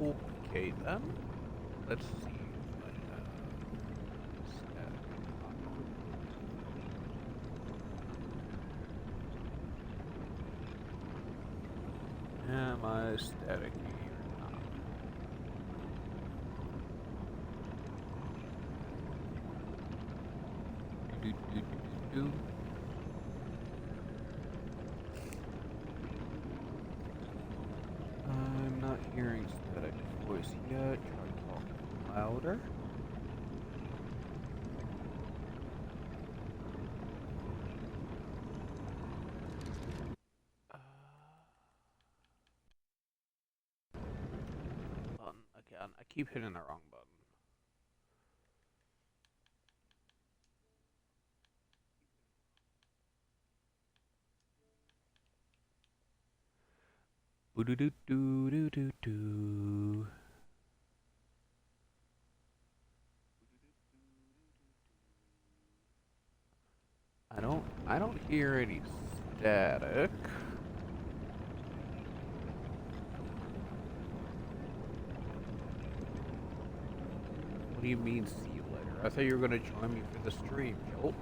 Okay then. Let's see if I have static. Am I static or not? Do, do, do, do, do. I'm not hearing static voice yet. Try talking louder. Button again. I keep hitting the wrong button. Boo doo doo doo doo doo doo. I don't hear any static. What do you mean, see you later? I thought you were gonna join me for the stream, Joe.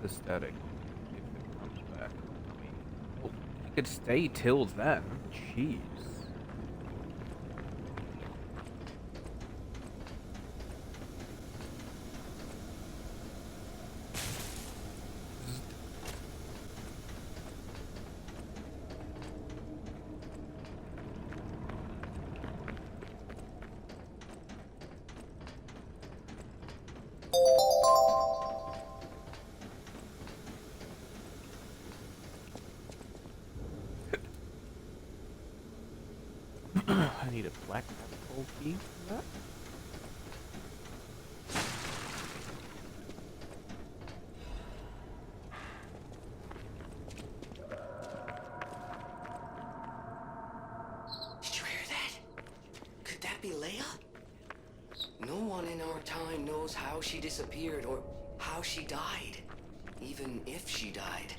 The static, if it comes back. I mean, well, you could stay till then. Jeez. I need a black gold key for that. Did you hear that? Could that be Leia? No one in our time knows how she disappeared or how she died. Even if she died.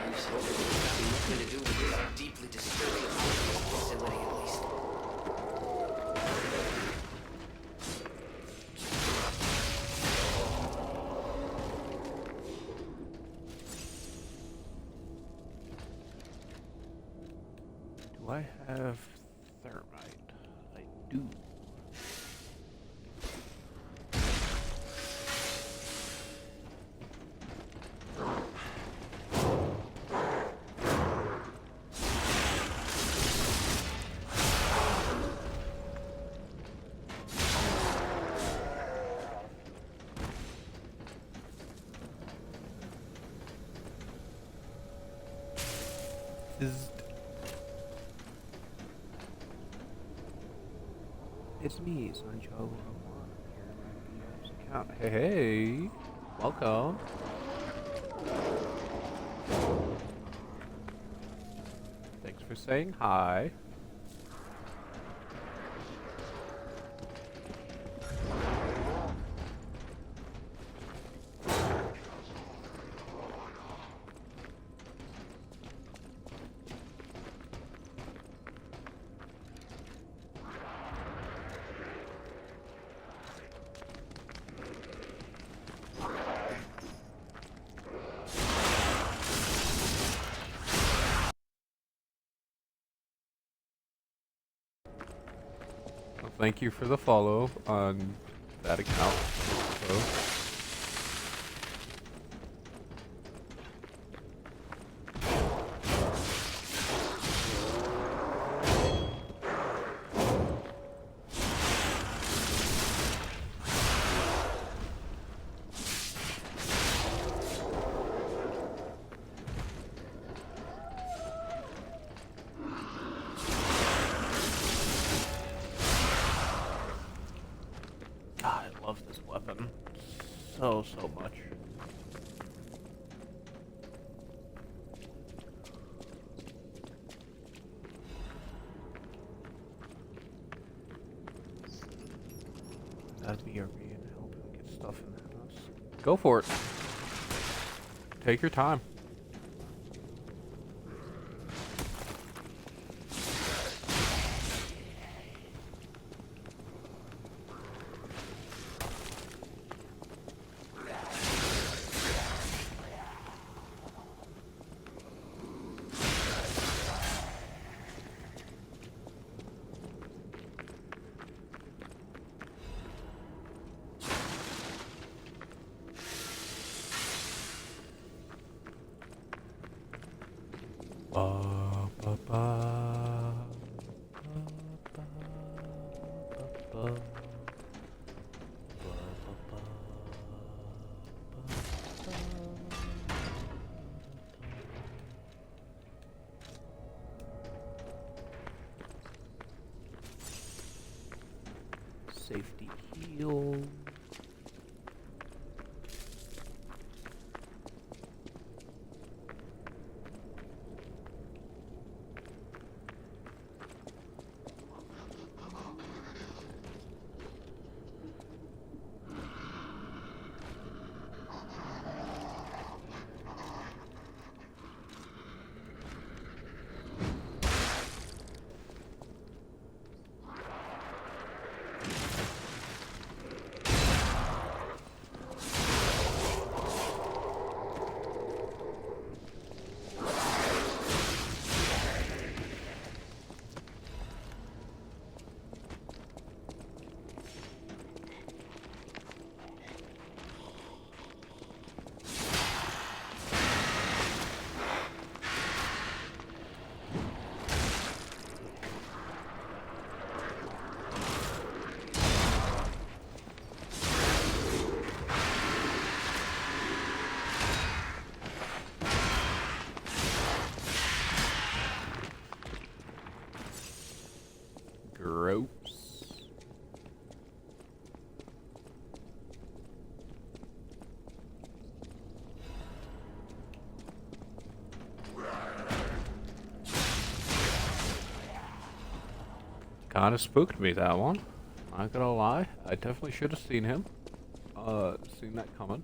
Let's hope it has nothing to do with this deeply disturbing facility, at least. Do I have thermite? I do. It's me, Sancho. Here in my BS account. Hey, welcome. Thanks for saying hi. Thank you for the follow on that account. So. so much. That'd be a read and help him get stuff in the house. Go for it. Take your time. Ba, ba, ba, ba, ba, ba, safety heal. Gross. Kinda spooked me, that one. Not gonna lie. I definitely should have seen him. Seen that coming.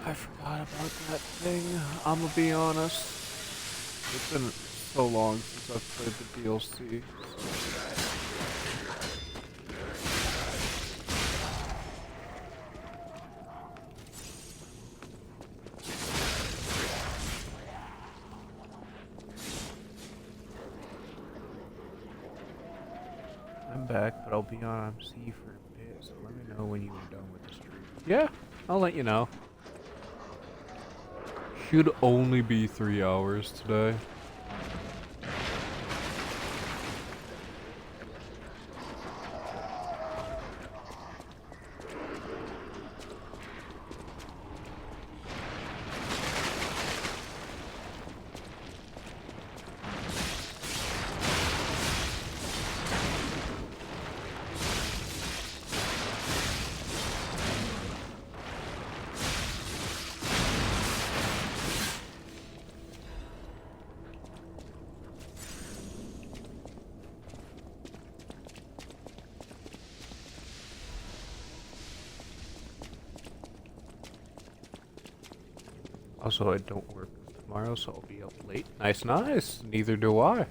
I forgot about that thing. I'm gonna be honest. It's been so long since I've played the DLC. I'm back, but I'll be on MC for a bit, so let me know when you are done with the stream. Yeah, I'll let you know. Should only be 3 hours today. Also, I don't work tomorrow, so I'll be up late. Nice, nice. Neither do I.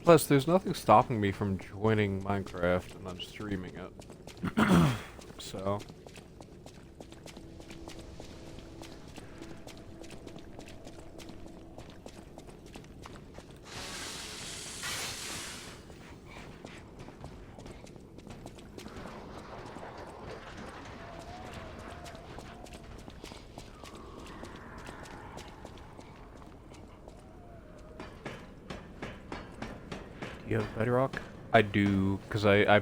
Plus, there's nothing stopping me from joining Minecraft and then streaming it. So. Do you have Bedrock? I do, because I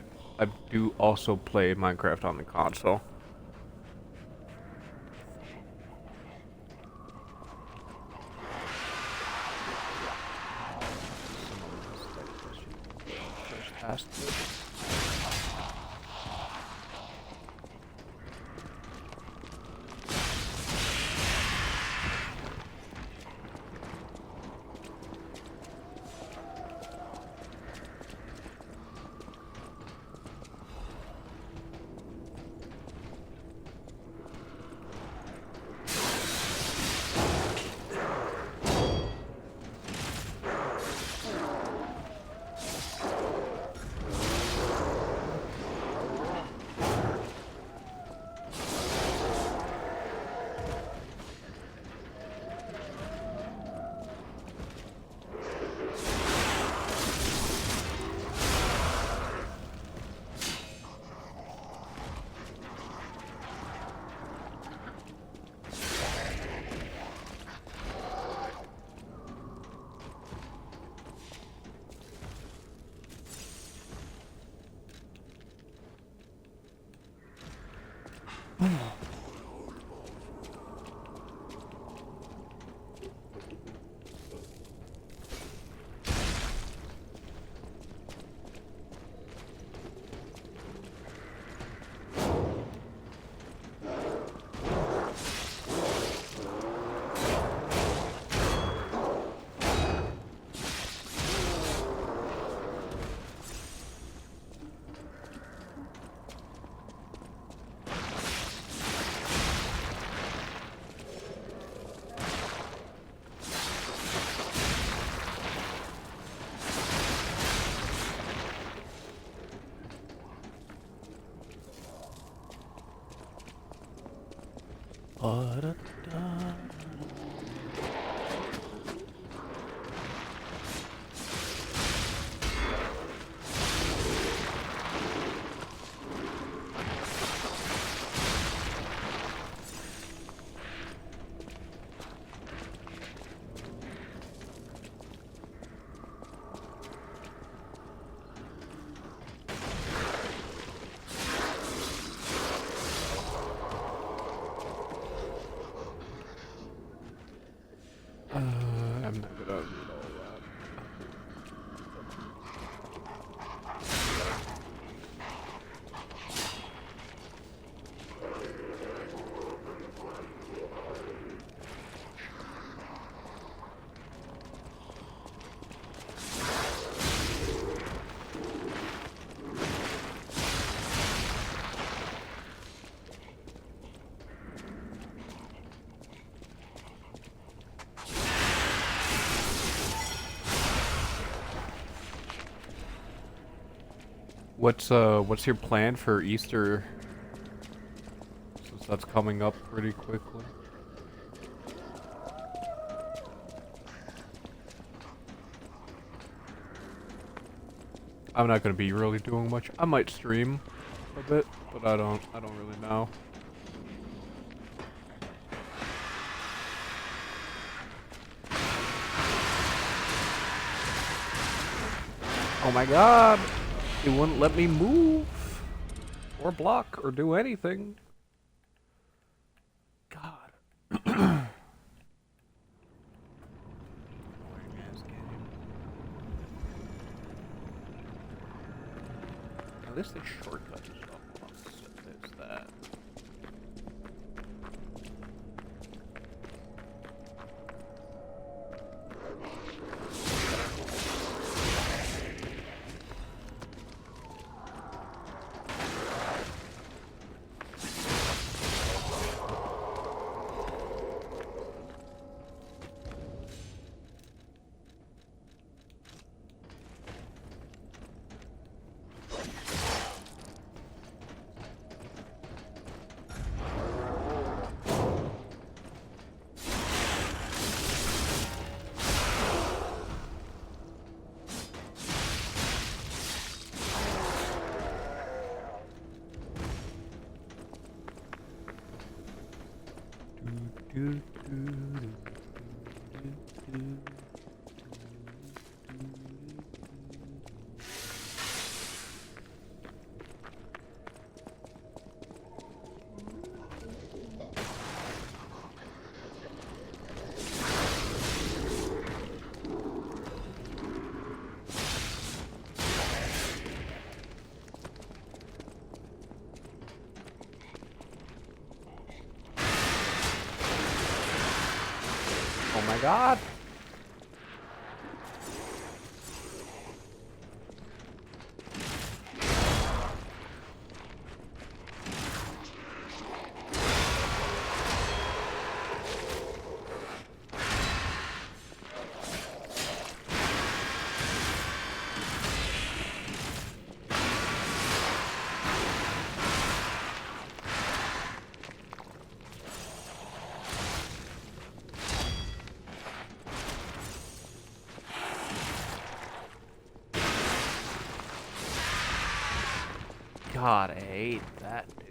do also play Minecraft on the console. Past it. I'm not gonna read all that. What's your plan for Easter? Since that's coming up pretty quickly. I'm not gonna be really doing much. I might stream a bit, but I don't really know. Oh my god! It wouldn't let me move or block or do anything. God. Annoying ass game. At least the shortcut is up. There's that. Do, do, do, do, do. Oh my god! God, I hate that, dude.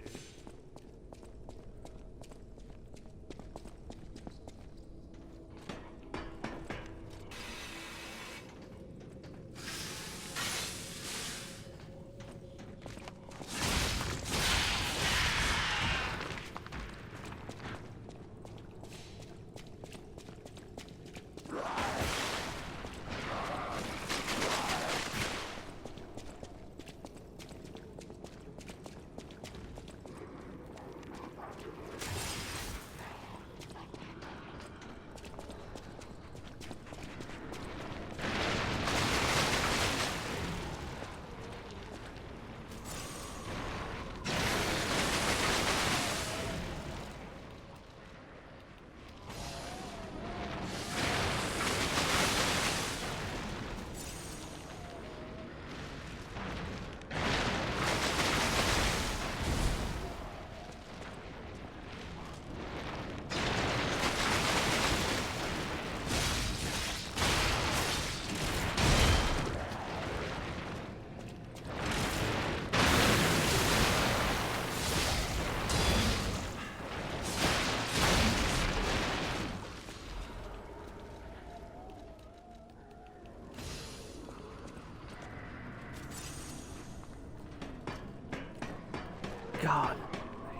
God,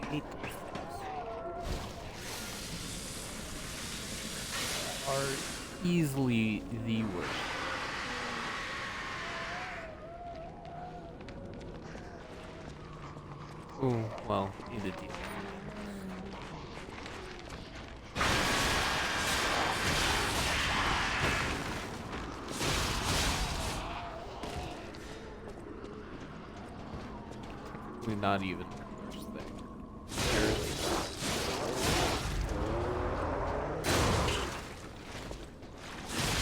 I hate those things. Are easily the worst. Oh, well, either deal. Technically not even the worst thing.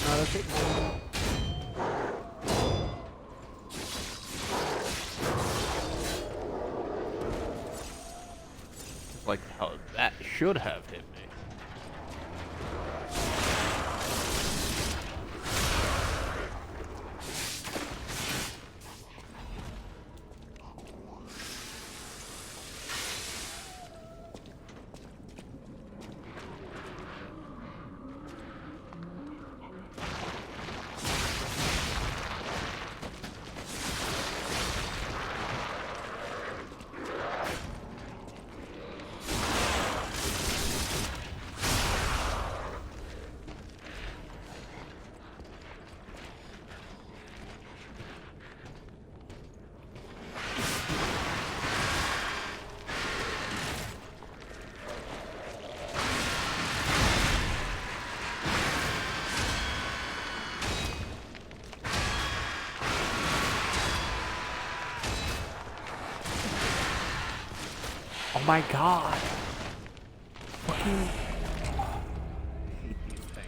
Not okay. Like how that should have hit me. Oh my god. Fucking I hate these things.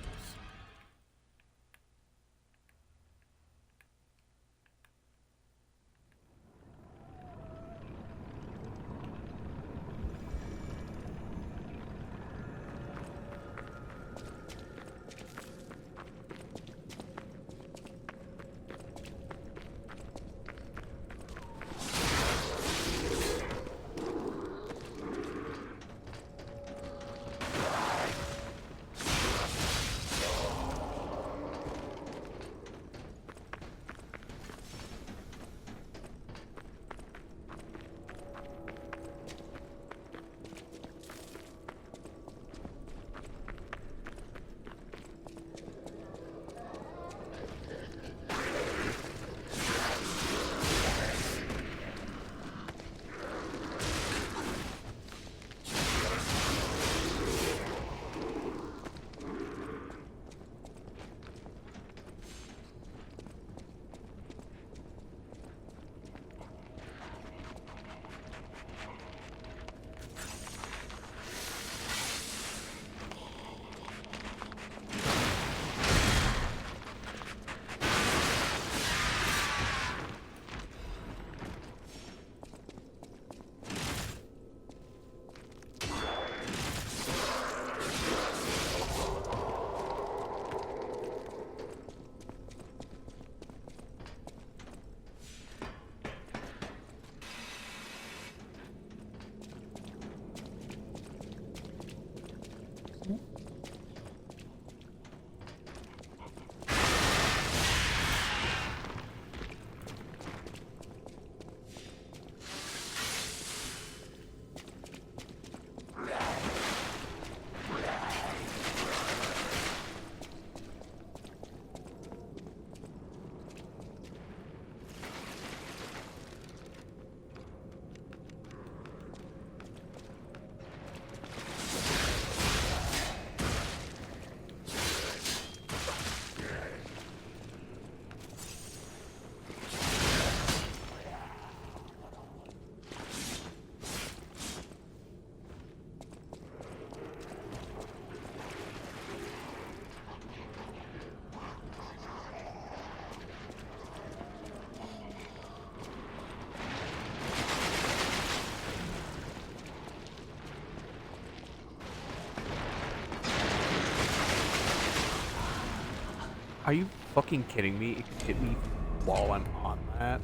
Are you fucking kidding me? It could hit me while I'm on that.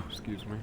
Excuse me.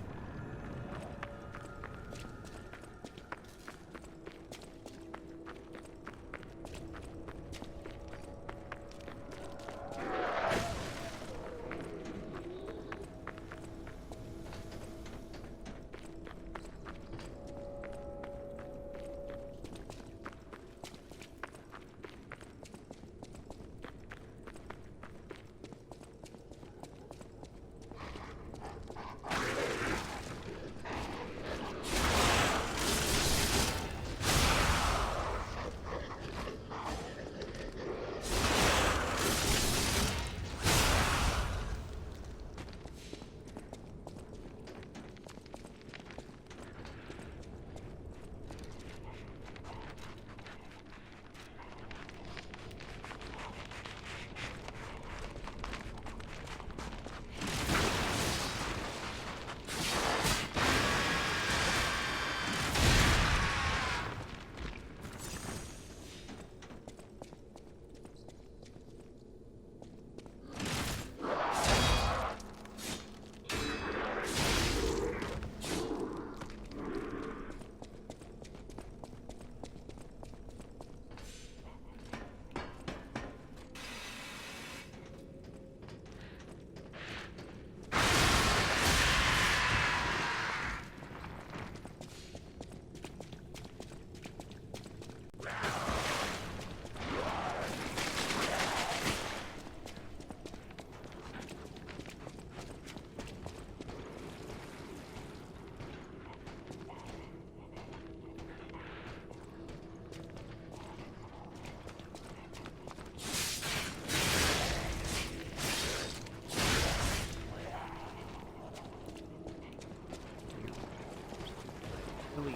Really?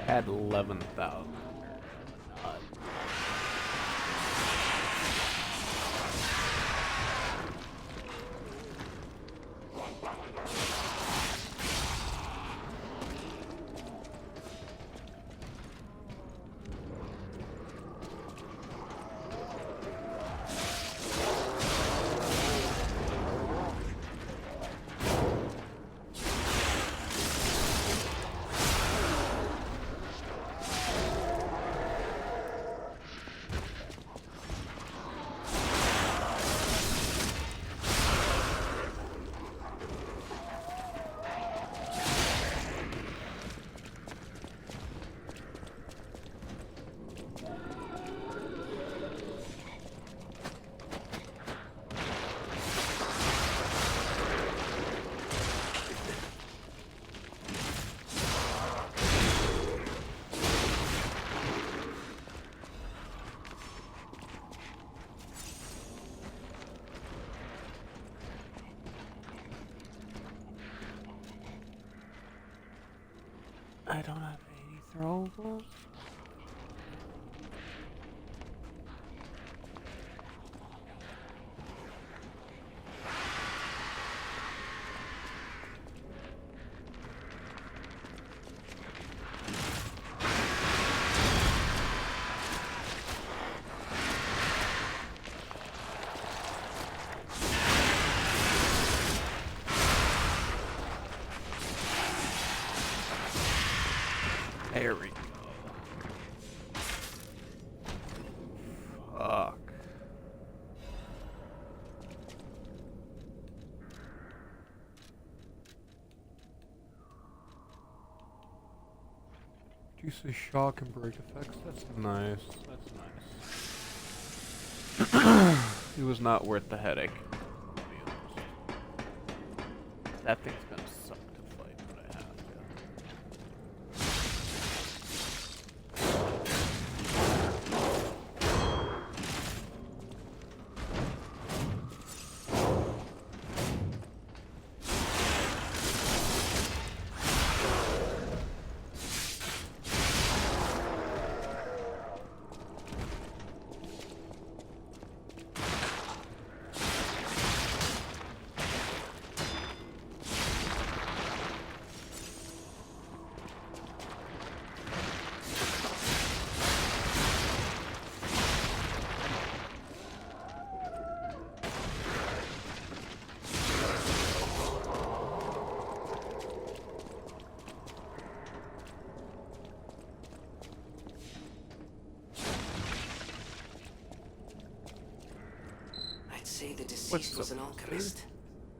Had 11,000. I don't have any throwables. There we go. Reduces shock and break effects. That's nice. That's nice. It was not worth the headache. To be honest. That thing's gonna suck to fight, but I have I'd say the deceased What's was up, an alchemist.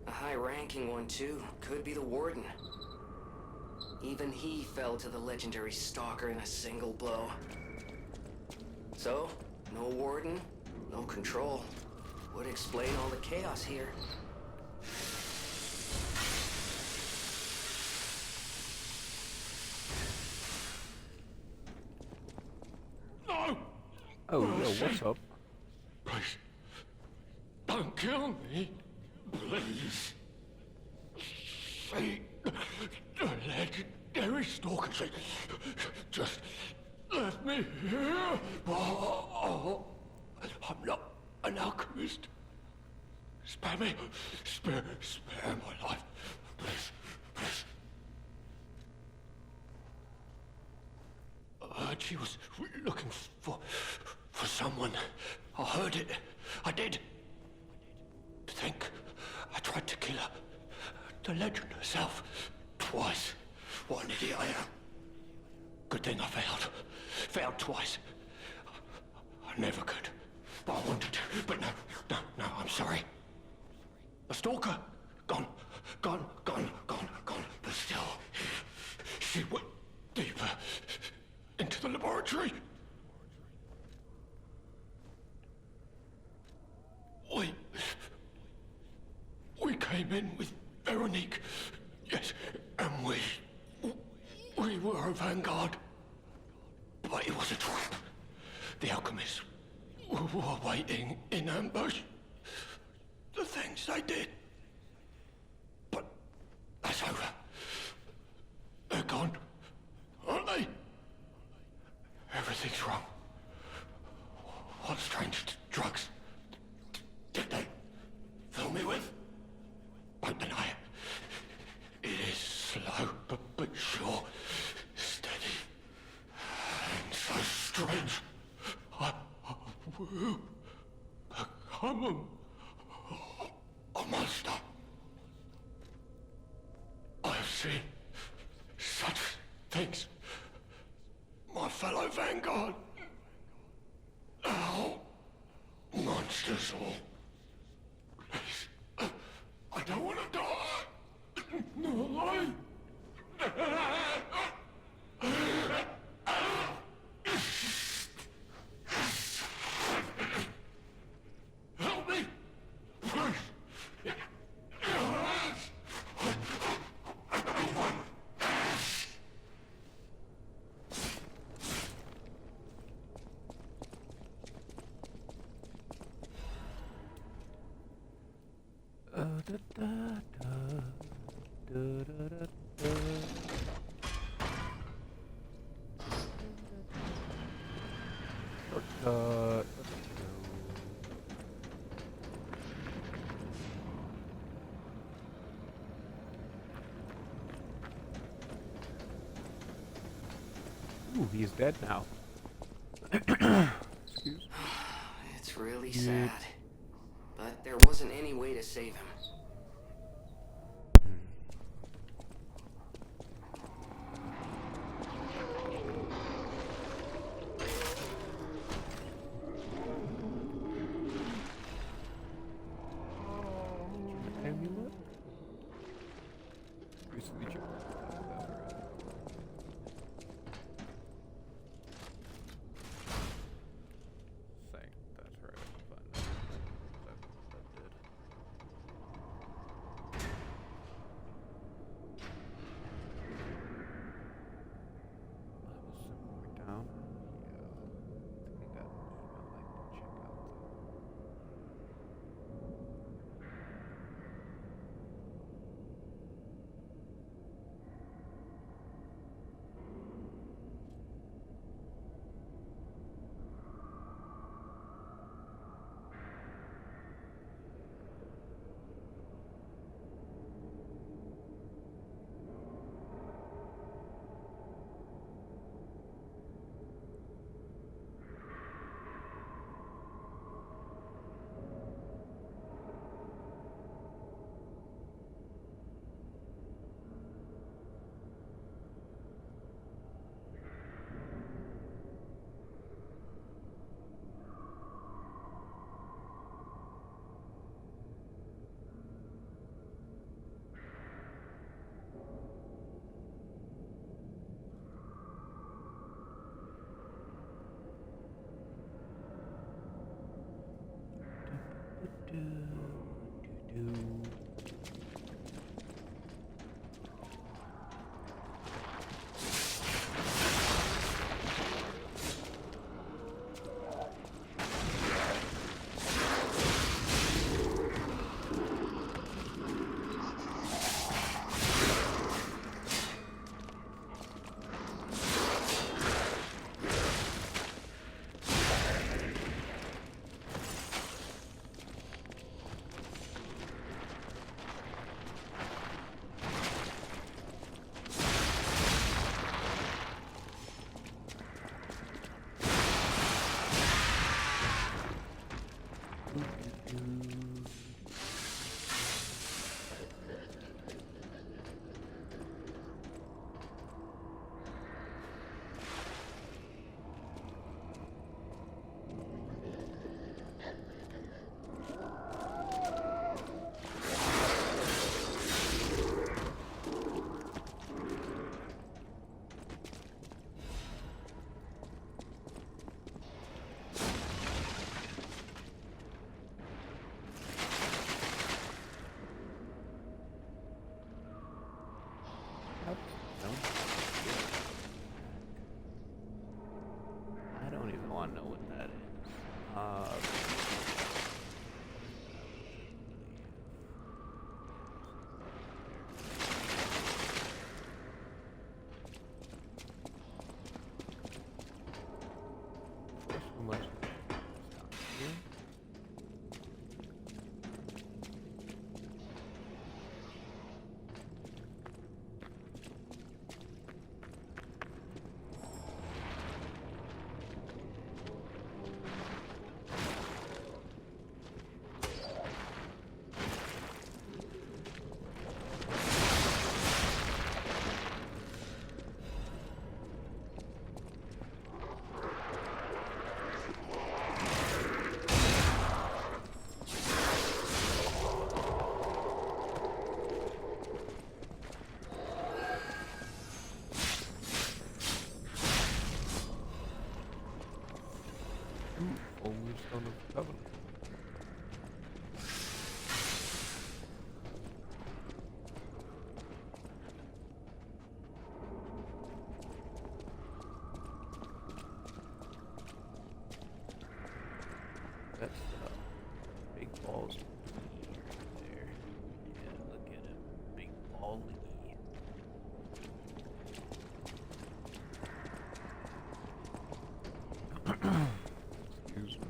A high-ranking one, too. Could be the warden. Even he fell to the legendary stalker in a single blow. So, no warden, no control. Would explain all the chaos here. No! Oh, yo, what's up? Please. Don't kill me. Please. See, the legendary stalker. Just let me here. Oh, I'm not an alchemist. Spare me. Spare my life. Please, please. I heard she was looking for someone. I heard it. I did. To think I tried to kill her. The legend herself. Twice. What an idiot I am. Good thing I failed. Failed twice. I never could. But I wanted to. But no, I'm sorry. A stalker. Gone. But still, she went deeper into the laboratory. We came in with Veronique. Yes, and we were a vanguard. But it was a trap. The alchemists were waiting in ambush. The things they did. But that's over. They're gone, aren't they? Everything's wrong. What strange drugs did they fill me with? Don't deny it. It is slow, but sure. Steady. And so strange. I will become a monster. I have seen such things. My fellow vanguard. Now, monsters all. Please. I don't want to die. No, help me. Please. Da, da, da, da, da, da, da. Shortcut. Let's go. Ooh, he's dead now. Excuse me. It's really Yeah. sad. But there wasn't any way to save him. Amulet? Recently jumped. That's right. No. I don't even want to know what that is. First one was down here. Holy Stone of the Covenant. That's big balls right there. Yeah, look at him. Big ball. Excuse me.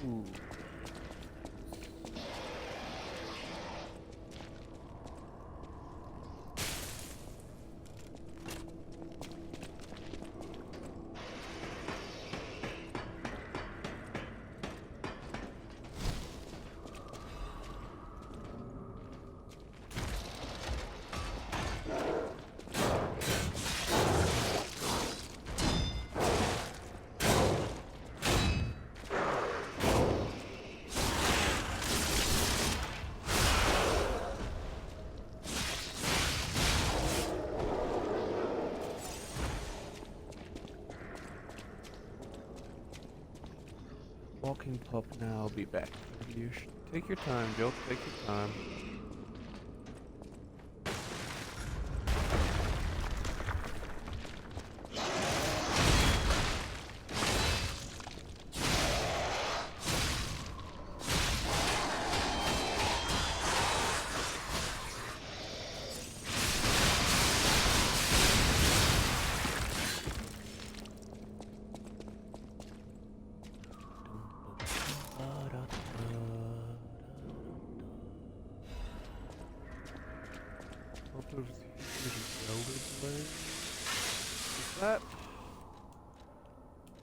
Ooh. Walking pup now. I'll be back. You should take your time, Jill. Take your time.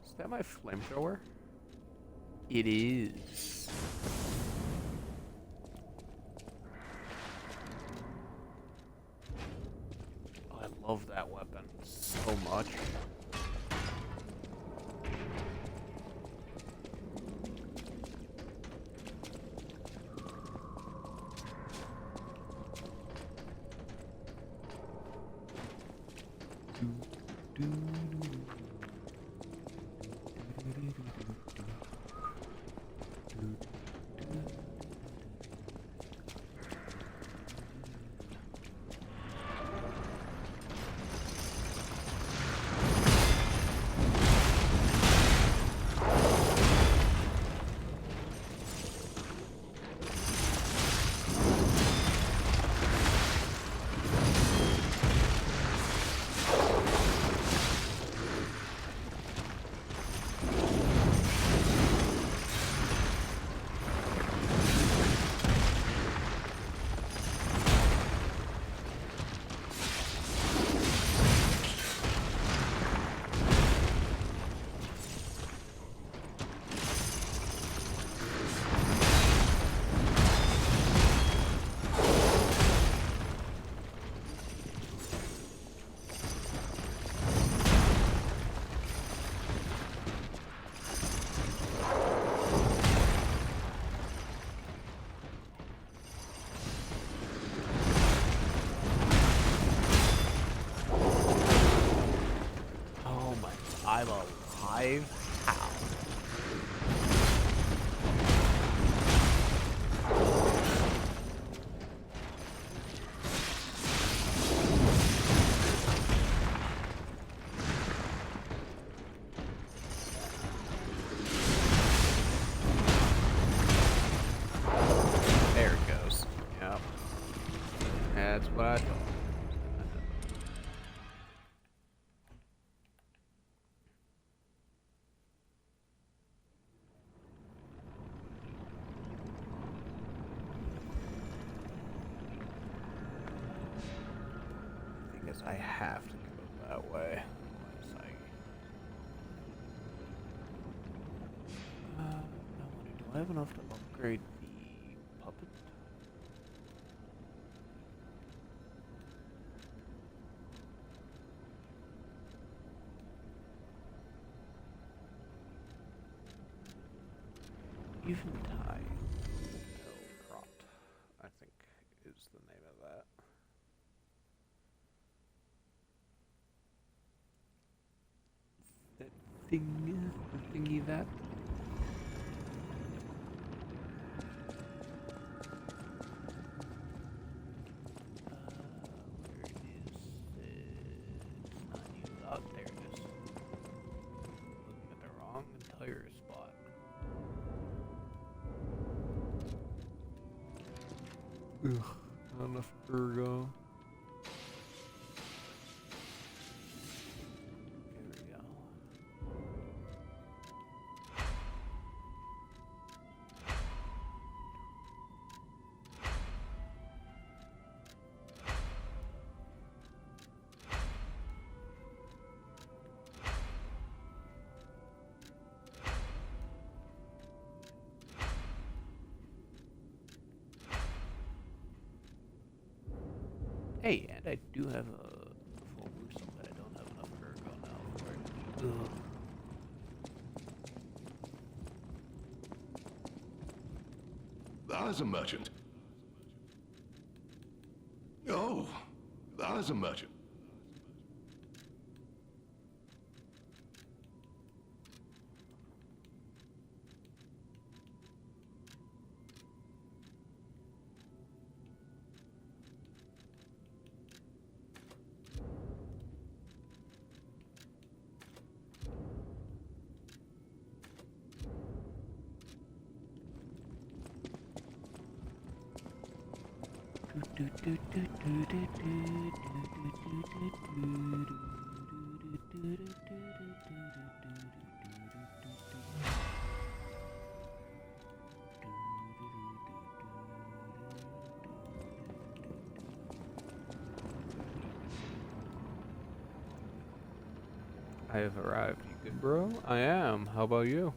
Is that my flamethrower? It is. love that weapon so much. I'm alive? How? There it goes. Yep. That's what I thought. I have to go that way. Do I have enough to upgrade the puppet? Eventide Trot, I think is the name of that. The thingy that. Where is it? It's not you. Oh, there it is. Looking at the wrong entire spot. Ugh, not enough ergo. Hey, and I do have a full boost, but I don't have enough ergo now for it. Ugh. There's a merchant. Oh, there's a merchant. I have arrived. You good, bro? I am. How about you?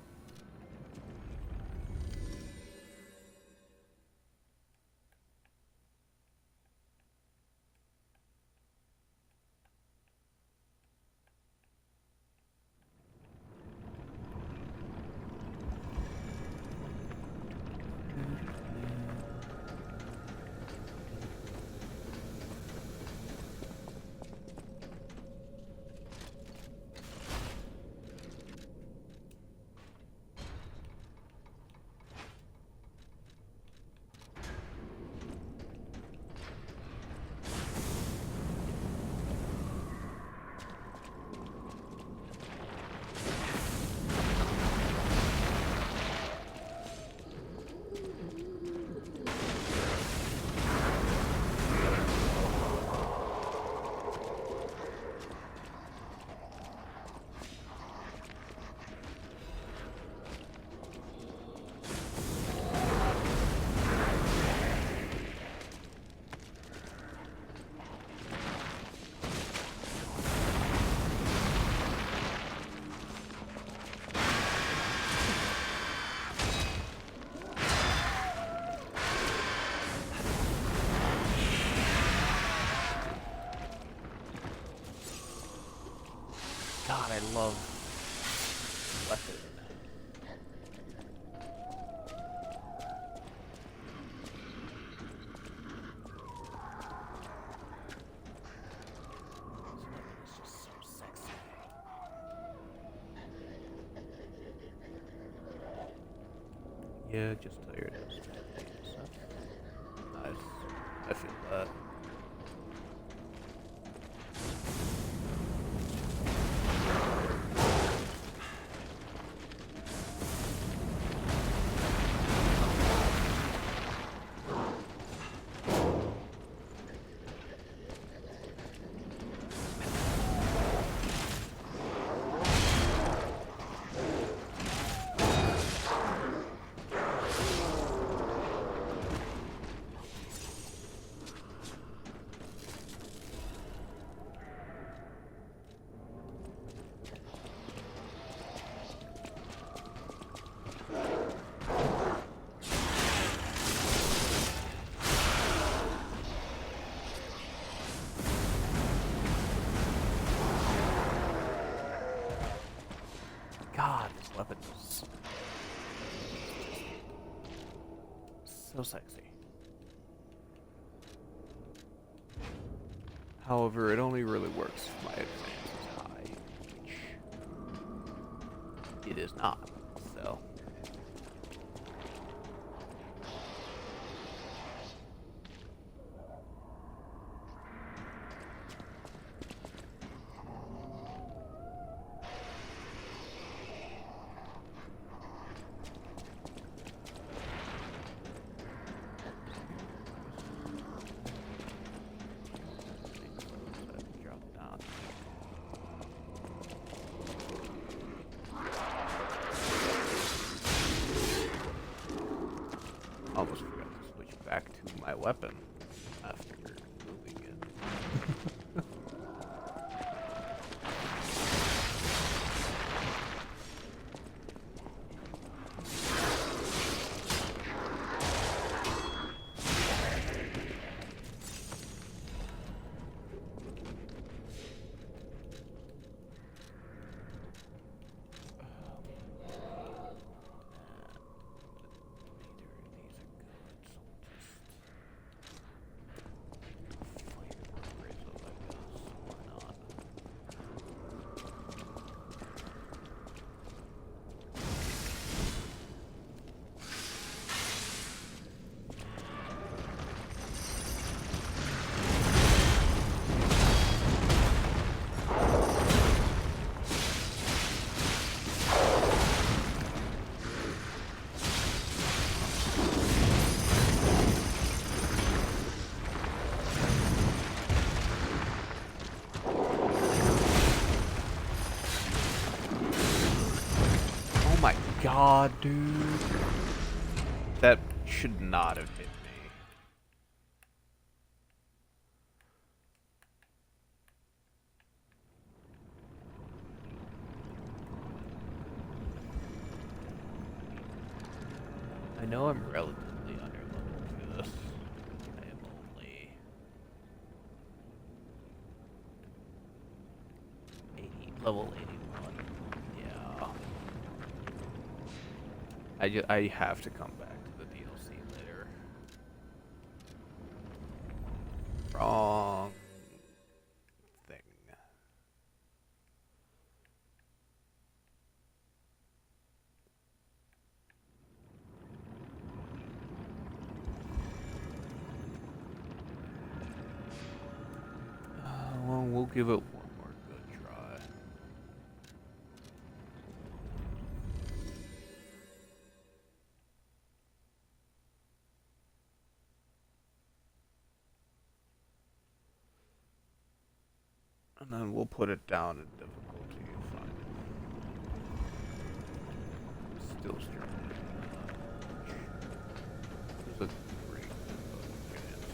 God, I love weapon. It's just so sexy. Yeah, just tired of stuff. Nice. I feel that. God, this weapon is so sexy. However, it only really works if my advance is high, which it is not, so. Drop down. Almost forgot to switch back to my weapon after moving it. Oh my god, dude. That should not have hit me. I know I'm relatively underleveled for this. I am only 80, level 81. Yeah. I have to come back to the DLC later. Wrong thing. Well, we'll give it one more good try. And then we'll put it down in difficulty finally. Still struggling. There's a great chance.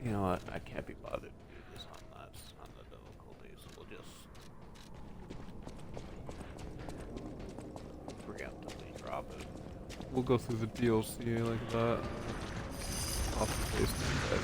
You know what? I can't be bothered to do this on the difficulty, so we'll just preemptively drop it. We'll go through the DLC like that. Copy paste it.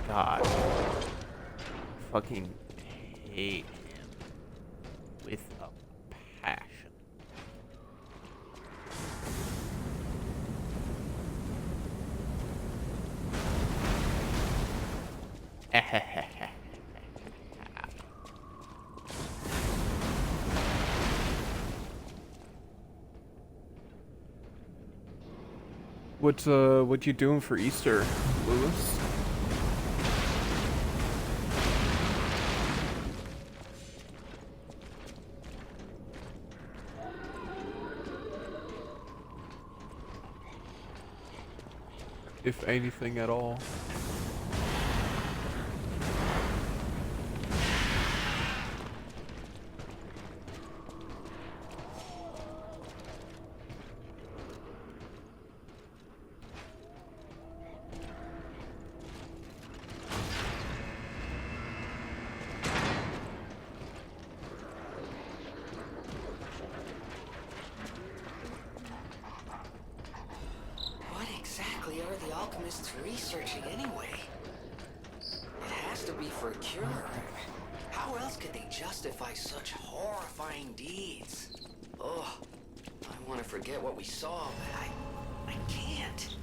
God. Fucking hate him with a passion. What you doing for Easter, Lewis? If anything at all. Are the alchemists researching anyway? It has to be for a cure. How else could they justify such horrifying deeds? Oh, I want to forget what we saw, but I can't.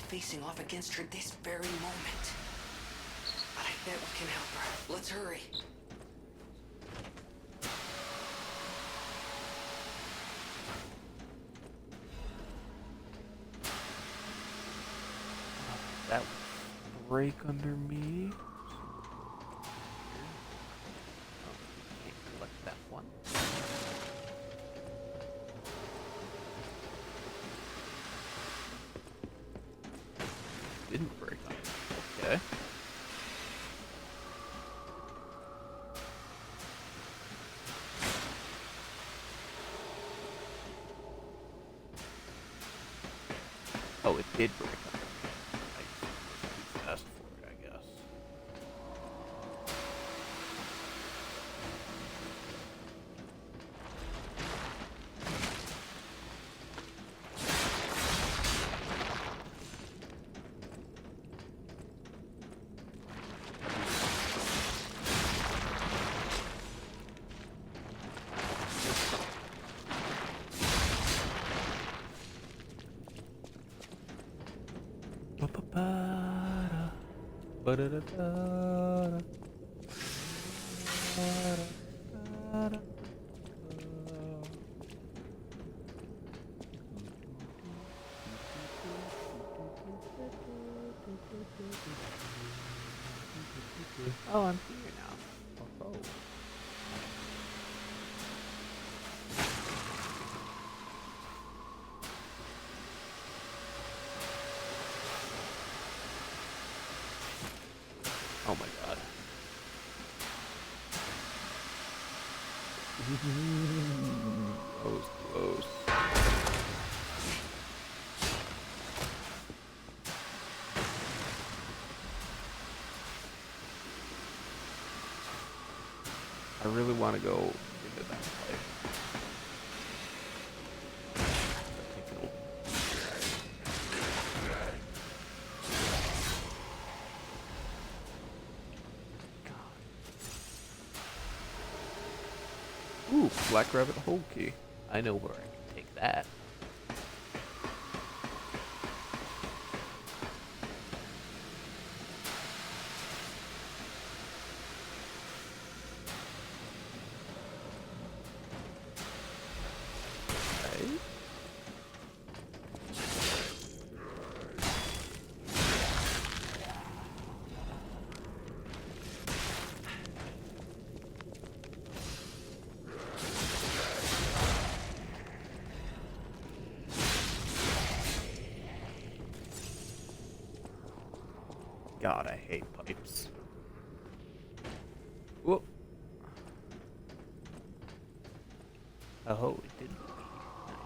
Facing off against her this very moment. But I bet we can help her. Let's hurry. That was break under me. Can't collect that one. didn't break on. Okay. Oh, it did break on. I just was too fast for it, I guess. Ba-ba-ba-da. Ba-da-da-da-da. Ba-da-da-da-da. Oh, I'm here now. Oh. Oh my god. That was close. I really want to go into that fight. I think it'll... Ooh, Black Rabbit Hole Key. I know where I can take that. Right? God, I hate pipes. Whoop. Oh, it didn't. Nice.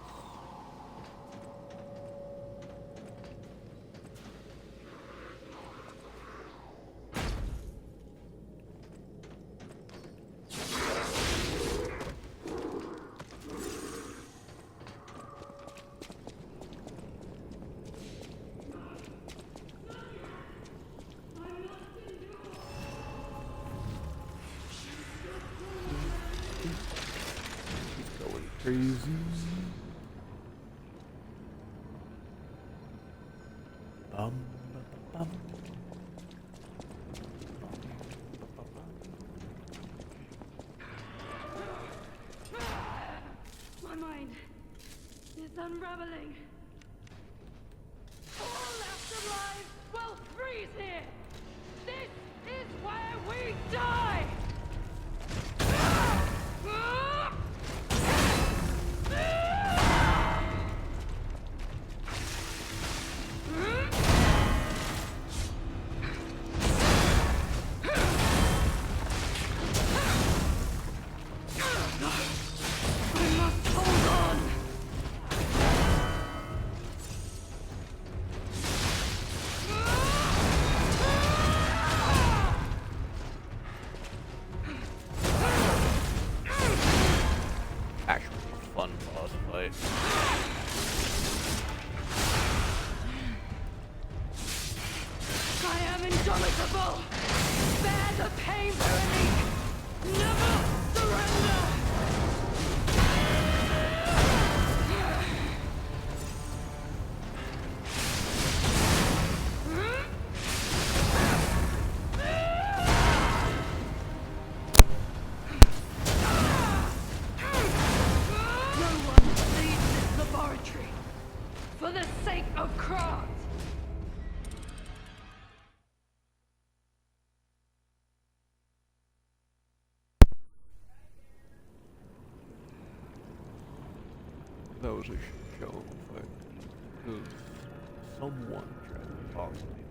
He's going crazy. Bum, ba, bum. My mind is unraveling. All left alive will freeze here. This is where we die. I must hold on. Actually, fun boss fight. I am indomitable. Bear the pain, Veronique. Never surrender. No one leaves this laboratory for the sake of Krat. That was a shit show fight. Because someone tried to talk to me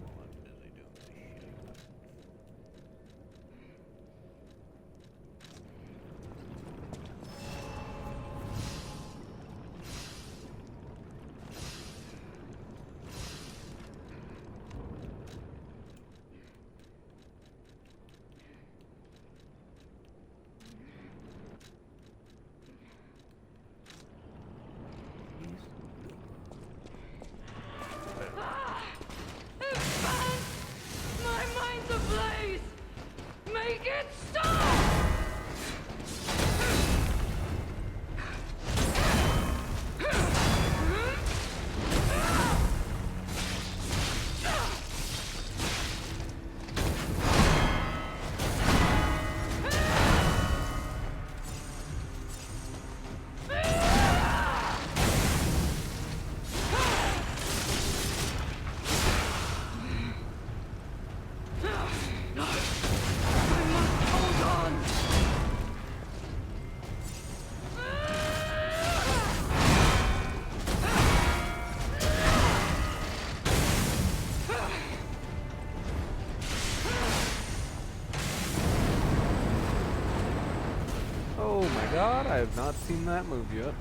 Oh my god, I have not seen that move yet.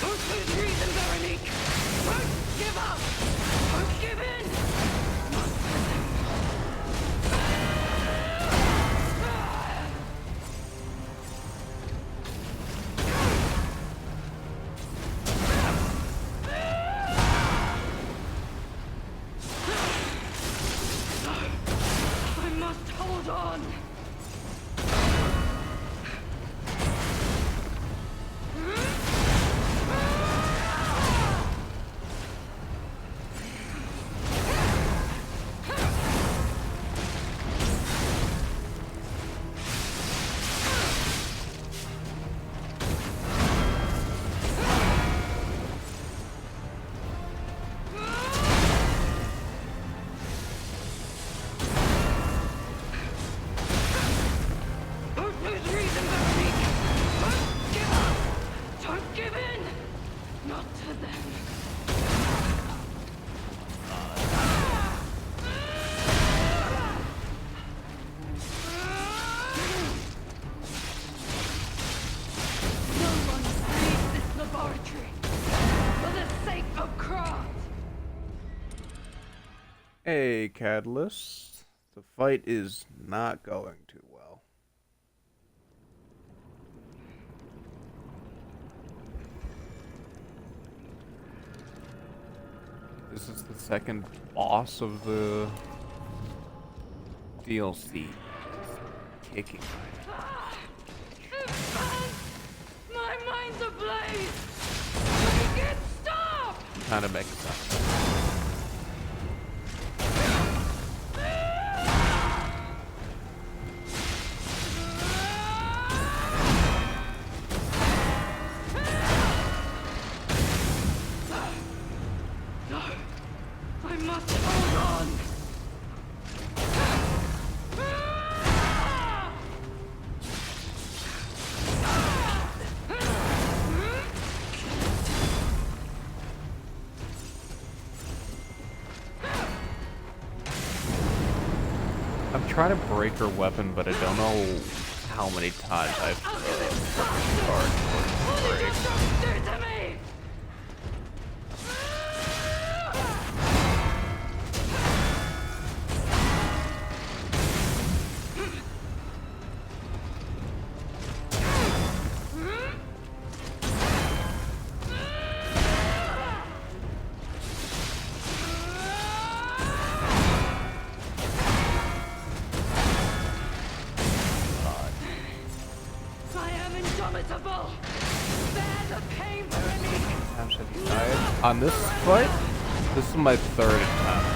Don't lose reason, Veronique! Don't give up! Don't give in! Not for them. I must hold on! Don't lose reason, Veronique! Don't give up! Don't give in! Not to them. No one leaves this laboratory for the sake of craft! Hey, Catalyst. The fight is not going too well. This is the second boss of the DLC. Kicking It burns! My mind's ablaze! Make it stop! kind of makes sense. No! I must hold on! I'm trying to break her weapon, but I don't know how many times I've charged What for it did to your break. drugs do to me? I am indomitable! Bear the pain, Veronique! Times have you died? On this fight, this is my third attempt.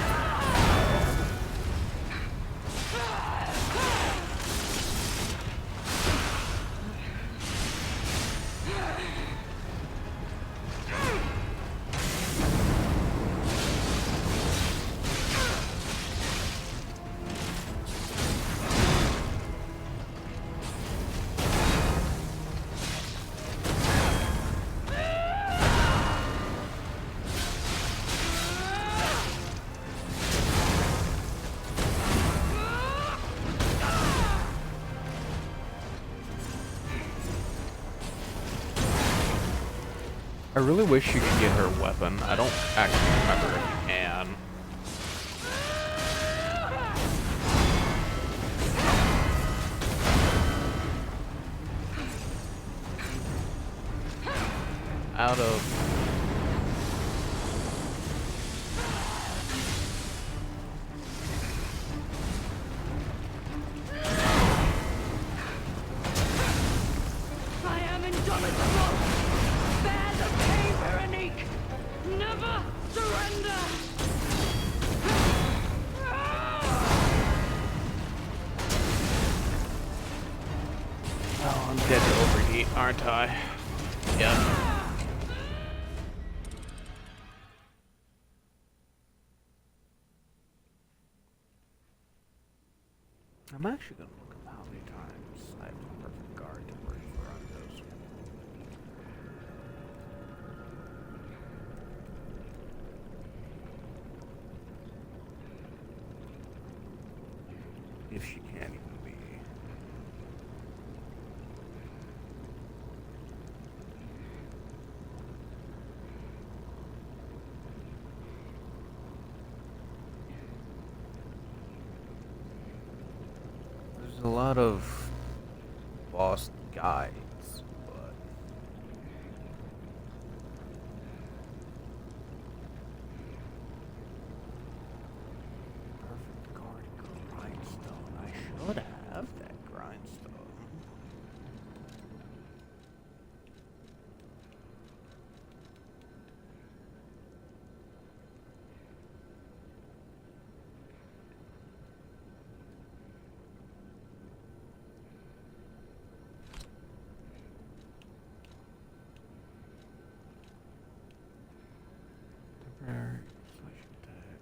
I really wish you could get her weapon. I don't actually remember if you can. Out of... I am indomitable! Bear the pain, Veronique! Never surrender! Oh, I'm dead to overheat, aren't I? Yeah. I'm actually gonna look up how many times I have a perfect guard to work for on those. There's a lot of lost guides, but perfect guard grindstone. I should have that grindstone. Temporary inflation tax.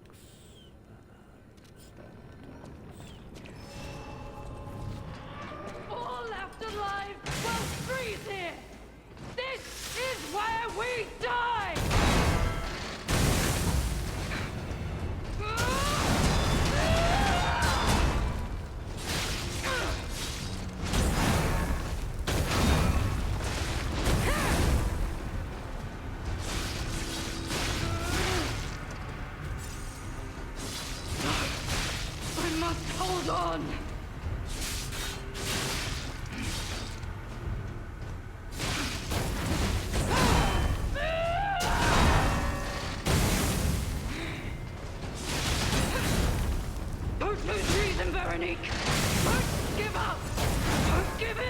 Stamp tax. All left alive will freeze here! This is where we die! I must hold on! Don't lose reason, Veronique! Don't give up! Don't give in!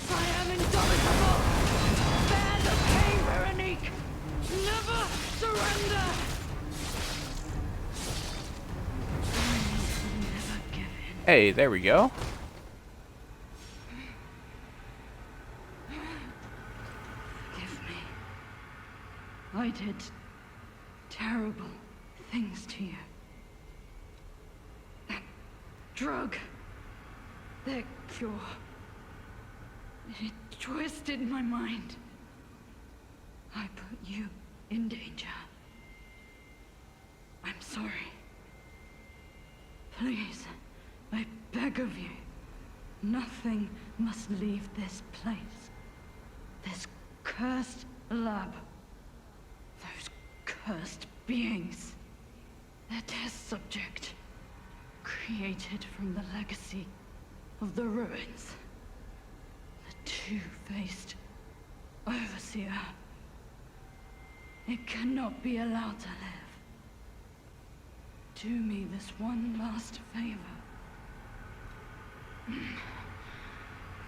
I am indomitable! Bear the pain, Veronique! Never surrender! Never give in. Hey, there we go. Forgive me. I did terrible things to you. That drug, their cure, it twisted my mind. I put you in danger. I'm sorry. Please, I beg of you, nothing must leave this place. This cursed lab. Those cursed beings. Their test subject. Created from the legacy of the ruins. The two-faced overseer. It cannot be allowed to live. Do me this one last favor.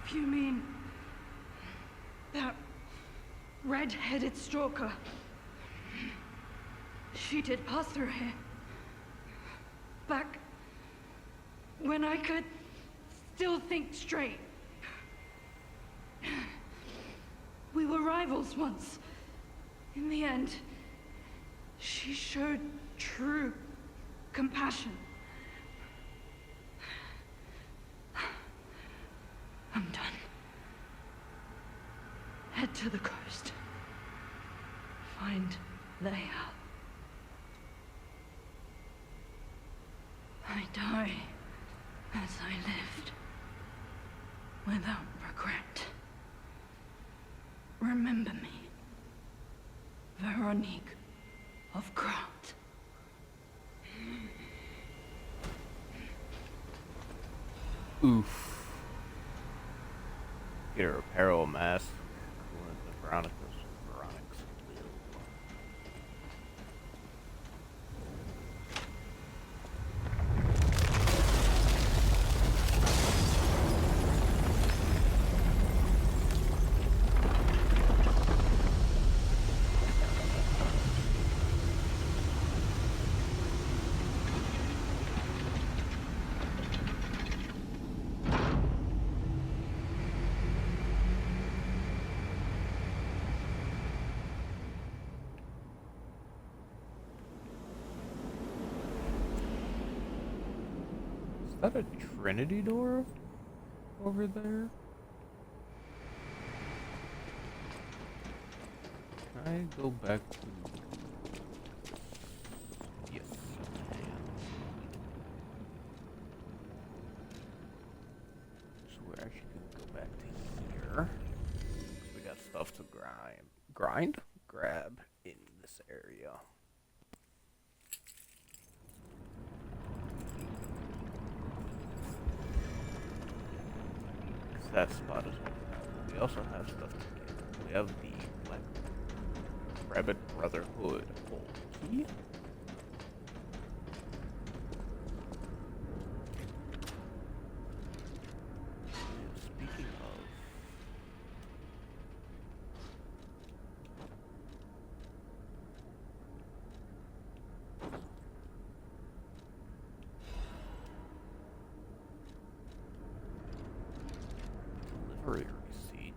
If you mean that red-headed stalker, she did pass through here. Back when I could still think straight. We were rivals once. In the end, she showed true compassion. I'm done. Head to the coast. Find Leia. I die as I lived, without regret. Remember me, Veronique of Grant. Oof. Get her apparel mask. Equivalent to Veronica's will. Is that a Trinity door over there? Can I go back to... Yes, I can. So we're actually gonna go back to here. 'Cause we got stuff to grab in this area. That spot is open. We also have stuff to get. We have the Black Rabbit Brotherhood old key. And speaking of, delivery receipt.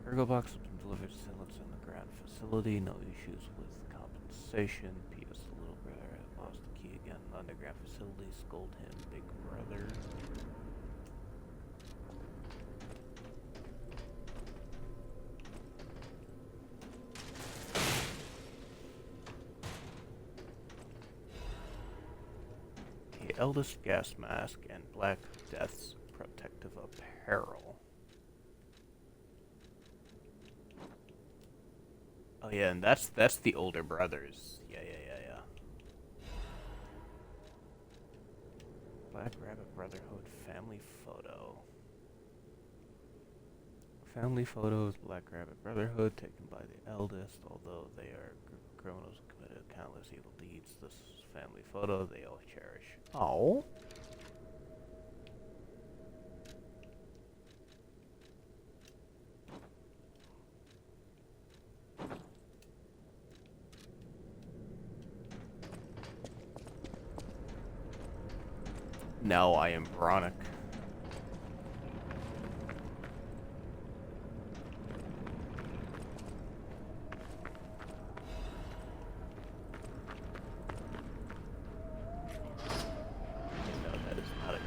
Cargo box has been delivered to Silence in the Grand facility. No issues with compensation. P.S. The little brother has lost the key again. Underground facility. Scold him, big brother. The eldest gas mask and Black Death's protective apparel. Oh yeah, and that's the older brothers. Yeah. Black Rabbit Brotherhood family photo. Family photos, Black Rabbit Brotherhood, taken by the eldest. Although they are criminals who committed countless evil deeds, this family photo they all cherish. Oh. Now I am Veronica. No, that is not a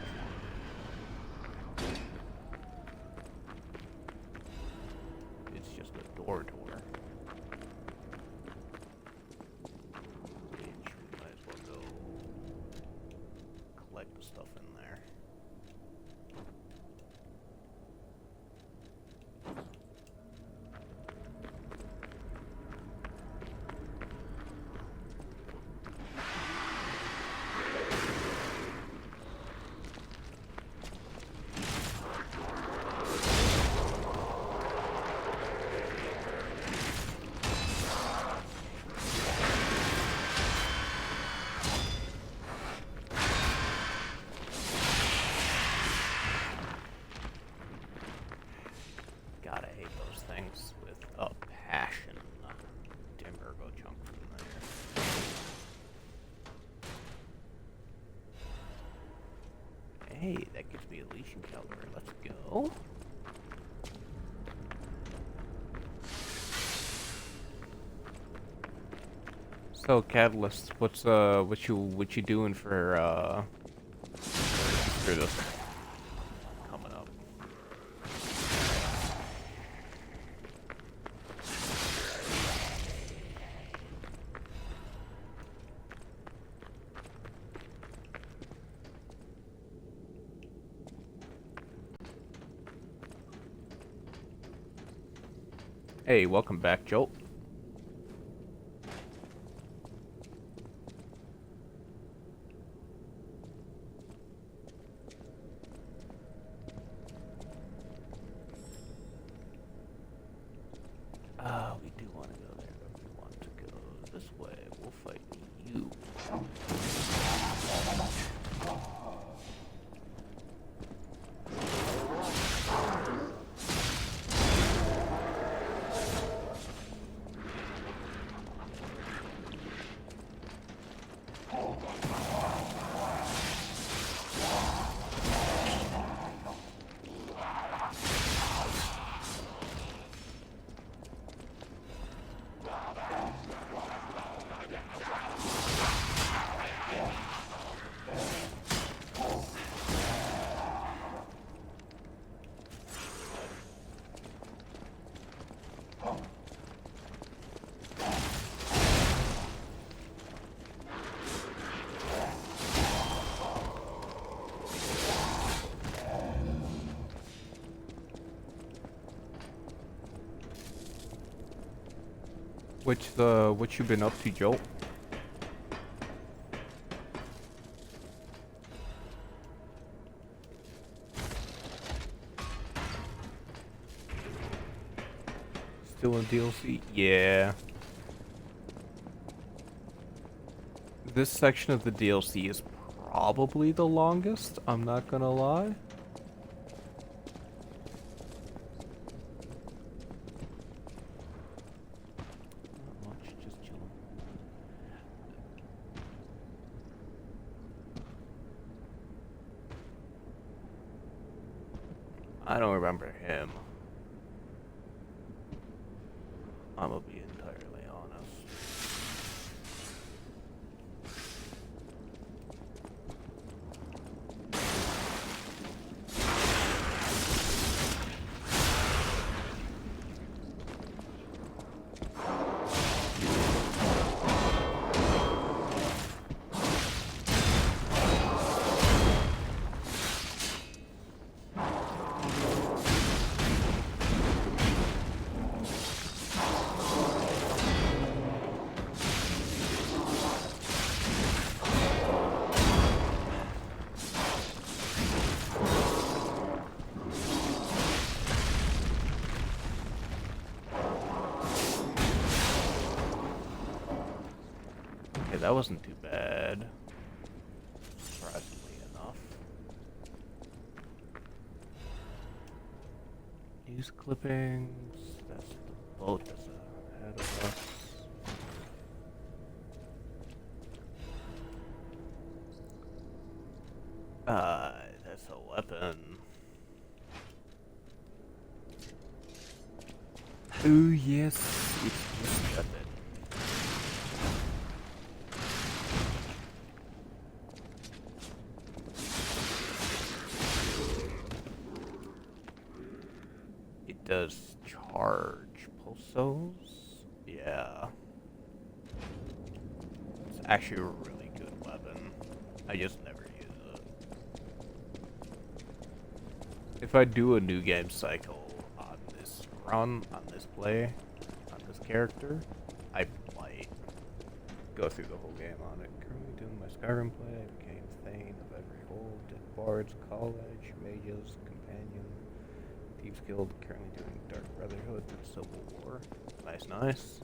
It's just a door. Which we might as well go collect the stuff in there. God, I hate those things with a passion. Timber, go chunk from there. Hey, that gives me a leashing caliber. Let's go. So, Catalyst, what you doing for this coming up? Hey, welcome back, Jolt. What you been up to, Jolt? Still in DLC? Yeah. This section of the DLC is probably the longest, I'm not gonna lie. Not much, just chilling. I don't remember him. I'm gonna be entirely honest. Okay, that wasn't too bad. Surprisingly enough. News clippings. That's the boat that's ahead of us. That's a weapon. Oh yes, it's this weapon. It does charge pulsos. Yeah. It's actually a really good weapon. I just never use it. If I do a new game cycle on this run, on this play, on this character, I might go through the whole game on it. Currently doing my Skyrim play, I became Thane of every hold, did Bards, College, Mages, Companion, Thieves Guild, currently doing Dark Brotherhood and Civil War. Nice, nice.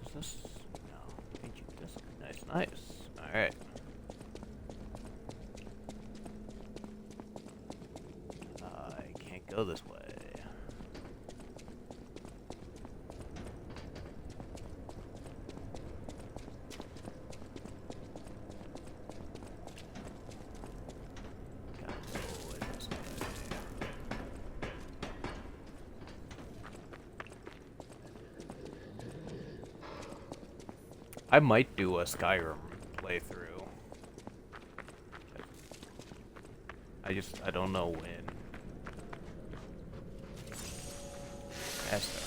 Does this? No. Ancient disc. Nice, nice. Alright. I can't go this way. Gotta go this way. I might do a Skyrim playthrough. I don't know when. Esther.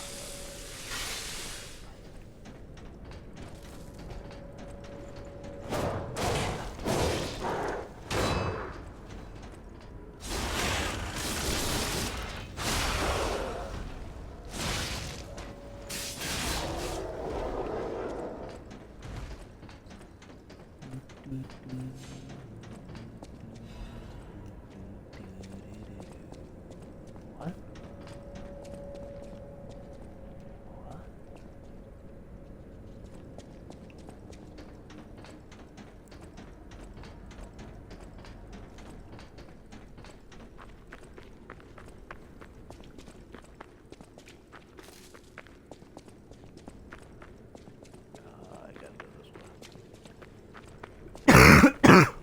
What? What? I gotta go this way.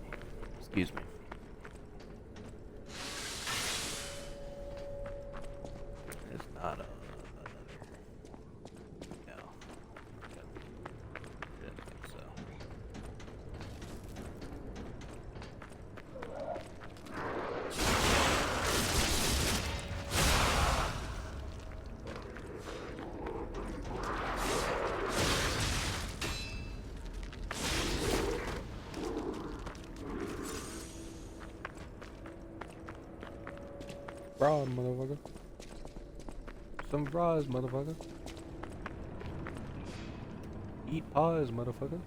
bra, motherfucker. Some fries, motherfucker. Eat pies, motherfucker.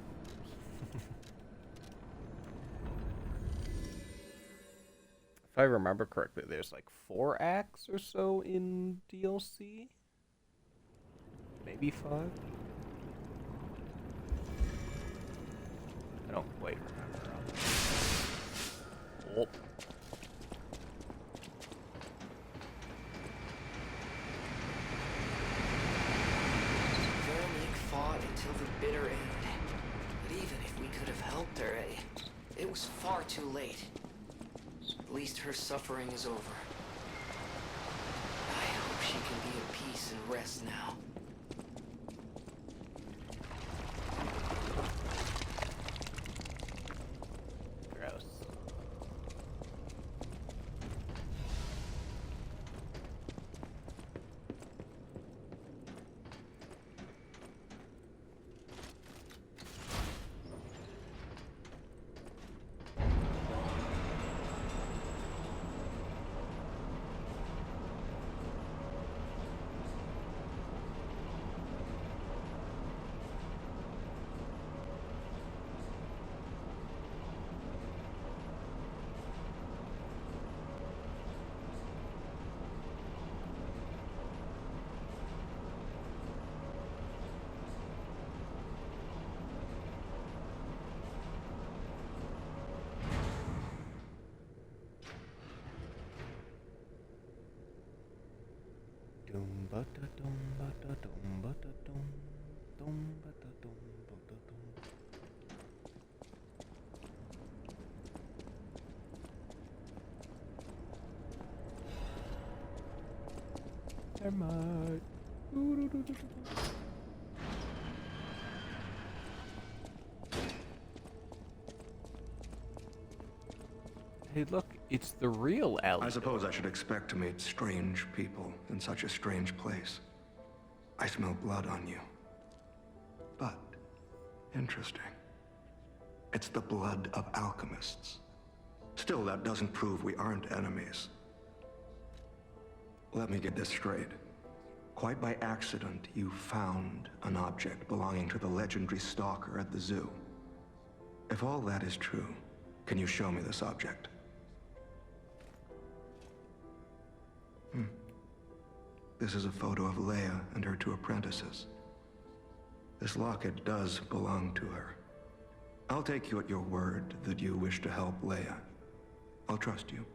If I remember correctly, there's like 4 acts or so in DLC. Maybe 5. I don't quite remember. Oh. Veronique fought until the bitter end. But even if we could have helped her, it was far too late. At least her suffering is over. I hope she can be at peace and rest now. Gross. Dum ba da dum ba da dum ba da dum ba da dum ba da dum. Termite. Hey, look, it's the real Allie. I suppose I should expect to meet strange people in such a strange place. I smell blood on you. But, interesting. It's the blood of alchemists. Still, that doesn't prove we aren't enemies. Let me get this straight. Quite by accident, you found an object belonging to the legendary stalker at the zoo. If all that is true, can you show me this object? This is a photo of Leia and her 2 apprentices. This locket does belong to her. I'll take you at your word that you wish to help Leia. I'll trust you.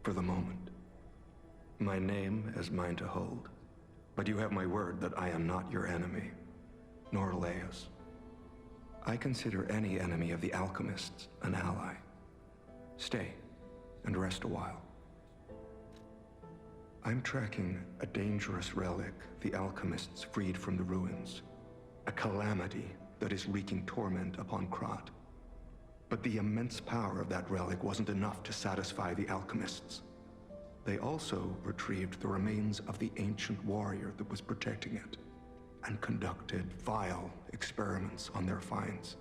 For the moment. My name is mine to hold. But you have my word that I am not your enemy, nor Leia's. I consider any enemy of the alchemists an ally. Stay and rest a while. I'm tracking a dangerous relic the alchemists freed from the ruins. A calamity that is wreaking torment upon Krat. But the immense power of that relic wasn't enough to satisfy the alchemists. They also retrieved the remains of the ancient warrior that was protecting it, and conducted vile experiments on their finds.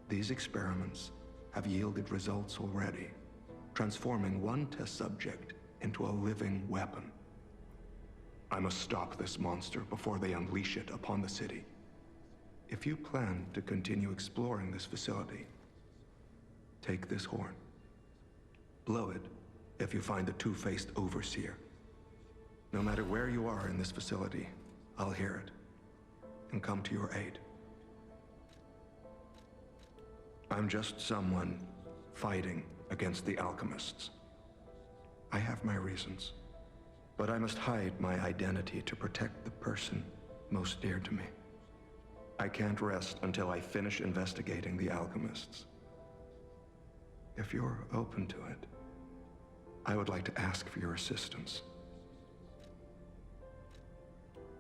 These experiments have yielded results already, transforming one test subject into a living weapon. I must stop this monster before they unleash it upon the city. If you plan to continue exploring this facility, take this horn. Blow it if you find the 2-faced overseer. No matter where you are in this facility, I'll hear it and come to your aid. I'm just someone fighting against the alchemists. I have my reasons, but I must hide my identity to protect the person most dear to me. I can't rest until I finish investigating the alchemists. If you're open to it, I would like to ask for your assistance.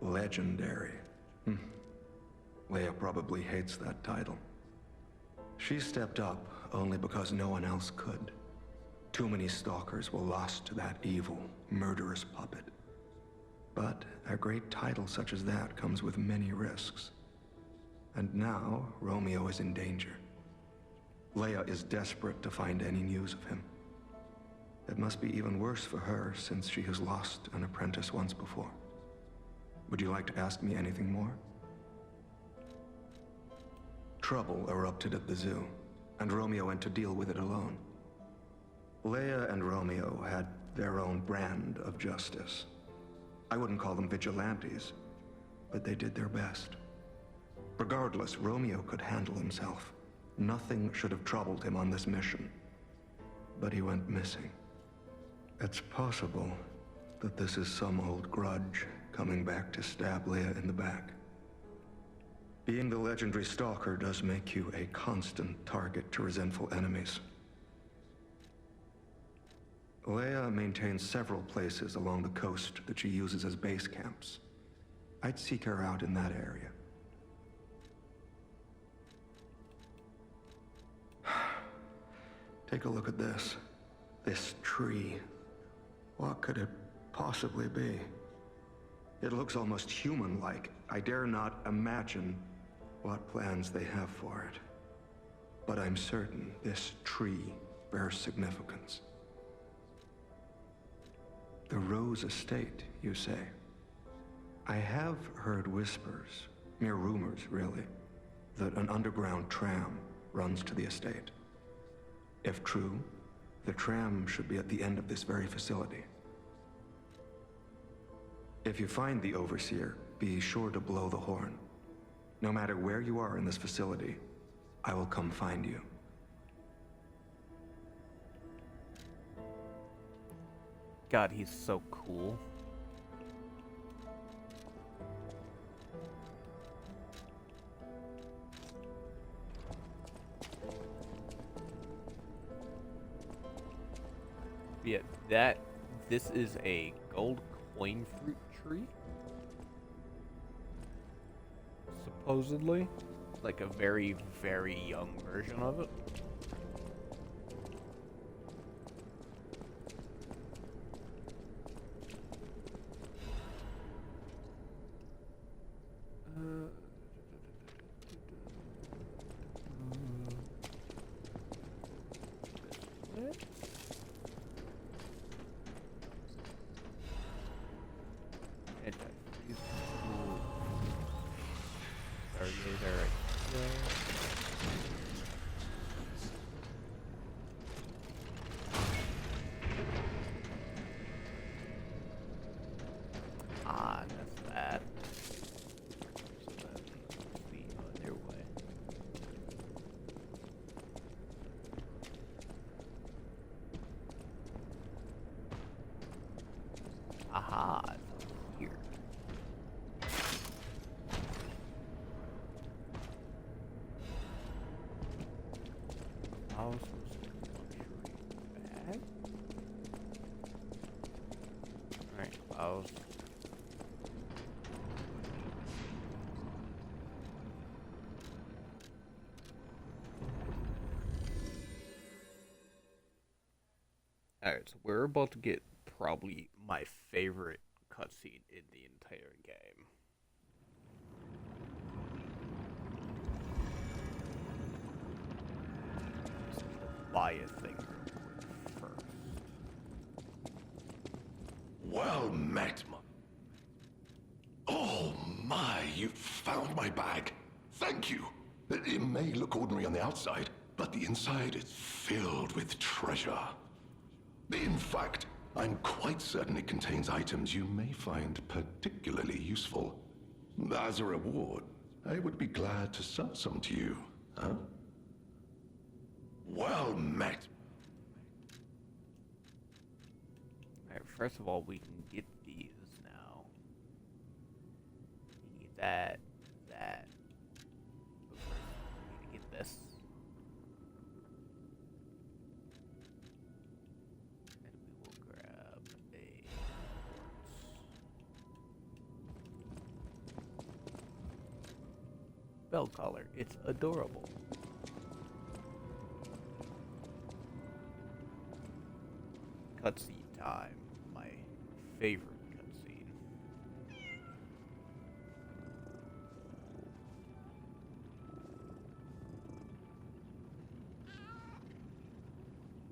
Legendary. Leia probably hates that title. She stepped up only because no one else could. Too many stalkers were lost to that evil, murderous puppet. But a great title such as that comes with many risks. And now, Romeo is in danger. Leia is desperate to find any news of him. It must be even worse for her since she has lost an apprentice once before. Would you like to ask me anything more? Trouble erupted at the zoo, and Romeo went to deal with it alone. Leia and Romeo had their own brand of justice. I wouldn't call them vigilantes, but they did their best. Regardless, Romeo could handle himself. Nothing should have troubled him on this mission. But he went missing. It's possible that this is some old grudge coming back to stab Leia in the back. Being the legendary stalker does make you a constant target to resentful enemies. Leia maintains several places along the coast that she uses as base camps. I'd seek her out in that area. Take a look at this. This tree. What could it possibly be? It looks almost human-like. I dare not imagine what plans they have for it. But I'm certain this tree bears significance. The Rose Estate, you say? I have heard whispers, mere rumors really, that an underground tram runs to the estate. If true, the tram should be at the end of this very facility. If you find the Overseer, be sure to blow the horn. No matter where you are in this facility, I will come find you. God, he's so cool. Yeah, this is a gold coin fruit tree. Supposedly. Like a very, very young version of it. Aha, here. How's this luxury bag? Alright, how's... Alright, so we're about to get probably my favorite cutscene in the entire game. Buy a thing first. Well met, Oh my, you found my bag. Thank you. It may look ordinary on the outside, but the inside is filled with treasure. In fact, I'm quite certain it contains items you may find particularly useful. As a reward, I would be glad to sell some to you, huh? Well met. Alright, first of all, we can get these now. We need that. But first, we need to get this. And we will grab a... bell collar. It's adorable. Cutscene time. My favorite cutscene.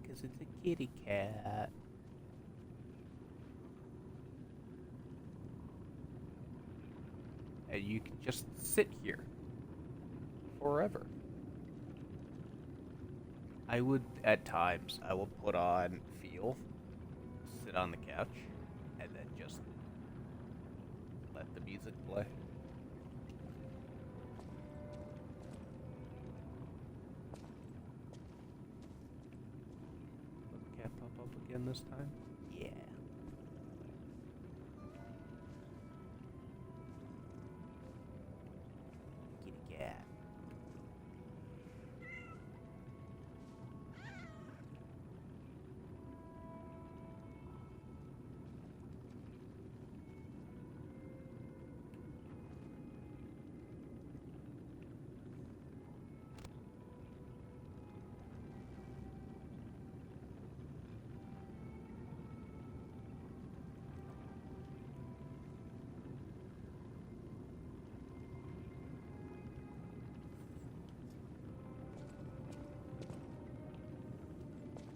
Because it's a kitty cat. you can just sit here forever. I would, at times, I will put on Feel, sit on the couch, and then just let the music play. Let the cat pop up again this time? Yeah. Kitty cat.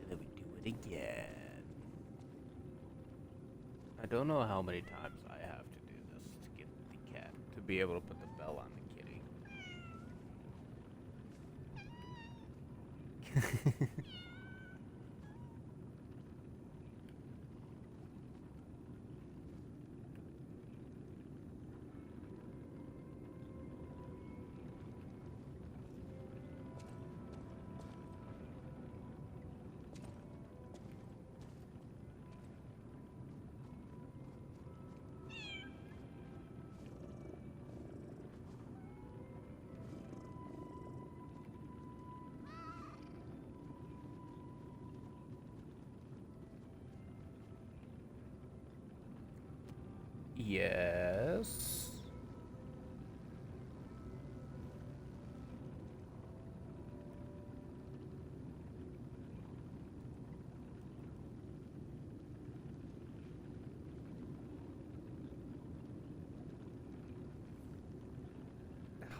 And then we do it again. I don't know how many times I have to do this to get the cat to be able to put the bell on the kitty. Yes.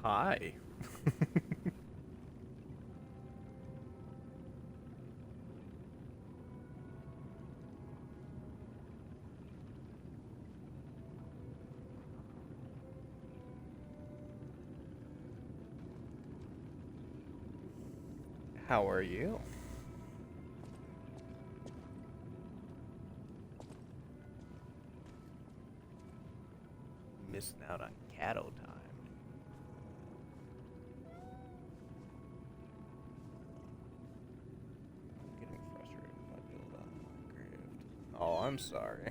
Hi. How are you? Missing out on catto time. I'm getting frustrated if I build on Minecraft. Oh, I'm sorry.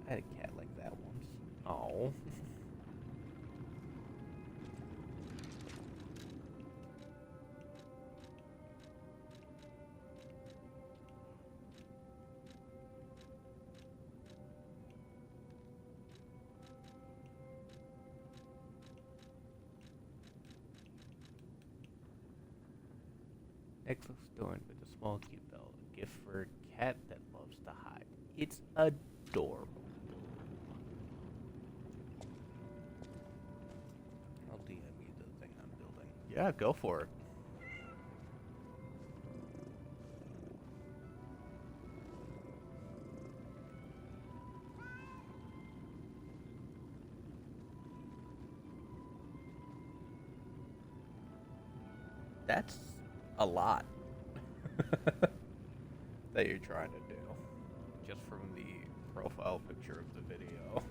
I had a cat like that once. Oh. Necklace adorned with a small cute bell, a gift for a cat that loves to hide. It's adorable. I'll DM you the thing I'm building. Yeah, go for it. That's a lot that you're trying to do just from the profile picture of the video.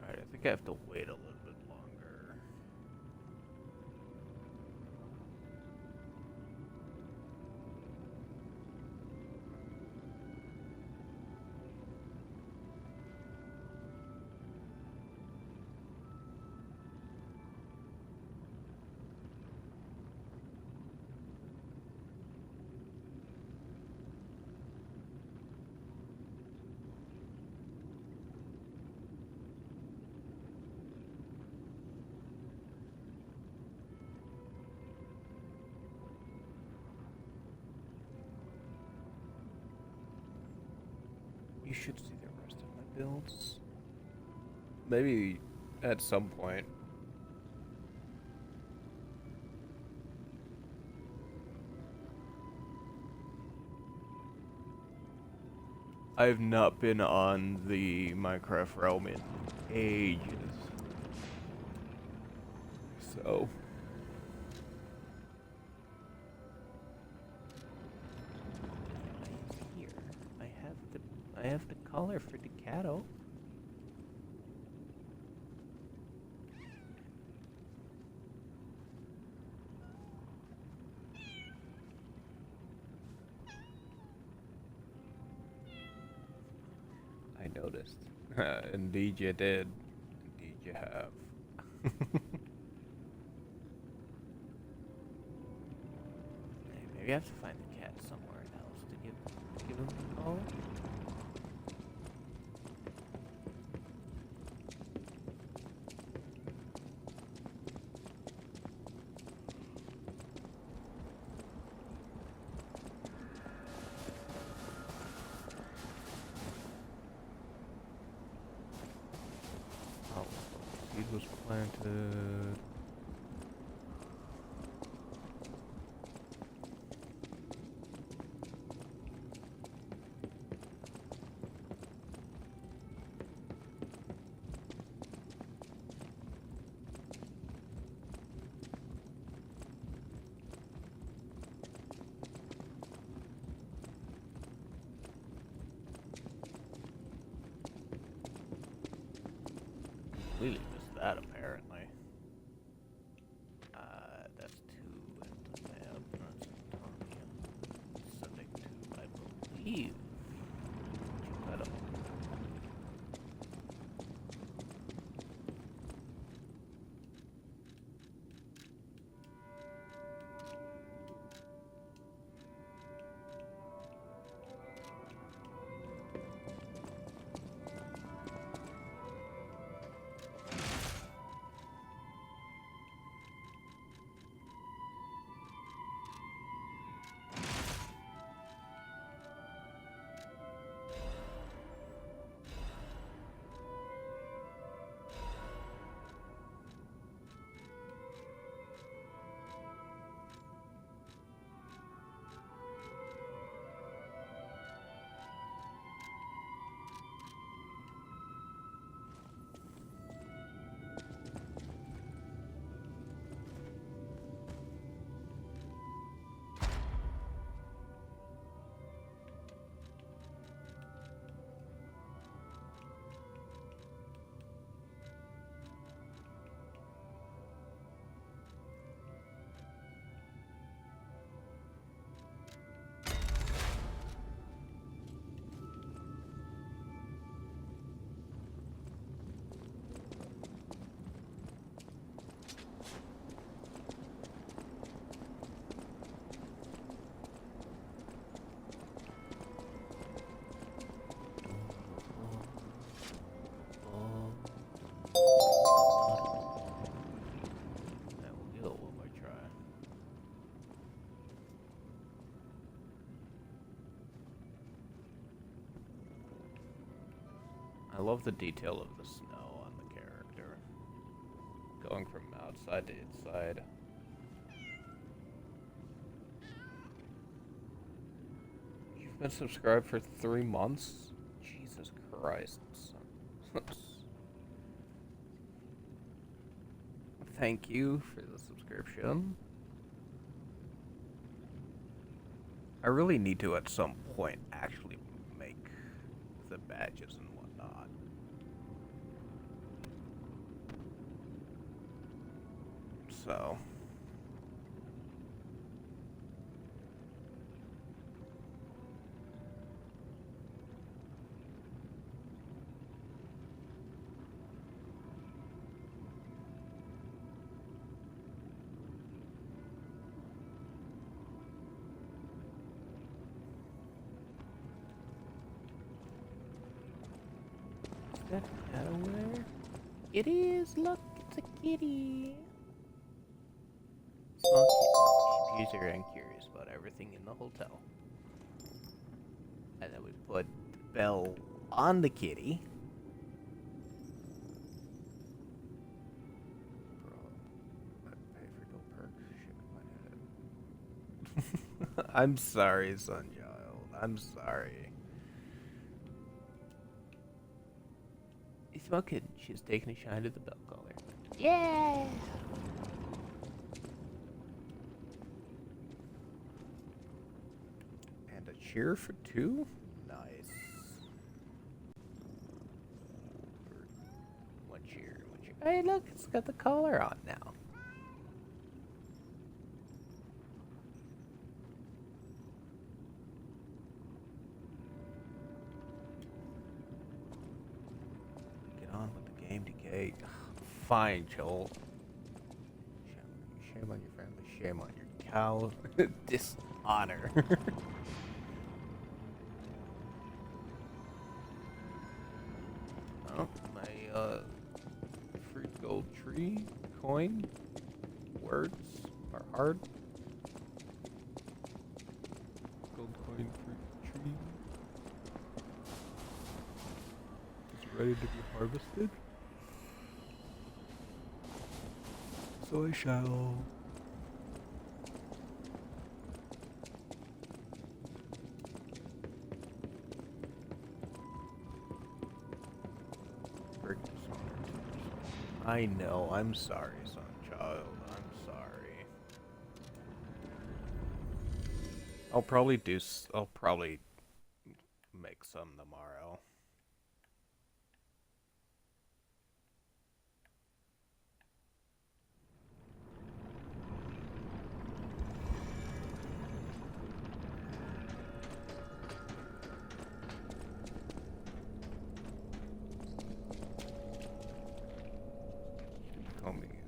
Alright, I think I have to wait a little bit longer. should see the rest of my builds. Maybe at some point. I've not been on the Minecraft realm in ages. So here. I have the collar for Decado. I noticed. Indeed you did. Indeed you have. Maybe I have to find the cat somewhere else to give him a call. Oh, seed was planted. Completely missed that, apparently. That's 2 into map. That's Antonia. Subject to, I believe. Geppetto. That will give it one more try. I love the detail of the snow on the character. Going from outside to inside. You've been subscribed for 3 months? Jesus Christ. Thank you for the subscription. I really need to at some point actually make the badges and whatnot. So is that cat over there? It is, look, it's a kitty. Small kitty. She's user and curious about everything in the hotel. And then we put Belle on the kitty. Bro, I'd pay for no perks. Shit my head. I'm sorry, Sunchild. I'm sorry. You smoking? She's taking a shine at the bell collar. Yeah. And a cheer for 2? Nice. One cheer, one cheer. Hey, look, it's got the collar on now. Get on with the game, DK. Fine, Joel. Shame on your family. Shame on your cow. Dishonor. Oh, my free gold tree coin words are hard. Gold coin fruit tree is ready to be harvested. So I shall. I know, I'm sorry, Sunchild. I'm sorry. I'll probably make some tomorrow.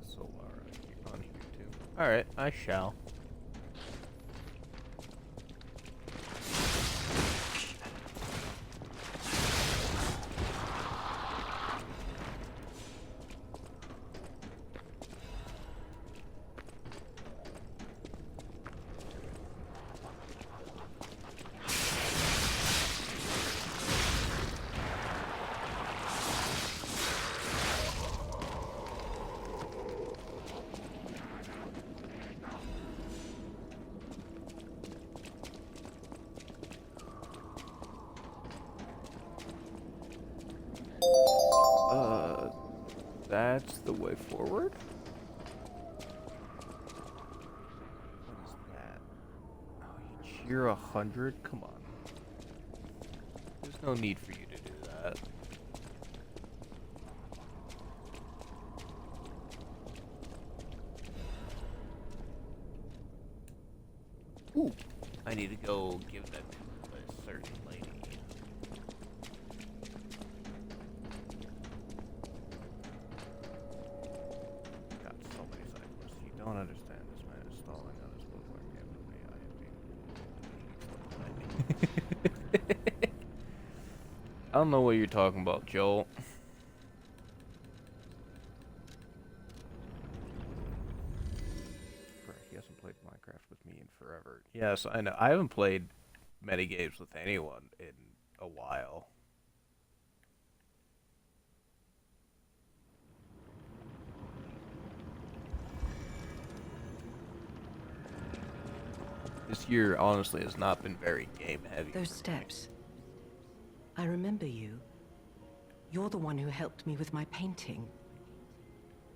Solara on here too. Alright, I shall. That's the way forward? What is that? Oh, you cheer 100? Come on. There's no need for you to do that. Ooh, I need to go give that to a certain lady. I don't understand. This man is stalling on his bookwork after me. I don't know what you're talking about, Joel. He hasn't played Minecraft with me in forever. Yes, I know. I haven't played many games with anyone in a while. This year, honestly, has not been very game heavy. Those steps. I remember you. You're the one who helped me with my painting.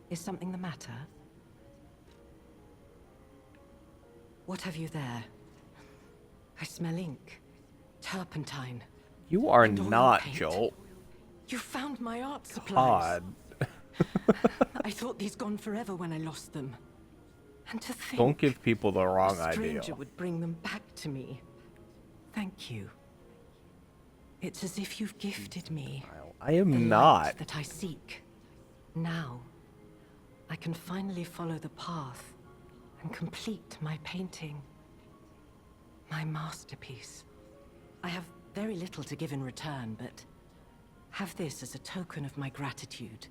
Is something the matter? What have you there? I smell ink. Turpentine. You are and oil not, paint. Joel. You found my art supplies. God. I thought these gone forever when I lost them. And to think Don't give people the wrong a stranger idea. would bring them back to me. Thank you. It's as if you've gifted me I am the not. light that I seek. Now, I can finally follow the path and complete my painting. My masterpiece. I have very little to give in return, but have this as a token of my gratitude.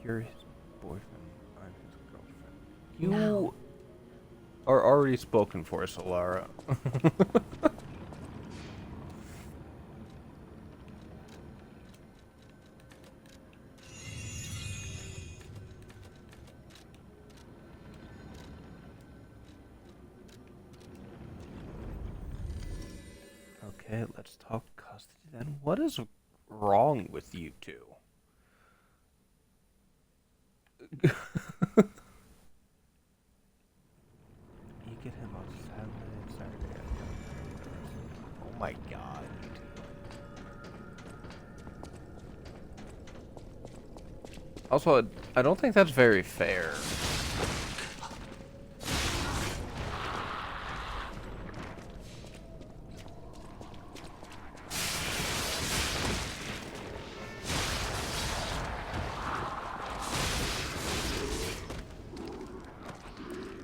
You're his boyfriend. I'm his girlfriend. You Now. are already spoken for, Solara. let's talk custody then. What is wrong with you two? You get him on Saturday. Oh my god, you two. Also, I don't think that's very fair.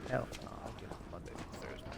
Hell no, I'll give him Monday through Thursday.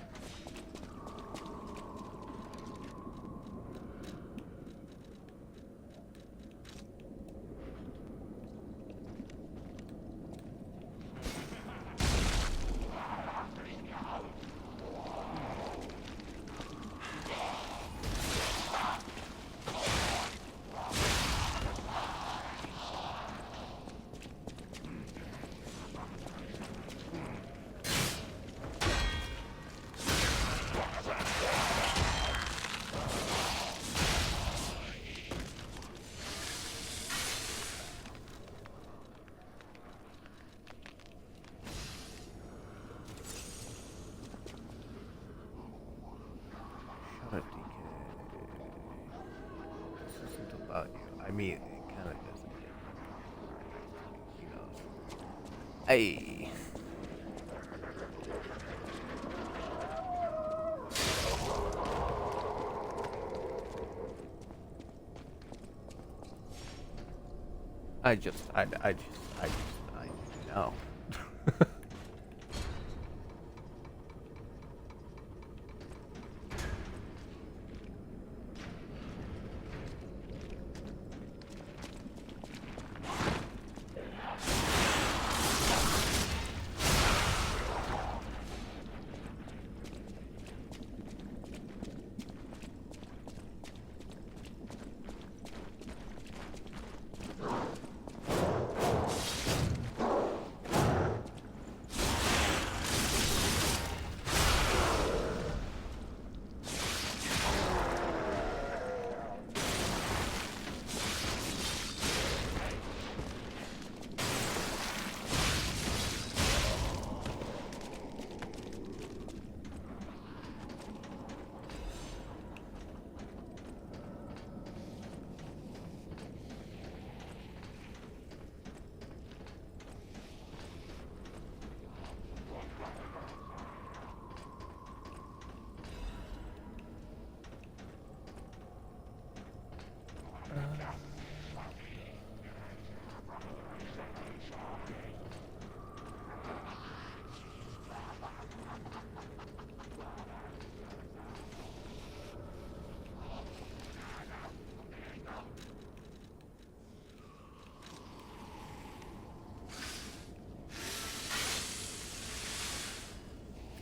Shut up, DK. This isn't about you. I mean, it kind of doesn't get you know. Hey. I know.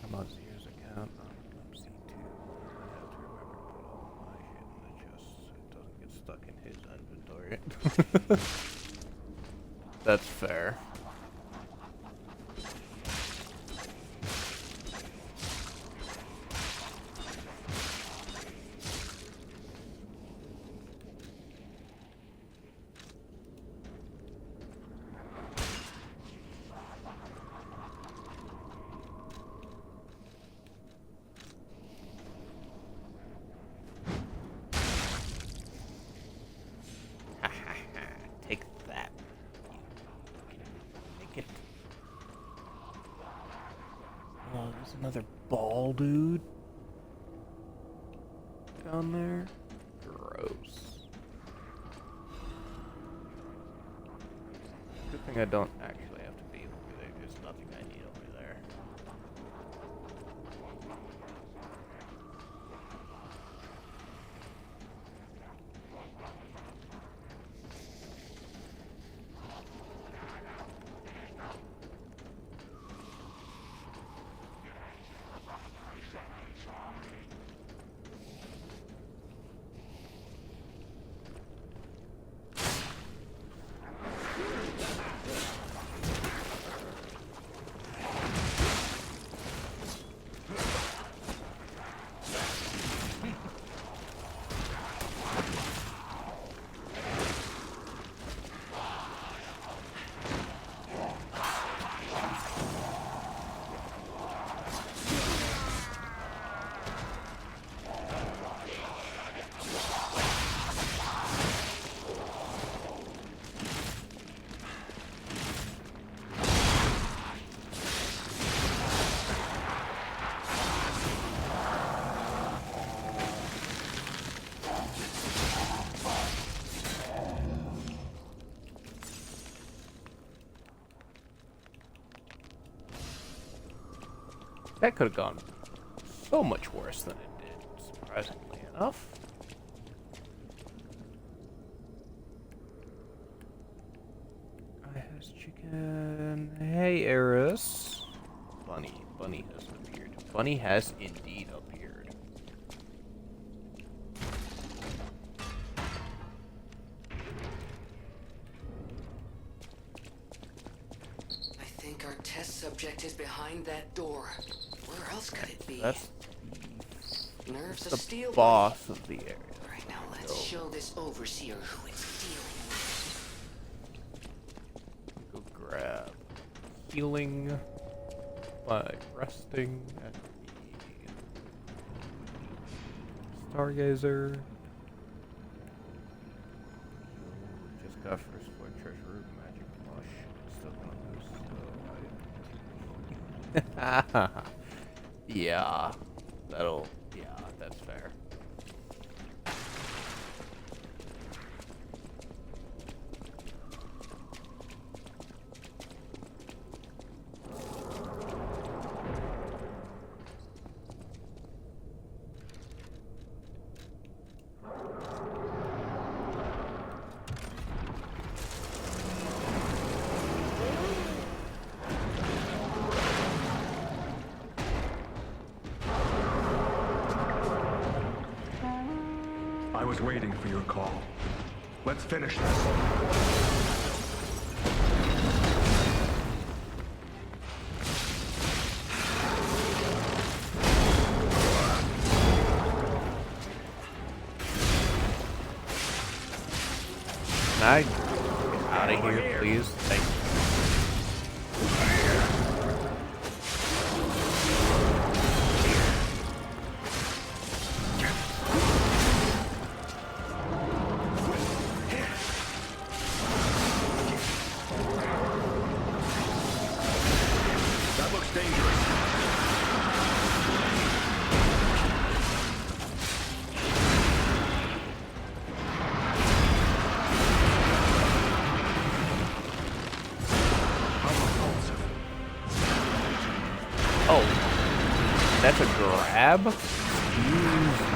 I'm on Zier's account. I'm C2. I have to remember to put all my shit in the chest so it doesn't get stuck in his inventory. That's fair. Take that. Take it. Oh, there's another ball dude down there. Gross. Good thing I don't actually have to be over there. There's nothing I need over there. That could have gone so much worse than it did, surprisingly enough. I has chicken. Hey, Eris. Bunny. Bunny has appeared. Bunny has indeed appeared. I think our test subject is behind that door. Where else could it be? That's Nerves of the steel. boss of the area. All right, now let's show this overseer who it's dealing with. Go grab healing by resting at the Stargazer. Just got first floor treasure room magic mush. Still gonna lose, so yeah, that's fair. I was waiting for your call. Let's finish this. Can I get out of here, please? Thank you. That looks dangerous. Oh, that's a grab? Excuse me.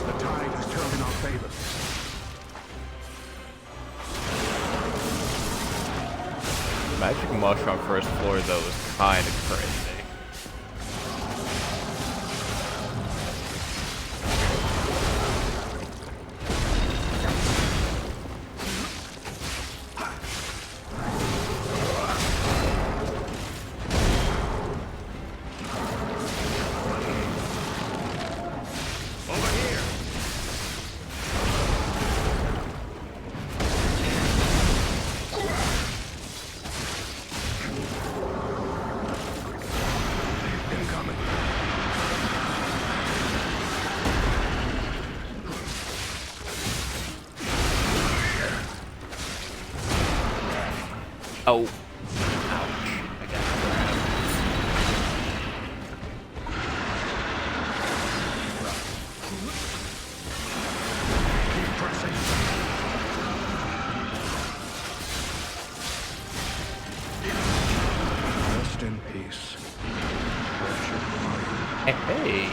The tide has turned in our favor. Magic mush on first floor, though, is kind of crazy. Oh. Ouch. I got Rest in peace. Hey,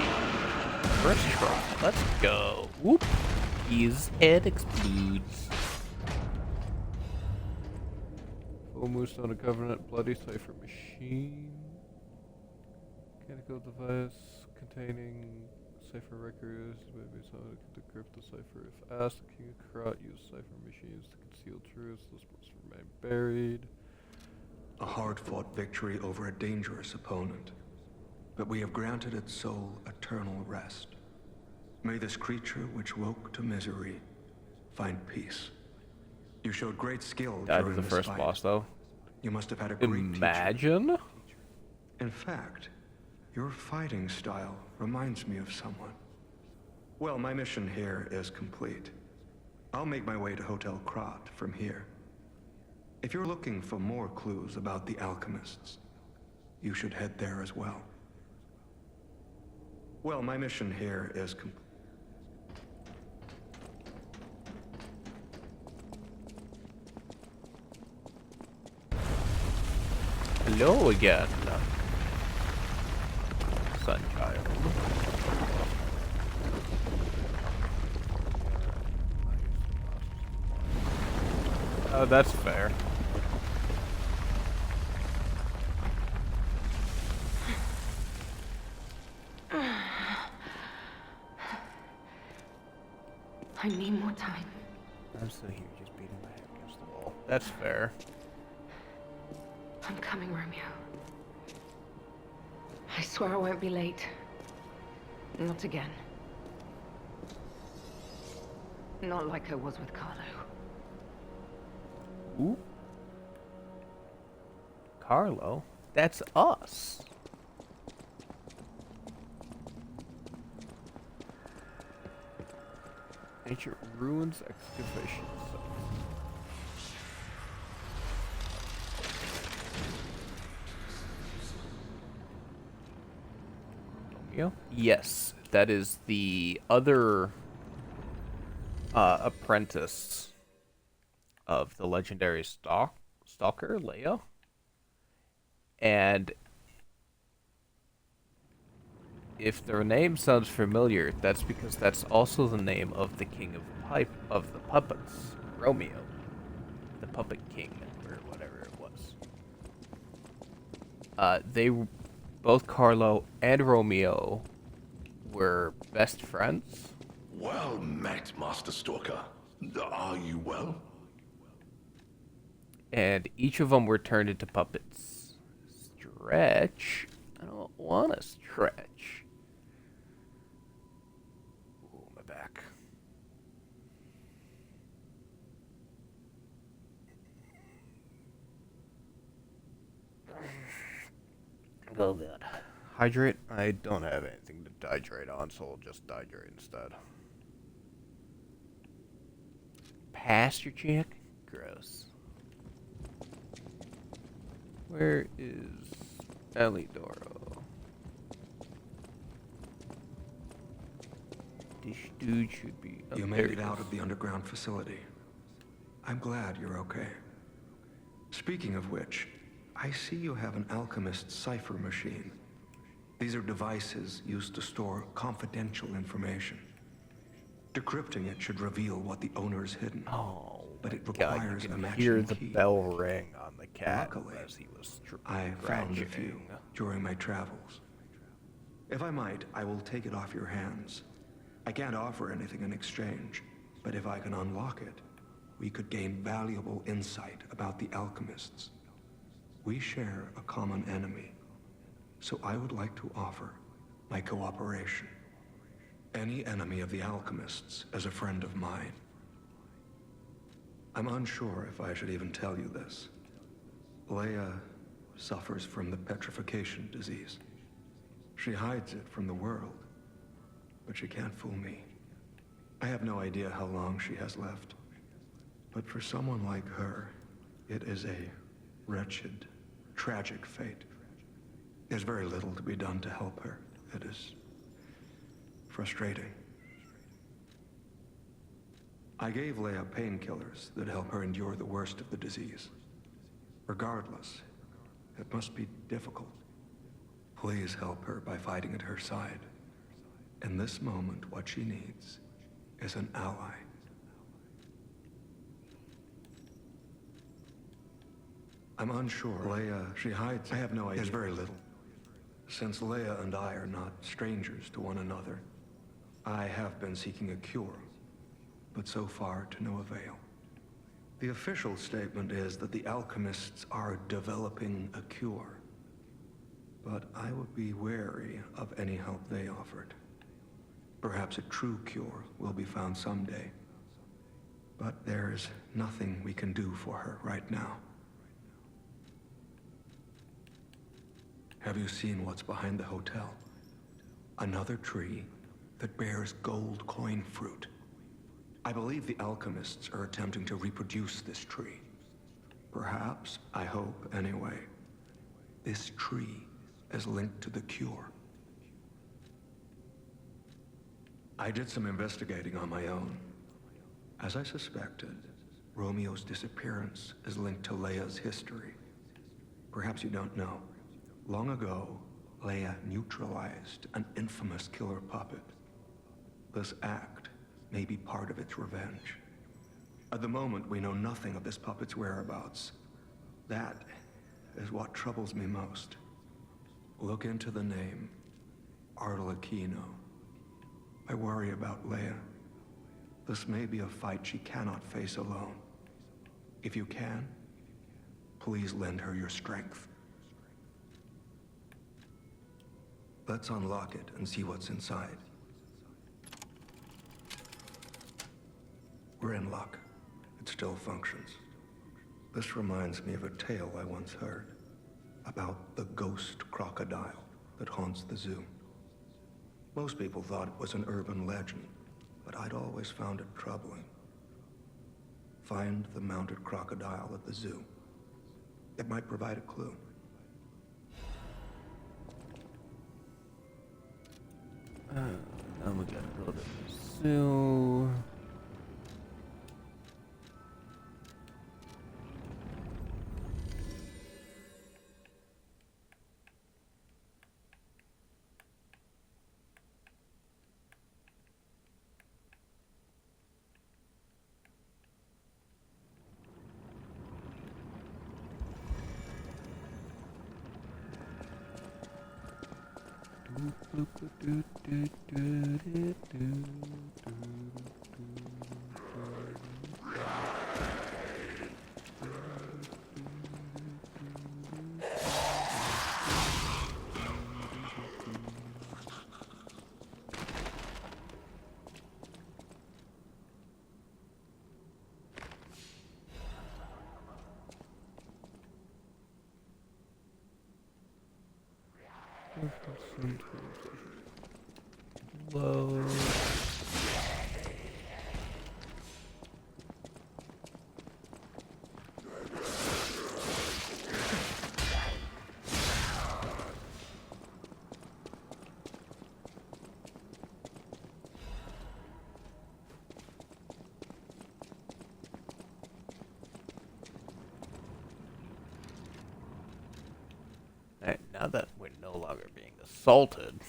first try. Let's go. Whoop. His head explodes. Full Moonstone of Covenant, Bloody Cipher Machine. Mechanical device containing cipher records. Maybe someone can decrypt the cipher if asked. The King of Krat used cipher machines to conceal truths. This must remain buried. A hard-fought victory over a dangerous opponent. But we have granted its soul eternal rest. May this creature which woke to misery find peace. You showed great skill Died during with the this first fight. boss, though. You must have had a great teacher. Imagine. In fact, Your fighting style reminds me of someone. Well, my mission here is complete. I'll make my way to Hotel Krat from here. If you're looking for more clues about the alchemists, you should head there as well. Well, my mission here is complete. Hello again, Sunchild. Oh, that's fair. I need more time. I'm still here, just beating my head against the wall. That's fair. I'm coming, Romeo. I swear I won't be late. Not again. Not like I was with Carlo. Ooh. Carlo? That's us. Ancient ruins excavation site. Romeo? Yes, that is the other apprentice of the legendary stalker, Leia. And if their name sounds familiar, that's because that's also the name of the king of the puppets, Romeo, the puppet king, or whatever it was. Both Carlo and Romeo were best friends. Well met, Master Stalker. Are you well? And each of them were turned into puppets. Stretch? I don't want to stretch. Ooh, my back. Oh god. Hydrate? I don't have anything to hydrate on, so I'll just hydrate instead. Pasture chick? Gross. Where is Elidoro? This dude should be up You there. made it out of the underground facility. I'm glad you're okay. Speaking of which, I see you have an alchemist cipher machine. These are devices used to store confidential information. Decrypting it should reveal what the owner's hidden. Oh, but it my God, requires you a can matching hear the key. bell ring on the cat Luckily, as he was I found a few scratching. during my travels. If I might, I will take it off your hands. I can't offer anything in exchange, but if I can unlock it, we could gain valuable insight about the alchemists. We share a common enemy, so I would like to offer my cooperation. Any enemy of the alchemists is a friend of mine. I'm unsure if I should even tell you this. Leia suffers from the petrification disease. She hides it from the world, but she can't fool me. I have no idea how long she has left, but for someone like her, it is a wretched, tragic fate. There's very little to be done to help her. It is frustrating. I gave Leia painkillers that help her endure the worst of the disease. Regardless, it must be difficult. Please help her by fighting at her side. In this moment, what she needs is an ally. I'm unsure. Leia, she hides. I have no idea. There's very little. Since Leia and I are not strangers to one another, I have been seeking a cure, but so far to no avail. The official statement is that the alchemists are developing a cure, but I would be wary of any help they offered. Perhaps a true cure will be found someday, but there's nothing we can do for her right now. Have you seen what's behind the hotel? Another tree that bears gold coin fruit. I believe the alchemists are attempting to reproduce this tree. Perhaps, I hope anyway, this tree is linked to the cure. I did some investigating on my own. As I suspected, Romeo's disappearance is linked to Leia's history. Perhaps you don't know. Long ago, Leia neutralized an infamous killer puppet. This act may be part of its revenge. At the moment, we know nothing of this puppet's whereabouts. That is what troubles me most. Look into the name, Arlecchino. I worry about Leia. This may be a fight she cannot face alone. If you can, please lend her your strength. Let's unlock it and see what's inside. We're in luck. It still functions. This reminds me of a tale I once heard about the ghost crocodile that haunts the zoo. Most people thought it was an urban legend, but I'd always found it troubling. Find the mounted crocodile at the zoo. It might provide a clue. Now we gotta go to the zoo. Low. Alright, now that we're no longer being assaulted.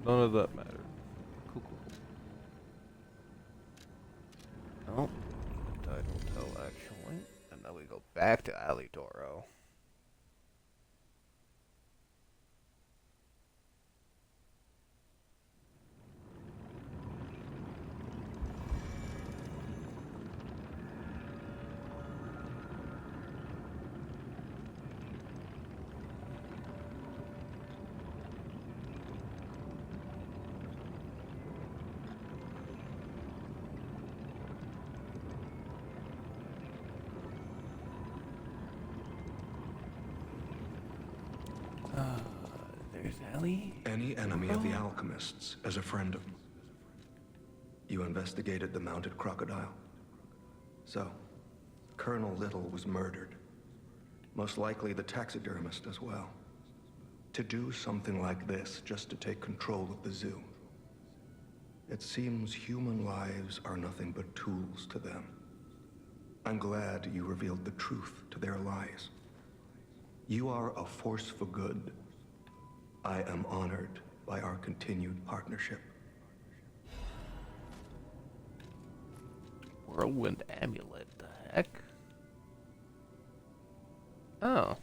None of that mattered. Cool. Oh, died hotel actually. And now we go back to Alidoro. There's Ellie. Any enemy of the alchemists is a friend of mine. You investigated the mounted crocodile? So, Colonel Little was murdered. Most likely the taxidermist as well. To do something like this just to take control of the zoo. It seems human lives are nothing but tools to them. I'm glad you revealed the truth to their lies. You are a force for good. I am honored by our continued partnership. Whirlwind amulet, the heck? Oh.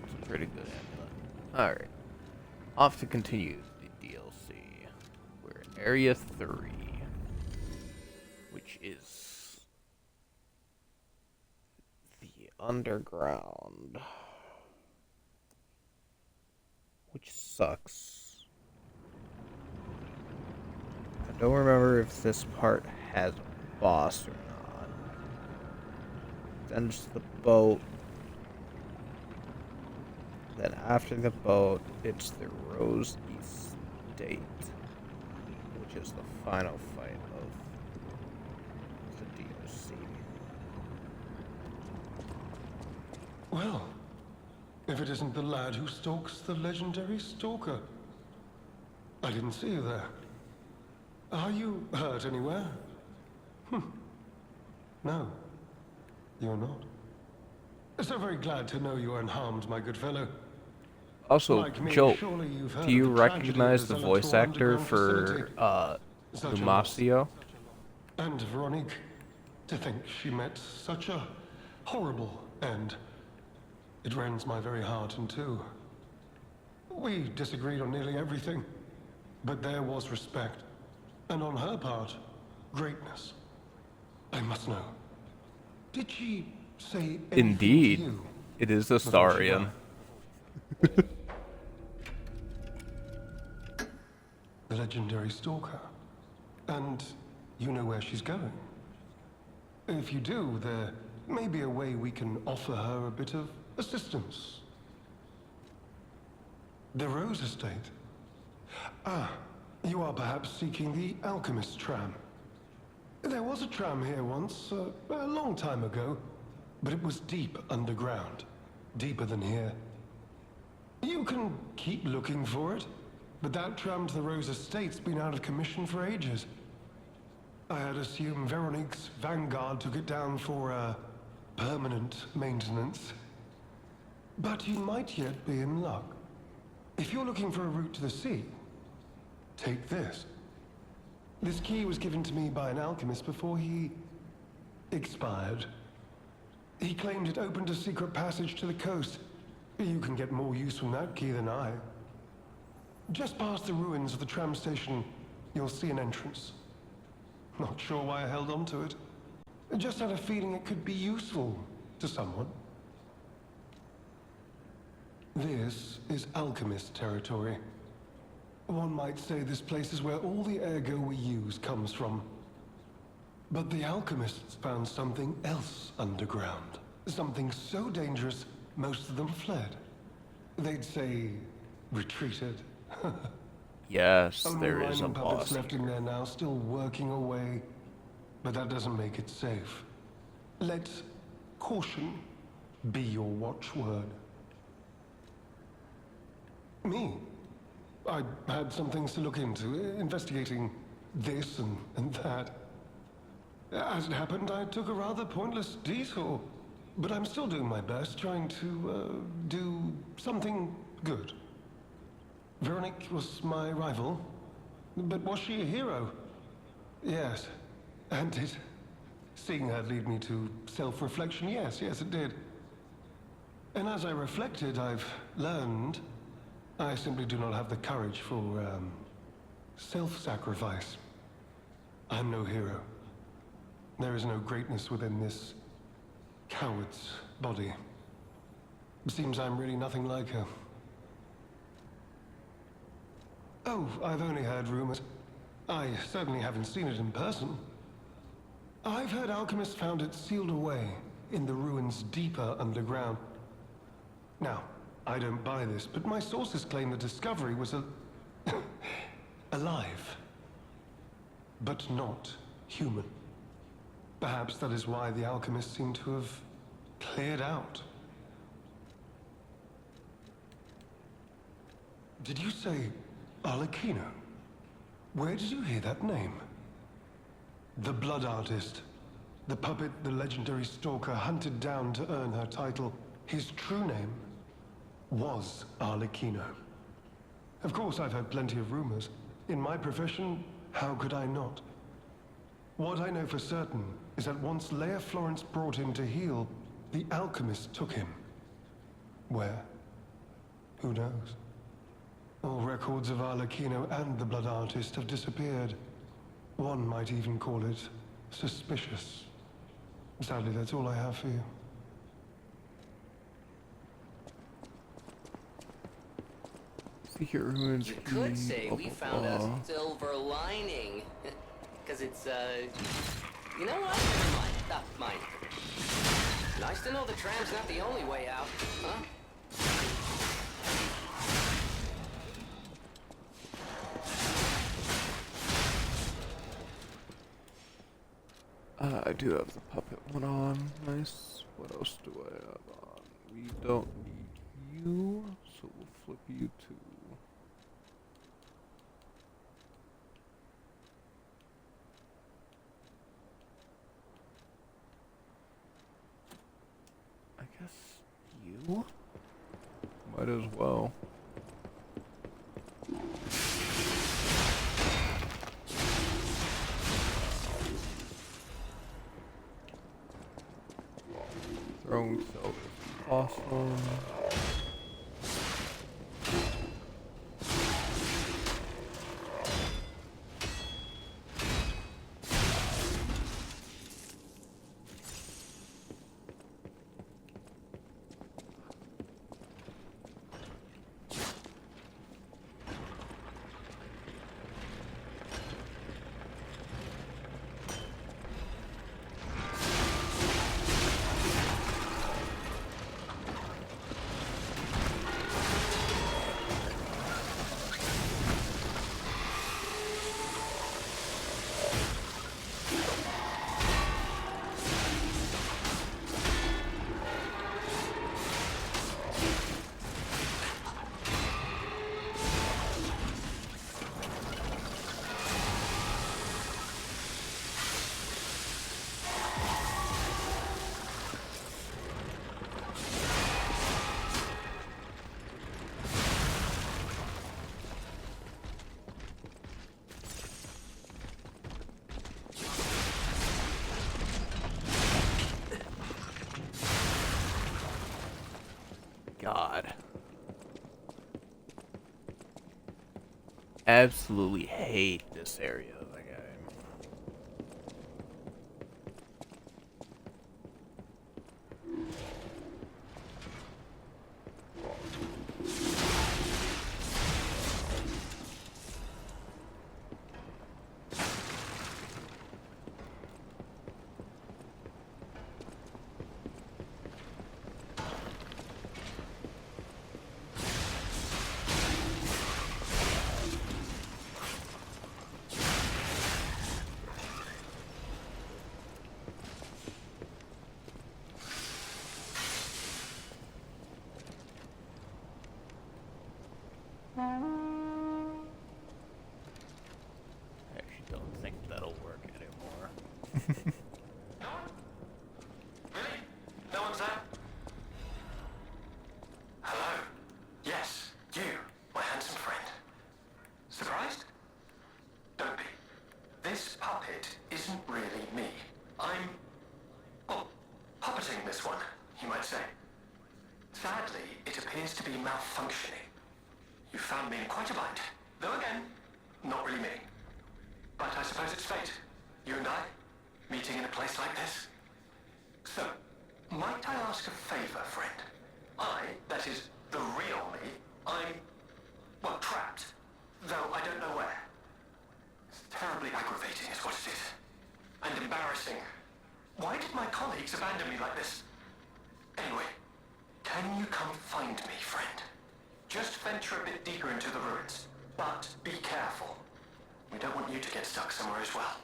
It's a pretty good amulet. Alright. Off to continue the DLC. We're in Area 3. Which is the underground. Which sucks. don't remember if this part has a boss or not. Then it's the boat. Then after the boat, it's the Rose Estate, which is the final fight of the DOC. Well, if it isn't the lad who stalks the legendary stalker. I didn't see you there. Are you hurt anywhere? No, you're not. So very glad to know you are unharmed, my good fellow. Also, Like me, Joe, surely you've heard do you of the tragedy recognize of the the voice Zelator actor underground for facility? Such a loss. Lumacio? And Veronique, to think she met such a horrible end. It rends my very heart in two. We disagreed on nearly everything, but there was respect, and on her part, greatness. I must know. Did she say anything Indeed, to you it is the before she Starian. died? The legendary stalker. And you know where she's going. If you do, there may be a way we can offer her a bit of assistance. The Rose Estate. Ah, you are perhaps seeking the Alchemist tram. There was a tram here once, a long time ago, but it was deep underground. Deeper than here. You can keep looking for it, but that tram to the Rose Estate's been out of commission for ages. I had assumed Veronique's Vanguard took it down for, permanent maintenance. But you might yet be in luck. If you're looking for a route to the sea, take this. This key was given to me by an alchemist before he expired. He claimed it opened a secret passage to the coast. You can get more use from that key than I. Just past the ruins of the tram station, you'll see an entrance. Not sure why I held on to it. I just had a feeling it could be useful to someone. This is alchemist territory. One might say this place is where all the ergo we use comes from. But the alchemists found something else underground. Something so dangerous, most of them fled. They'd say, retreated. Yes, Only there is a mining puppets boss. left in there now, still working away. But that doesn't make it safe. Let caution be your watchword. Me? I had some things to look into, investigating this and that. As it happened, I took a rather pointless detour. But I'm still doing my best, trying to, do something good. Veronique was my rival, but was she a hero? Yes, and did seeing her lead me to self-reflection? Yes, it did. And as I reflected, I've learned I simply do not have the courage for, self-sacrifice. I'm no hero. There is no greatness within this coward's body. It seems I'm really nothing like her. Oh, I've only heard rumors. I certainly haven't seen it in person. I've heard alchemists found it sealed away in the ruins deeper underground. Now, I don't buy this, but my sources claim the discovery was alive, but not human. Perhaps that is why the alchemists seem to have cleared out. Did you say Arlecchino? Where did you hear that name? The Blood Artist. The puppet the legendary stalker hunted down to earn her title. His true name was Arlecchino. Of course, I've heard plenty of rumors. In my profession, how could I not? What I know for certain is that once Leia Florence brought him to heal, the alchemist took him. Where? Who knows? All records of Arlecchino and the Blood Artist have disappeared. One might even call it suspicious. Sadly, that's all I have for you. Secret ruins. You key, could say blah, we blah, found blah. a silver lining. Because it's, you know what? Never mind. Ah, mine. Nice to know the tram's not the only way out, huh? I do have the puppet one on. Nice. What else do I have on? We don't need you, so we'll flip you to. I guess you? Might as well. Throwing cell is awesome. God. Absolutely hate this area of the game. I actually don't think that'll work anymore. No one? Really? No one's there? Hello? Yes, you, my handsome friend. Surprised? Don't be. This puppet isn't really me. I'm, well, puppeting this one, you might say. Sadly, it appears to be malfunctioning. You found me in quite a bind. Though again, not really me. But I suppose it's fate. You and I, meeting in a place like this. So, might I ask a favor, friend? That is, the real me, I'm, well, trapped. Though I don't know where. It's terribly aggravating is what it is. And embarrassing. Why did my colleagues abandon me like this? Anyway, can you come find me, friend? Just venture a bit deeper into the ruins. But be careful. We don't want you to get stuck somewhere as well.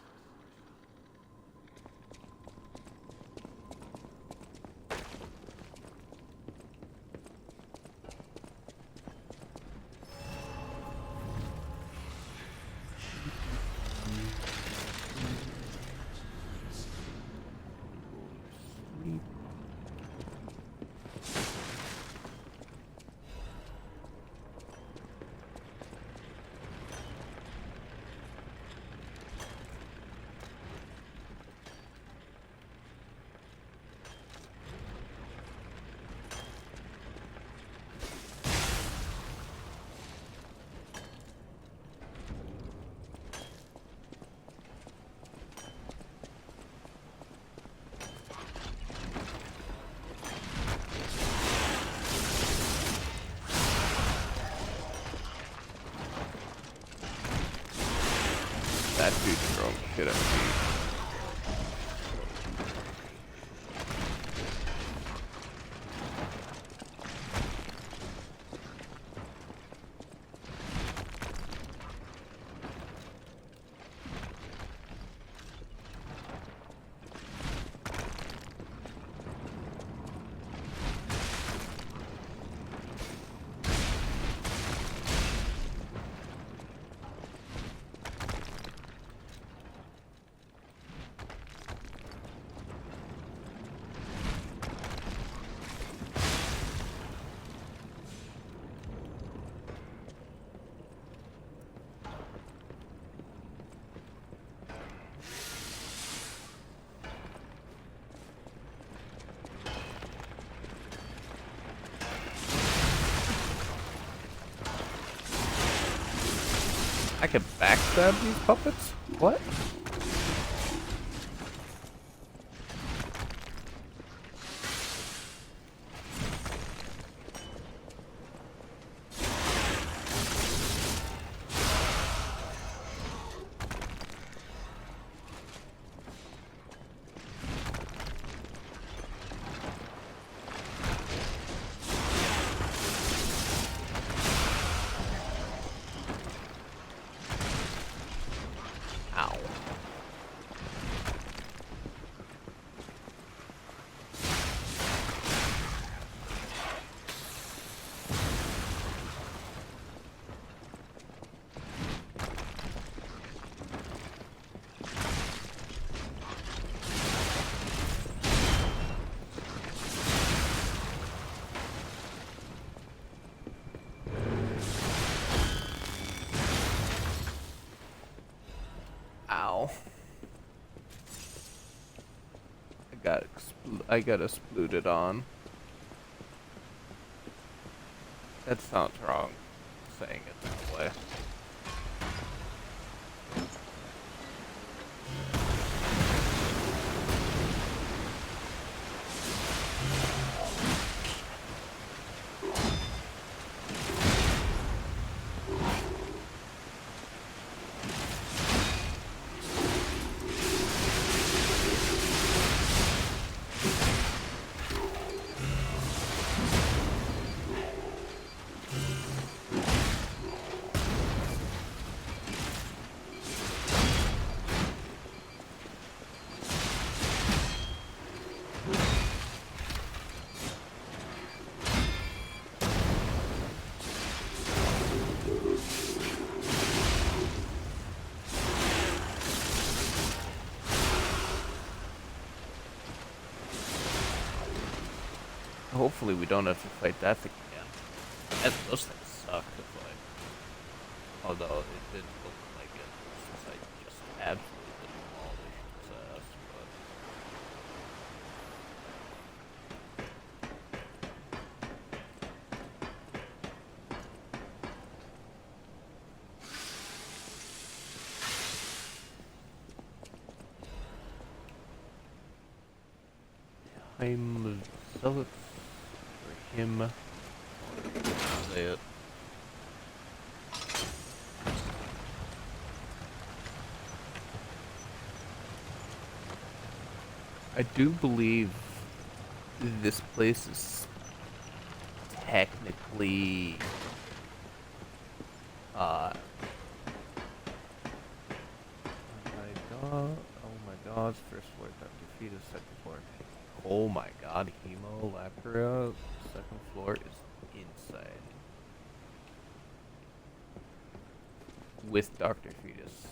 Sleep. that dude's throwing shit at me. I can backstab these puppets? What? Ow. Ow. I got exploded on. That sounds wrong, saying it that way. Hopefully we don't have to fight that thing again. Those things suck to fight. Although it did look like it since I just absolutely demolished its ass. But I'm zealots for him. Say it. I do believe this place is technically oh my god, first floor Dr. Fetus, second floor. Oh my god, Hemo Lacria, second floor is insane. With Dr. Fetus.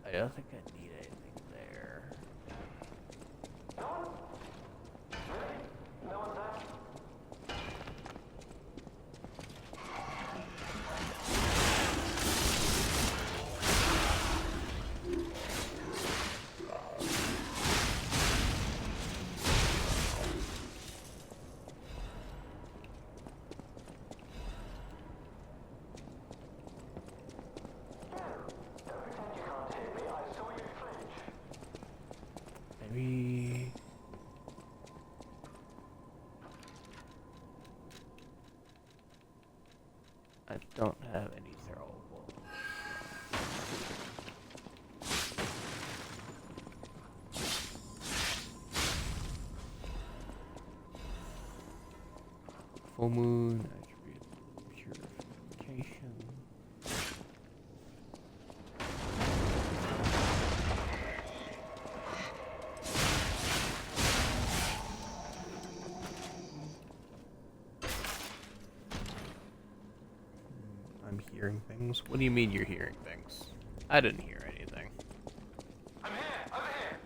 I don't think I need anything there. Maybe full moon, attribute purification. I'm hearing things. What do you mean you're hearing things? I didn't hear anything. I'm here, over here.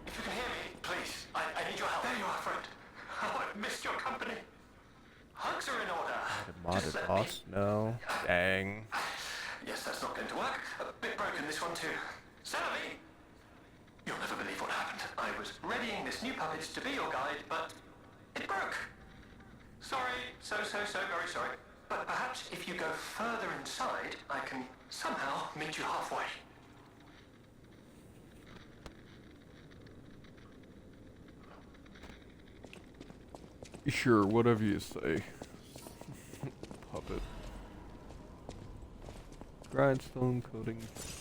If you can hear me, please, I need your help. There you are, friend. Oh, I've missed your company. Hugs are in order. Modded boss? No. Dang. Yes, that's not going to work. A bit broken, this one too. Sally! You'll never believe what happened. I was readying this new puppet to be your guide, but it broke. Sorry, so very sorry. But perhaps if you go further inside, I can somehow meet you halfway. Sure, whatever you say. Puppet. Grindstone coating pencil.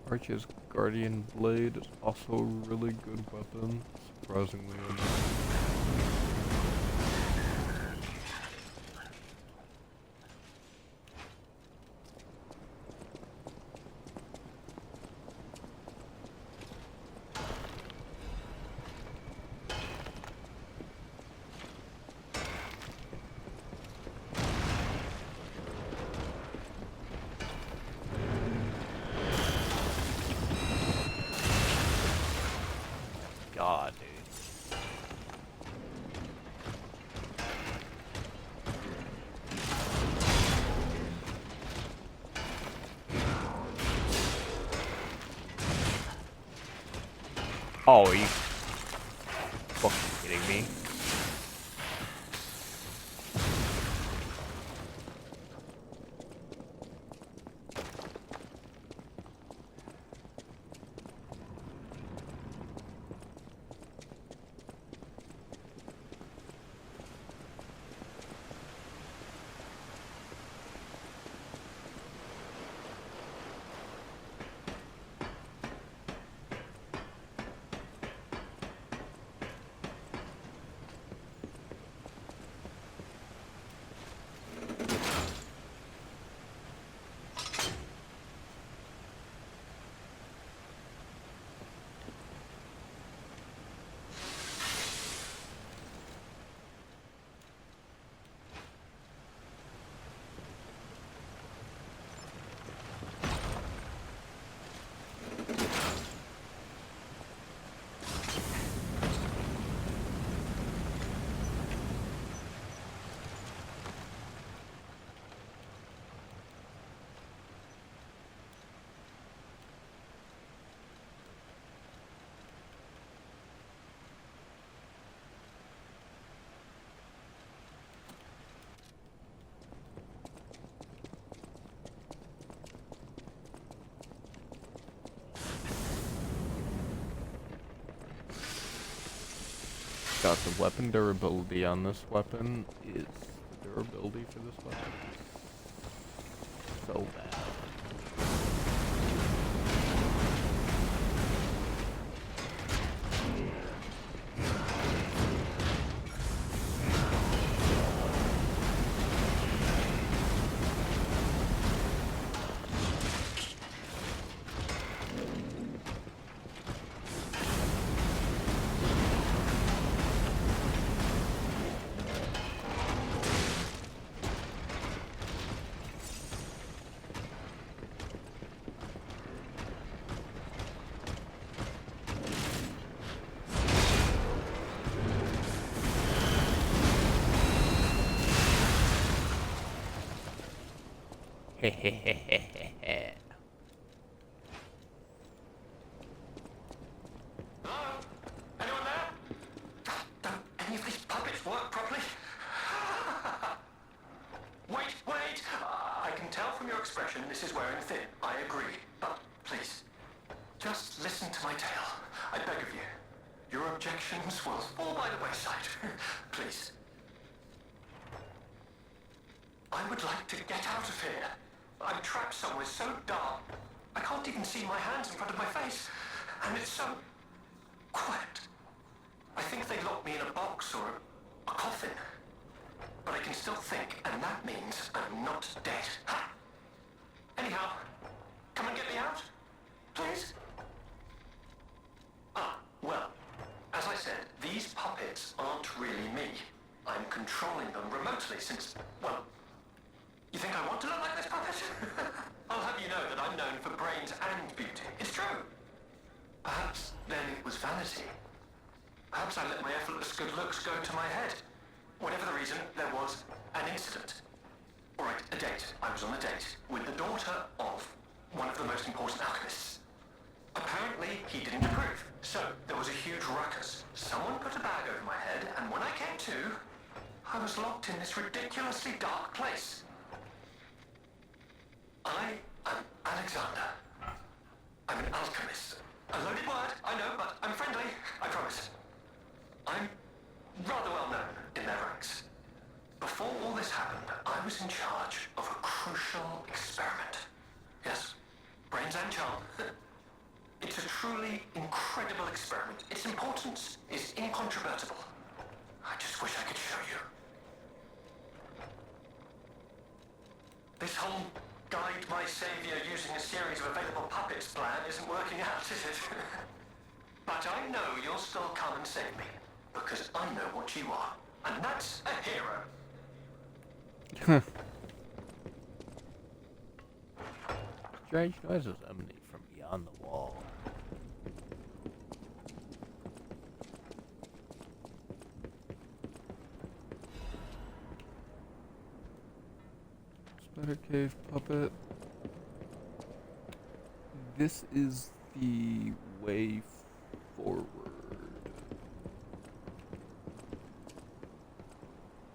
Archer's Guardian Blade is also a really good weapon, surprisingly enough. God, dude. Oh, are you fucking kidding me? God, the weapon durability on this weapon is the durability for this weapon is so bad. Hehehehehe. Hello? Anyone there? Don't any of these puppets work properly? Wait! I can tell from your expression this is wearing thin. I agree. But please, just listen to my tale. I beg of you. Your objections will fall by the wayside. Please. I would like to get out of here. I'm trapped somewhere so dark, I can't even see my hands in front of my face. And it's so quiet. I think they locked me in a box or a coffin. But I can still think, and that means I'm not dead. Ha! Anyhow, come and get me out, please. Well, as I said, these puppets aren't really me. I'm controlling them remotely since, well, you think I want to look like this puppet? I'll have you know that I'm known for brains and beauty. It's true. Perhaps then it was vanity. Perhaps I let my effortless good looks go to my head. Whatever the reason, there was an incident. All right, a date. I was on a date with the daughter of one of the most important alchemists. Apparently, he didn't approve. So, there was a huge ruckus. Someone put a bag over my head, and when I came to, I was locked in this ridiculously dark place. I am Alexander. I'm an alchemist. A loaded word, I know, but I'm friendly, I promise. I'm rather well known in their ranks. Before all this happened, I was in charge of a crucial experiment. Yes, brains and charm. It's a truly incredible experiment. Its importance is incontrovertible. I just wish I could show you. This whole guide my savior using a series of available puppets plan isn't working out, is it? But I know you'll still come and save me, because I know what you are, and that's a hero. Strange noises emanate from beyond the wall. Spider cave puppet. This is the way forward.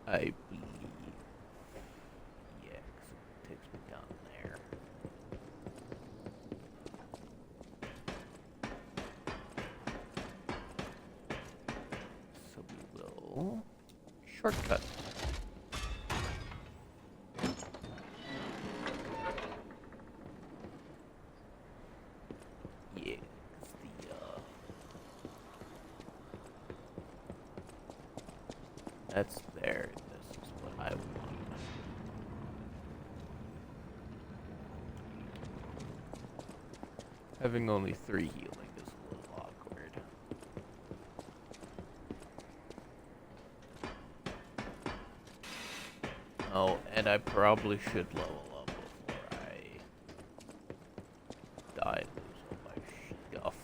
I believe. Yeah, 'cause it takes me down there. So we will shortcut. Yeah, it's the that's there. This is what I want. Having only 3 healing is a little awkward. Oh, and I probably should level up before I die and lose all my stuff.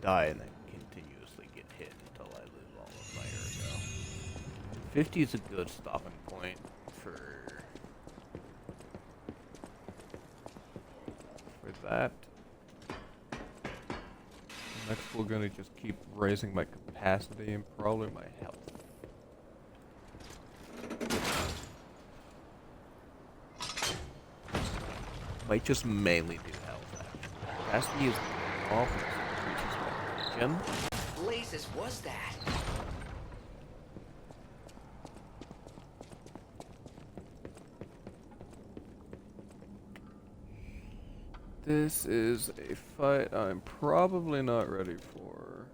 Die and then continuously get hit until I lose all of my ergo. 50 is a good stopping point for that. Next we're gonna just keep raising my capacity and probably my health. Might just mainly do health actually. Capacity is off, increases my gem. Blazes was that? This is a fight I'm probably not ready for.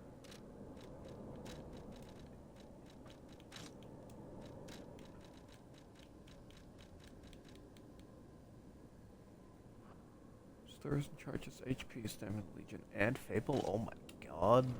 Stores and charges HP, Stamina Legion, and Fable. Oh my god.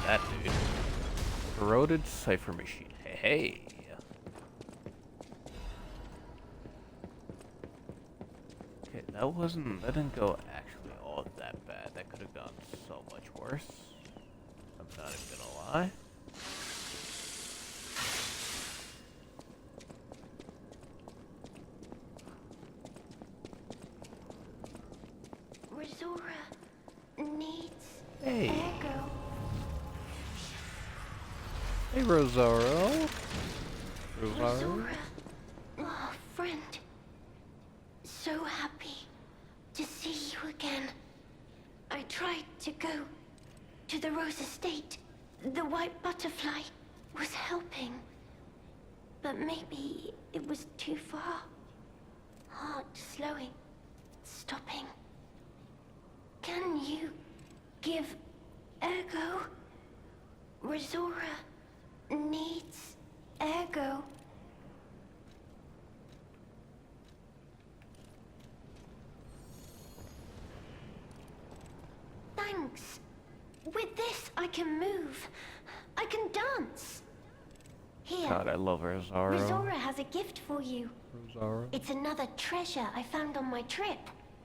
that dude. Corroded cipher machine. Hey, hey. Okay, that didn't go actually all that bad. That could have gone so much worse. I'm not even gonna lie. Rosora needs Hey. Ergo. Hey, Rosaro. Rosaro? Rosora, oh, friend. So happy to see you again. I tried to go to the Rose Estate. The white butterfly was helping. But maybe it was too far. Heart slowing, stopping. Can you give Ergo? Rosora needs Ergo. Thanks. With this, I can move. I can dance. Here, God, I love Rosaro. Rosora has a gift for you. Rosaro. It's another treasure I found on my trip.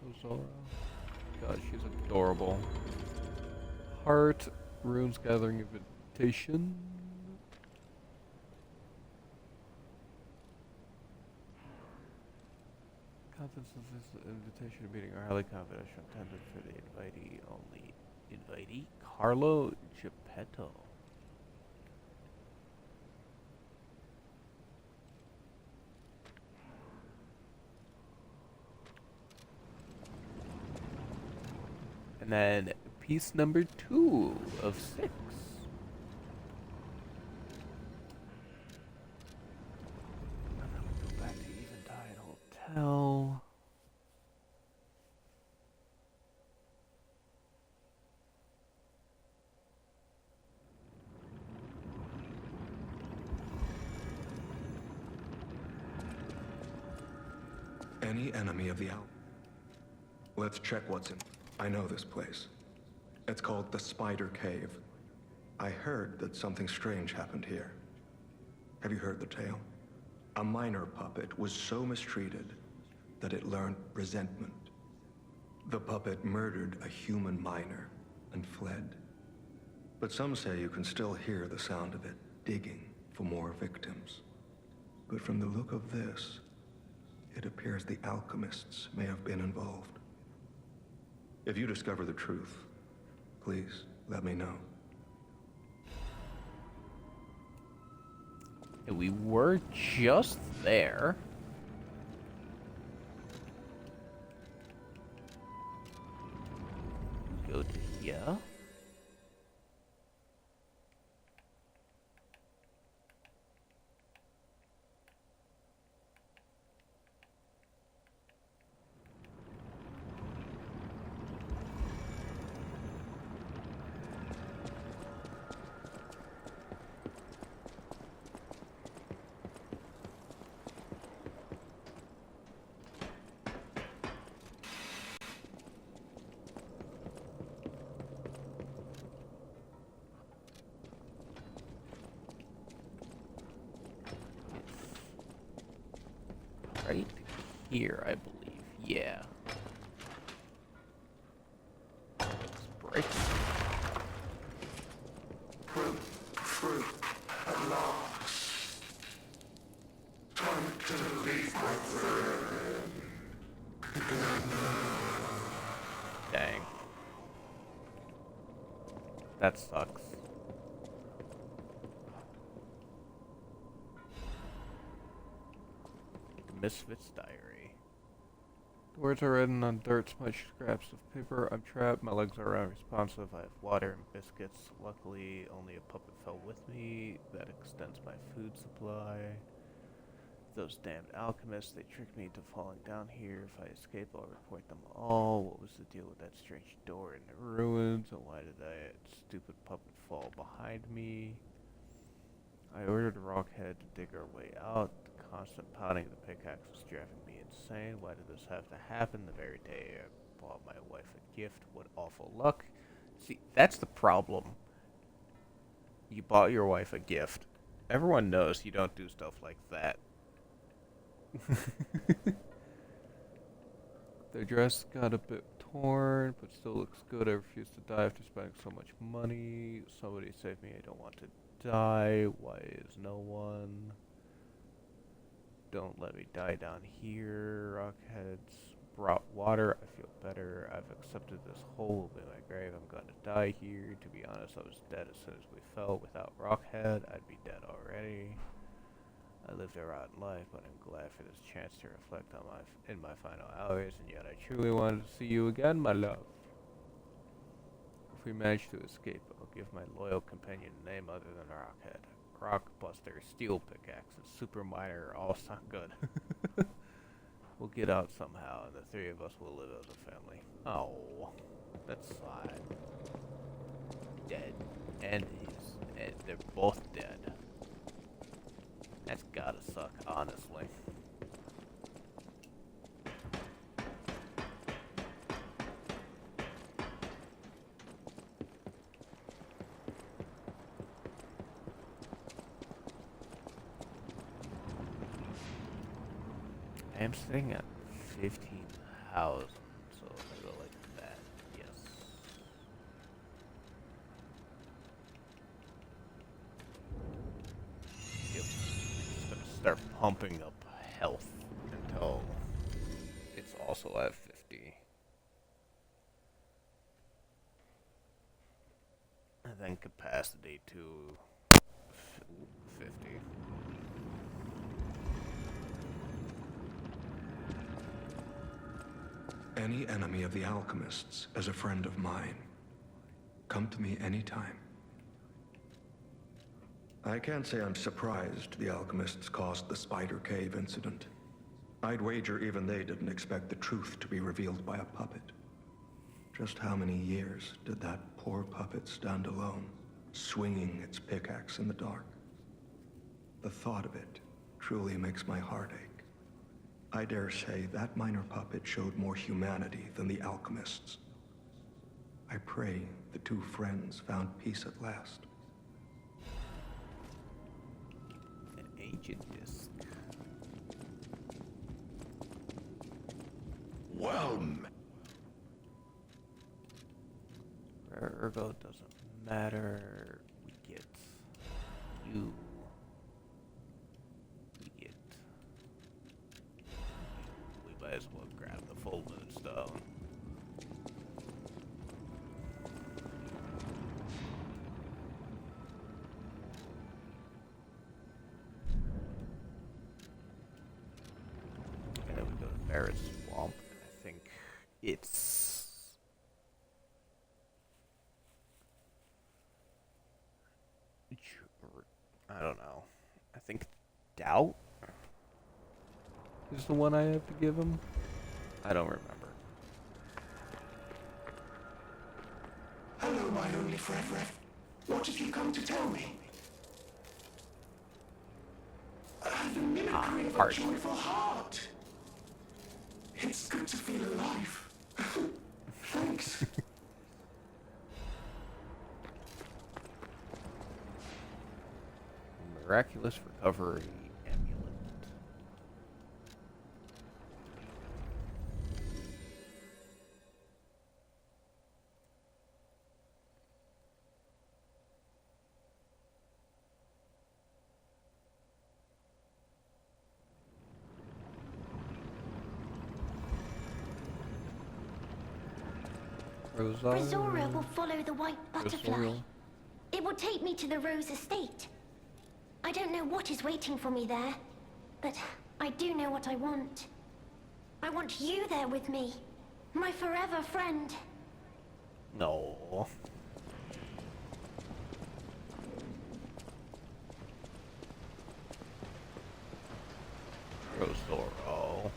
Rosaro. God, she's adorable. Heart, runes gathering invitation. Contents of this invitation meeting are highly confidential, intended for the invitee only. Invitee? Carlo Geppetto. And then piece number 2 of 6. And then we go back to Eventide Hotel. Any enemy of the Al. Let's check what's in. I know this place. It's called the Spider Cave. I heard that something strange happened here. Have you heard the tale? A minor puppet was so mistreated that it learned resentment. The puppet murdered a human miner and fled. But some say you can still hear the sound of it digging for more victims. But from the look of this, it appears the alchemists may have been involved. If you discover the truth, please let me know. And we were just there. Go to here. Right here, I believe. Yeah. Let's break. Fruit, at last. Time to leave my friend. Dang. That sucks. Misfits Diary. The words are written on dirt smudged scraps of paper. I'm trapped. My legs are unresponsive. I have water and biscuits. Luckily, only a puppet fell with me. That extends my food supply. Those damned alchemists, they tricked me into falling down here. If I escape, I'll report them all. What was the deal with that strange door in the ruins? And why did that stupid puppet fall behind me? I ordered Rockhead to dig our way out. The constant pounding of the pickaxe was driving me insane. Why did this have to happen the very day I bought my wife a gift? What awful luck. See, that's the problem. You bought your wife a gift. Everyone knows you don't do stuff like that. The dress got a bit torn, but still looks good. I refuse to die after spending so much money. Somebody save me, I don't want to die. Why is no one? Don't let me die down here. Rockheads brought water. I feel better. I've accepted this hole will be my grave. I'm gonna die here. To be honest, I was dead as soon as we fell. Without Rockhead, I'd be dead already. I lived a rotten life, but I'm glad for this chance to reflect on in my final hours, and yet I truly wanted to see you again, my love. If we manage to escape, I'll give my loyal companion a name other than Rockhead. Rockbuster, Steel Pickaxe, and Super Miner all sound good. We'll get out somehow, and the three of us will live as a family. Oh, that's sad. Dead. And they're both dead. That's gotta suck, honestly. I am sitting at 15,000, so if I go like that, yes. Yep. Just gonna start pumping up health until it's also at 50. And then capacity to 50. Any enemy of the alchemists is a friend of mine. Come to me anytime. I can't say I'm surprised the alchemists caused the Spider Cave incident. I'd wager even they didn't expect the truth to be revealed by a puppet. Just how many years did that poor puppet stand alone, swinging its pickaxe in the dark? The thought of it truly makes my heart ache. I dare say that minor puppet showed more humanity than the alchemists. I pray the two friends found peace at last. An ancient disc. Well, Ergo doesn't matter. We get you. Might as well grab the full moonstone. And then we go to Barret Swamp, and I think it's I don't know. I think Doubt is the one I have to give him. I don't remember. Hello, my only friend. What have you come to tell me? The mimicry of a heart. joyful heart. It's good to feel alive. Thanks. Miraculous recovery amulet. Rosora will follow the white butterfly. Rosorial. It will take me to the Rose Estate. I don't know what is waiting for me there, but I do know what I want. I want you there with me, my forever friend. No. Rosoro.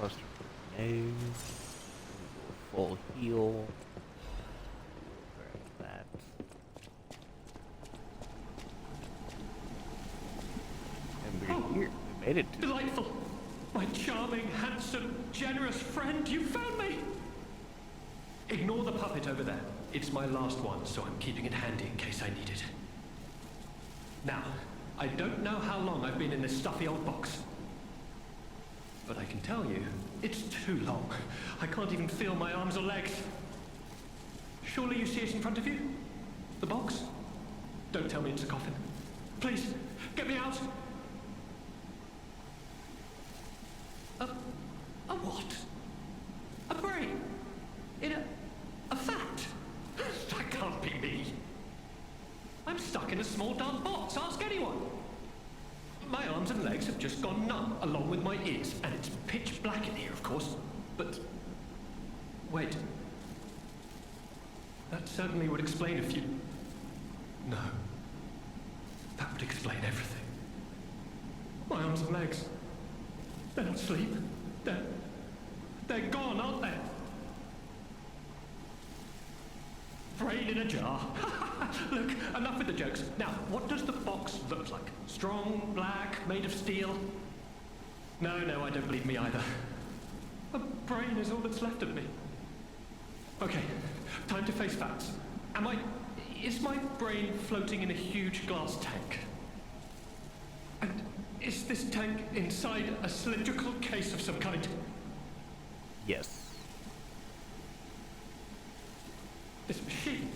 cluster grenades. Full heal. Grab that. And we're here. We made it to Delightful! My charming, handsome, generous friend, you found me! Ignore the puppet over there. It's my last one, so I'm keeping it handy in case I need it. Now, I don't know how long I've been in this stuffy old box. But I can tell you, it's too long. I can't even feel my arms or legs. Surely you see it in front of you? The box? Don't tell me it's a coffin. Please, get me out! A what? A brain? In a fat? That can't be me. I'm stuck in a small dark box, ask anyone. My arms and legs have just gone numb, along with my ears, and it's pitch black in here, of course. But... wait. That certainly would explain a few... No. That would explain everything. My arms and legs. They're not asleep. They're gone, aren't they? Brain in a jar. Look, enough with the jokes. Now, what does the box look like? Strong, black, made of steel? No, I don't believe me either. A brain is all that's left of me. Okay, time to face facts. Is my brain floating in a huge glass tank? And is this tank inside a cylindrical case of some kind? yes. This machine?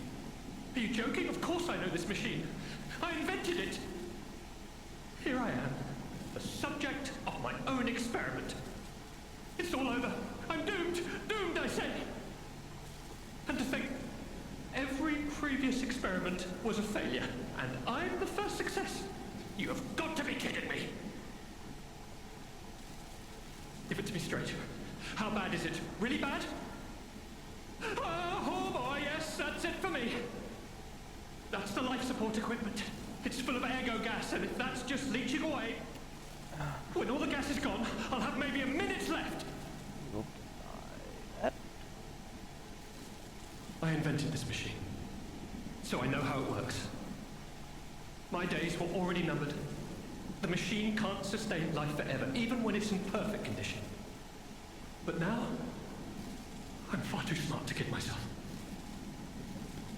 Are you joking? Of course I know this machine. I invented it. Here I am, the subject of my own experiment. It's all over. I'm doomed. Doomed, I say. And to think, every previous experiment was a failure, and I'm the first success. You have got to be kidding me. Give it to me straight. How bad is it? Really bad? Oh boy, yes, that's it for me. That's the life support equipment. It's full of ergo gas, and if that's just leaching away, when all the gas is gone, I'll have maybe a minute left. You'll deny that. I invented this machine, so I know how it works. My days were already numbered. The machine can't sustain life forever, even when it's in perfect condition. But now, I'm far too smart to kid myself.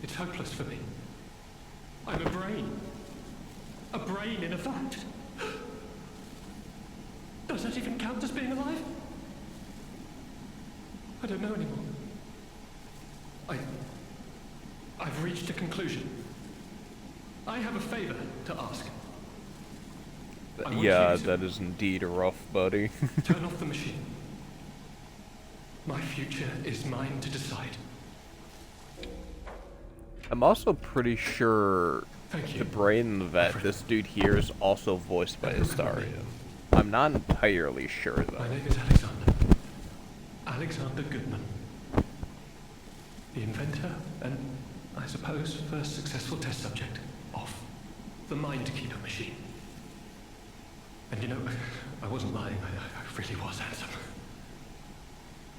It's hopeless for me. I'm a brain. A brain in a vat. Does that even count as being alive? I don't know anymore. I've reached a conclusion. I have a favor to ask. I want Yeah, you to that is indeed rough, buddy. turn off the machine. My future is mine to decide. I'm also pretty sure Thank you. the brain that this dude here is also voiced by Astarion. I'm not entirely sure My though. name is Alexander. Alexander Goodman. The inventor and, I suppose, first successful test subject of the Mindkeeper machine. And you know, I wasn't lying. I really was handsome.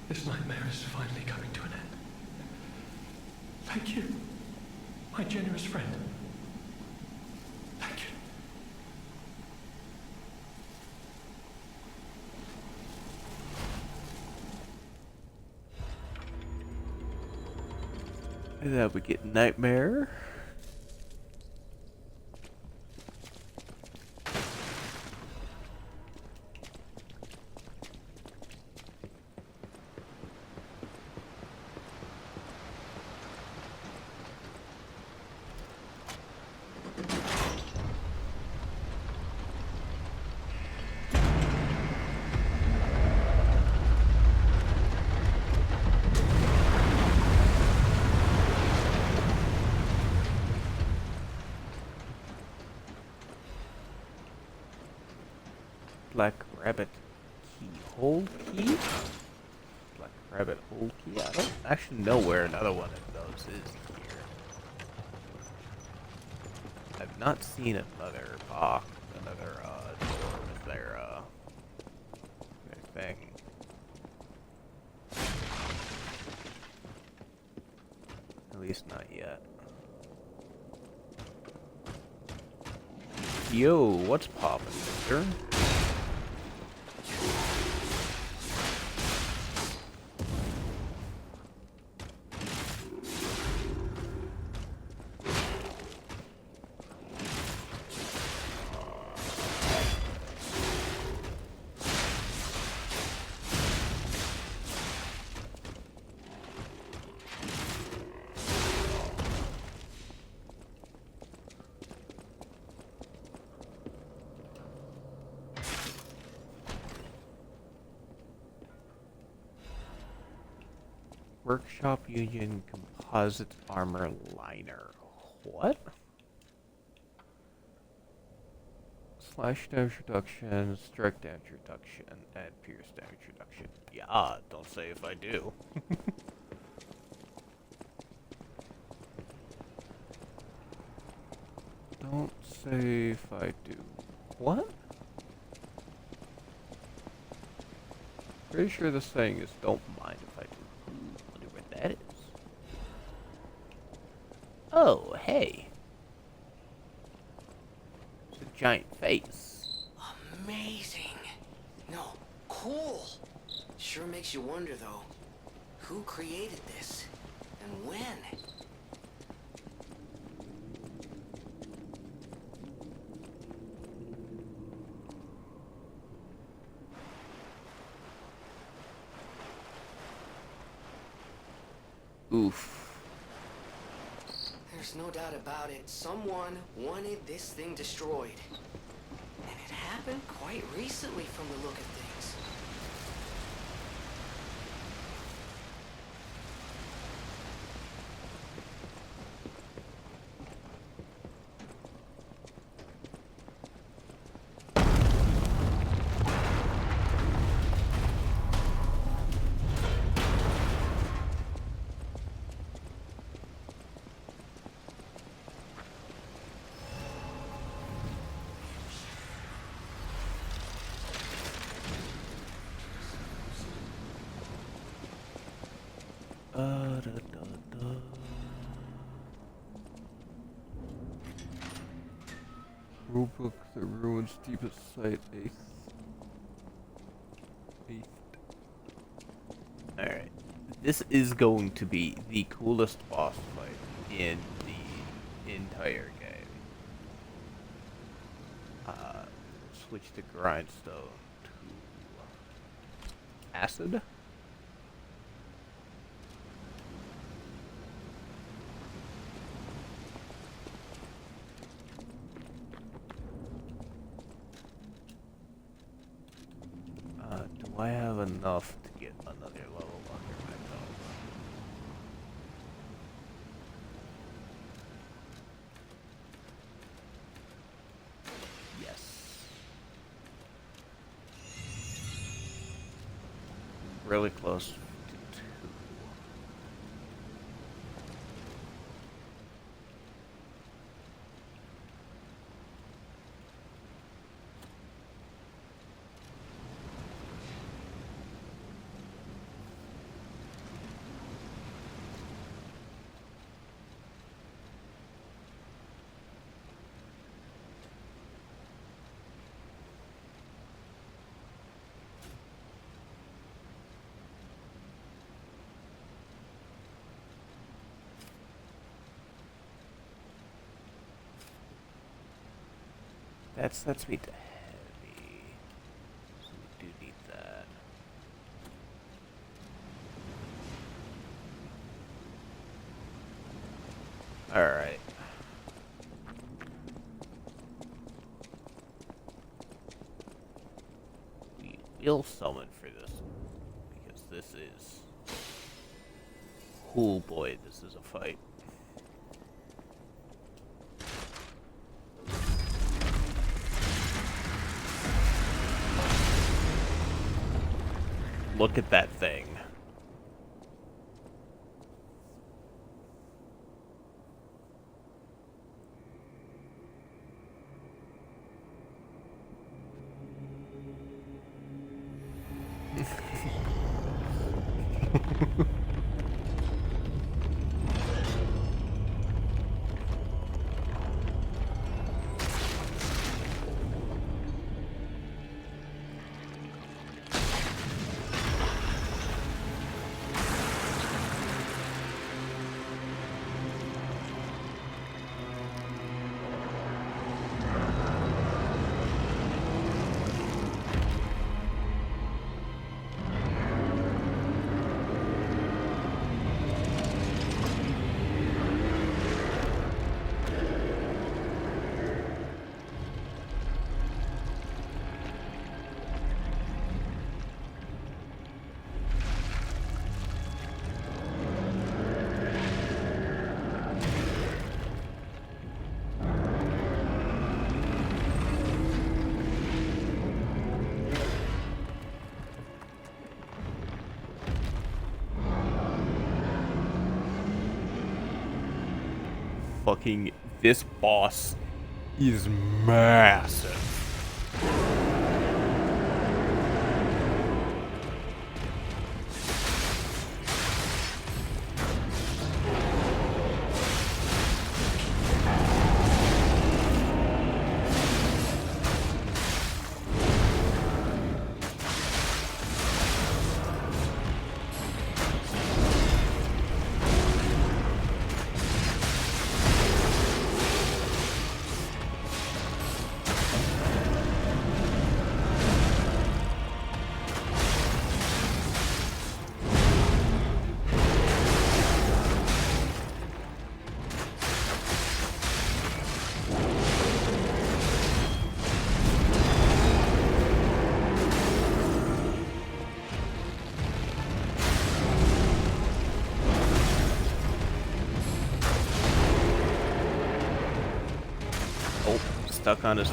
This nightmare is finally coming to an end. Thank you, my generous friend. Thank you. And then we get Nightmare. Black Rabbit Keyhole Key? Black Rabbit Hole Key? I don't actually know where another one of those is here. I've not seen another box, another door with their thing. least not yet. Yo, what's poppin', mister? Workshop Union Composite Armor Liner. What? Slash damage reduction, strike damage reduction, and pierce damage reduction. Yeah, don't say if I do. Don't say if I do. What? Pretty sure the saying is don't mind if I do. Wonder what that is. Oh, hey. It's a giant face. Amazing. No, cool. Sure makes you wonder, though. Who created this? And when? Oof. There's no doubt about it. Someone wanted this thing destroyed. And it happened quite recently from the look of things. Rulebook, the ruins deepest site, 8th. Alright. This is going to be the coolest boss fight in the entire game. Switch the grindstone to acid. Do I have enough to get another level under my belt? Yes. Really close to 2. That's me to heavy. So we do need that. Alright. We will summon for this, because this is... Oh boy, this is a fight. Look at that thing. this boss is massive. Stuck on his...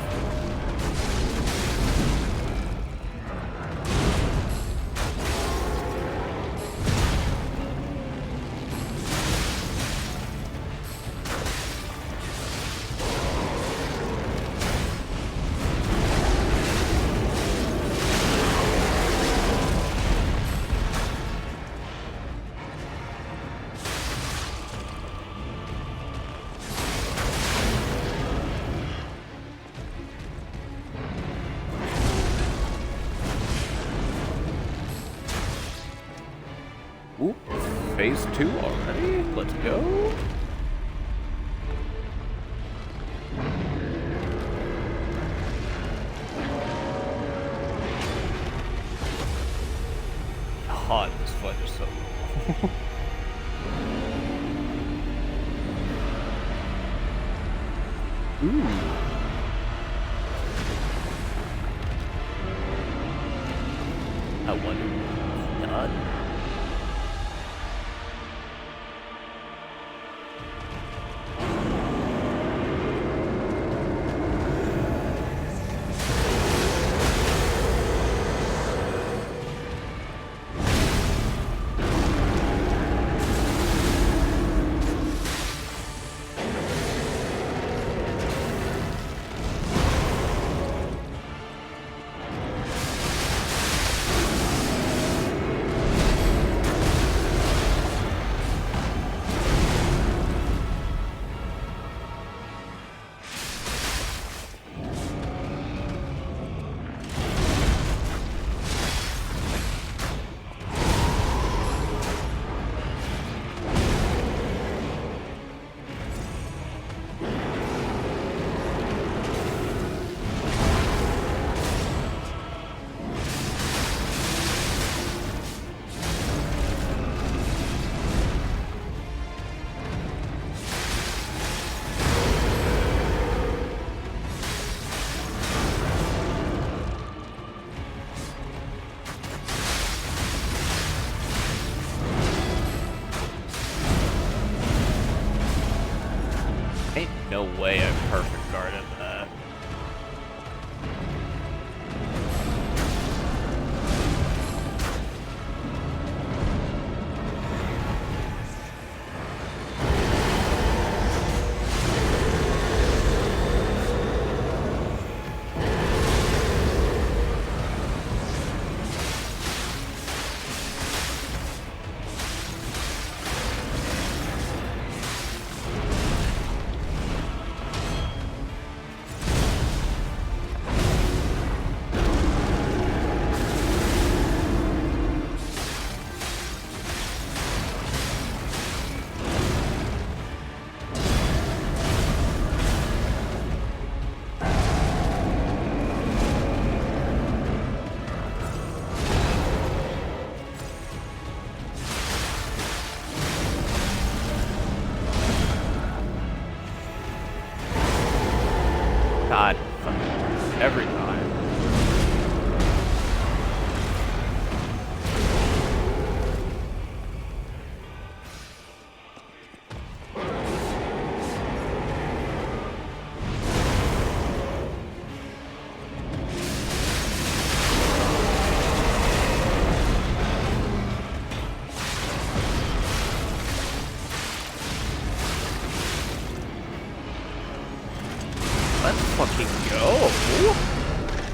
Ooh, phase 2 already? Let's go. God, this fight is so cool. Ooh. I wonder what's done. Ain't no way I perfect guarded that.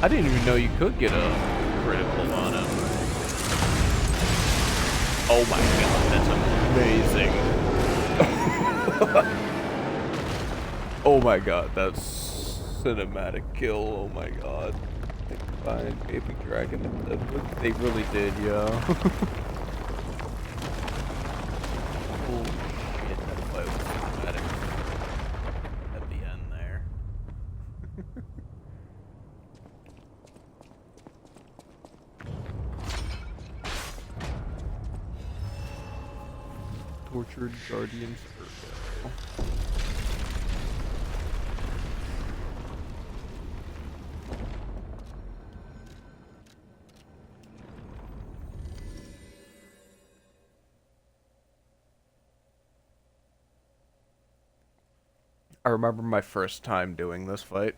I didn't even know you could get a critical on him. Oh my god, that's amazing. Oh my god, that's cinematic kill. Oh my god. They combined Gaping Dragon and Ludwig. They really did, yo. Holy shit, that fight was cinematic. At the end there. Tortured Guardians Urgo. I remember my first time doing this fight.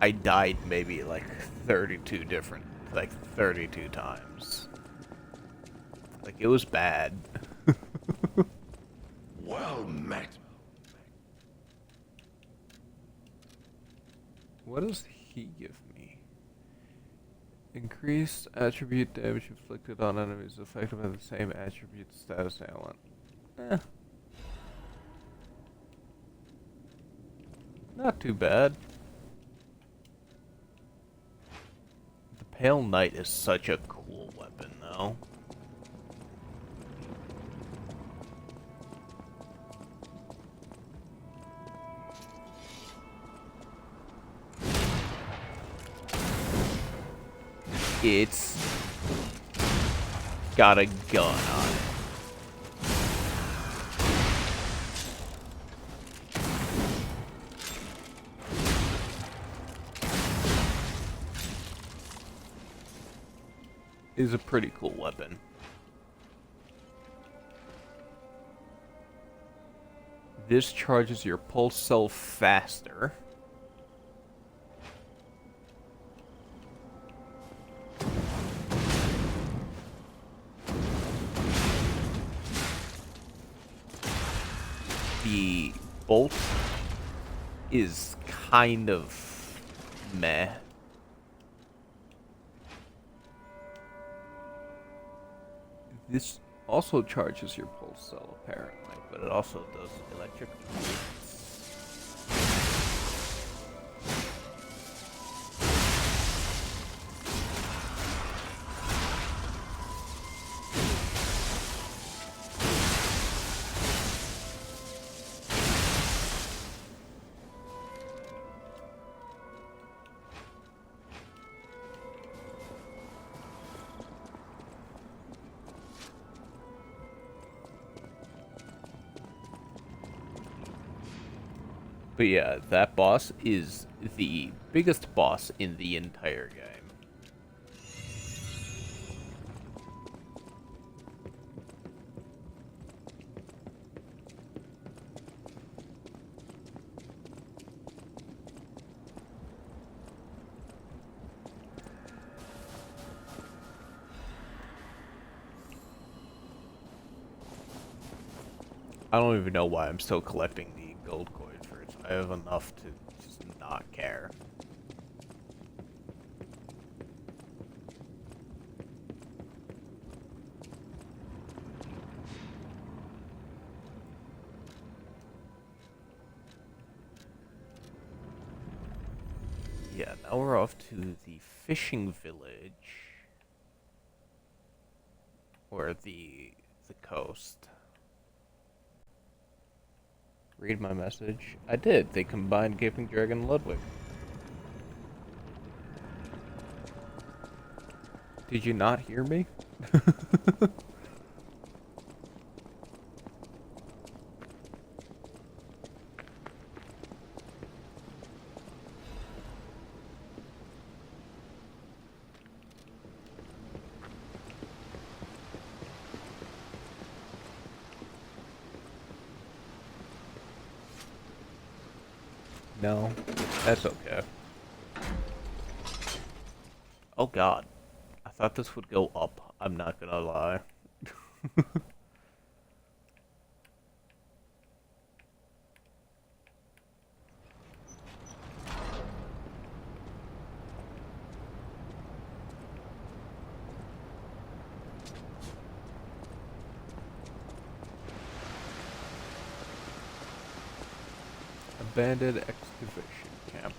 I died maybe like 32 times. Like, it was bad. Well met. What does he give me? Increased attribute damage inflicted on enemies affected by the same attribute status ailment. Eh. Not too bad. The Pale Knight is such a cool weapon, though. It's got a gun on it. Is a pretty cool weapon. This charges your pulse cell faster. The bolt is kind of meh. This also charges your pulse cell, apparently, but it also does electric. But yeah, that boss is the biggest boss in the entire game. I don't even know why I'm still collecting the gold coins. I have enough to just not care. Yeah, now we're off to the fishing village. Or the coast. Read my message. I did. They combined Gaping Dragon and Ludwig. Did you not hear me? No, that's okay. Oh god. I thought this would go up. I'm not gonna lie. abandoned excavation camp.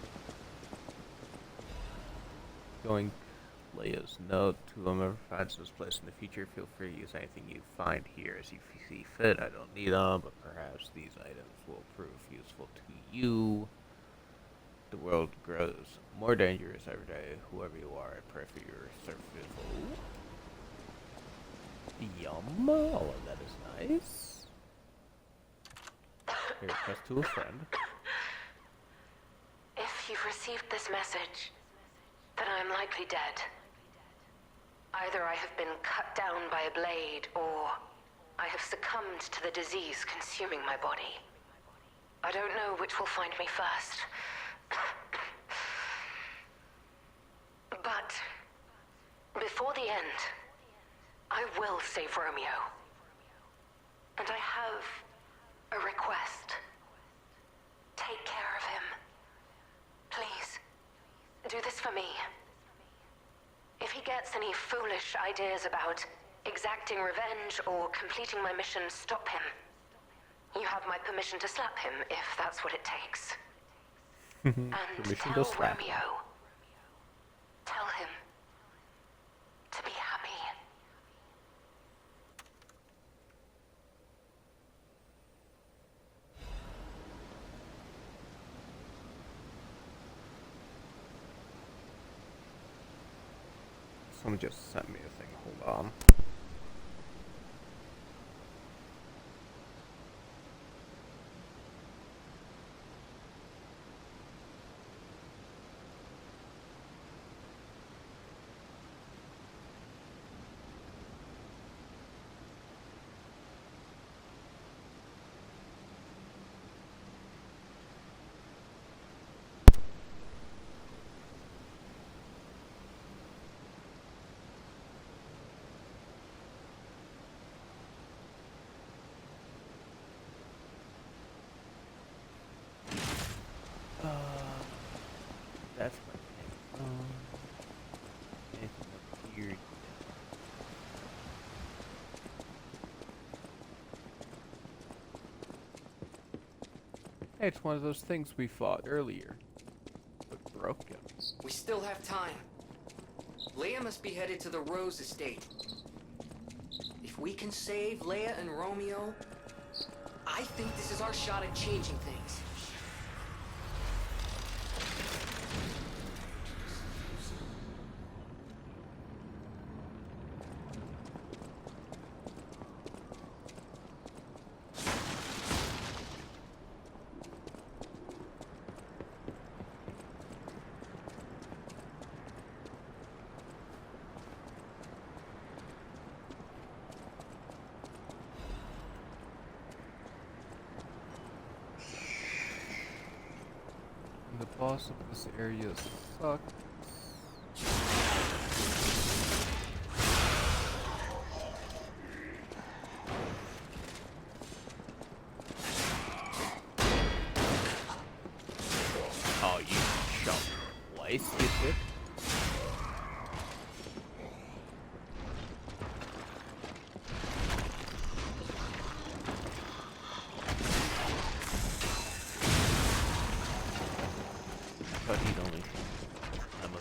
Going Leia's note to whomever finds this place in the future. Feel free to use anything you find here as you see fit. I don't need them, but perhaps these items will prove useful to you. The world grows more dangerous every day. Whoever you are, I pray for your survival. Yum. All of that is nice. Here, press to a friend. If you've received this message, then I am likely dead. Either I have been cut down by a blade, or I have succumbed to the disease consuming my body. I don't know which will find me first. But before the end, I will save Romeo. And I have a request. Take care of him. Please, do this for me. If he gets any foolish ideas about exacting revenge or completing my mission, stop him. You have my permission to slap him if that's what it takes. And Permission tell to slap. Romeo. Tell him to be happy. Someone just sent me a thing. Hold on. That's my thing. Anything up here? Hey, it's one of those things we fought earlier, but broken. We still have time. Leia must be headed to the Rose Estate. If we can save Leia and Romeo, I think this is our shot at changing things. The boss of this area sucks. Oh, you shot twice, you did? But he'd only I'm a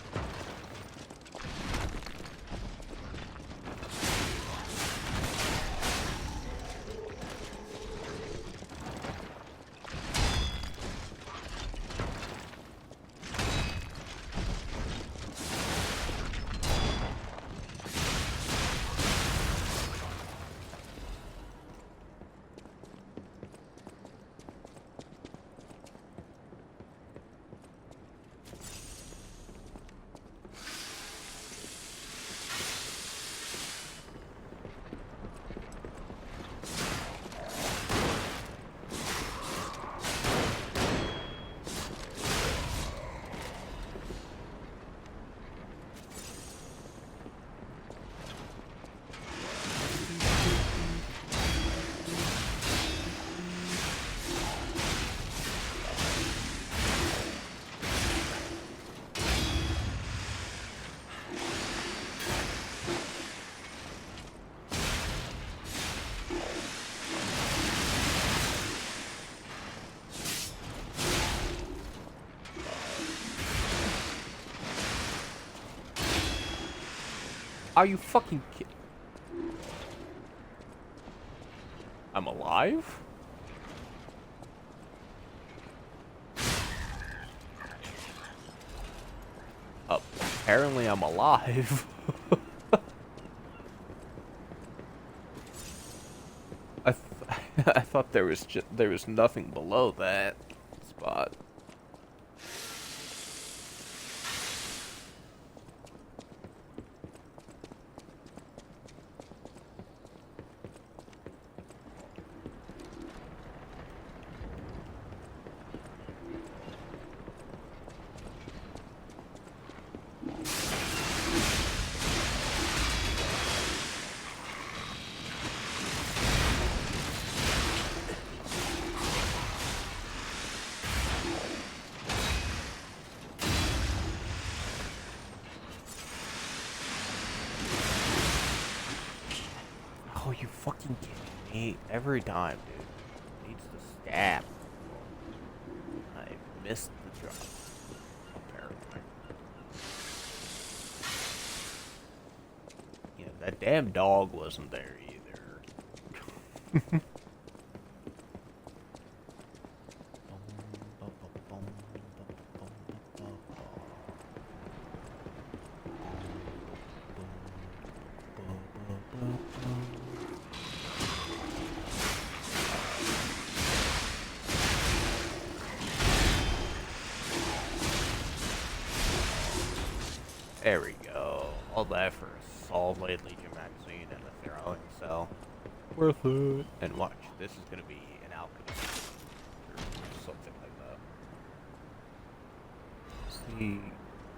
Are you fucking kidding? I'm alive? Apparently I'm alive. I thought there was nothing below that spot. Oh, you fucking kidding me? Every time, dude. Needs to stab. I missed the drop. Apparently. Yeah, that damn dog wasn't there either. There we go. All that for a solid Legion magazine and a throwing cell. Worth it. And watch, this is gonna be an alchemist. Or something like that. See,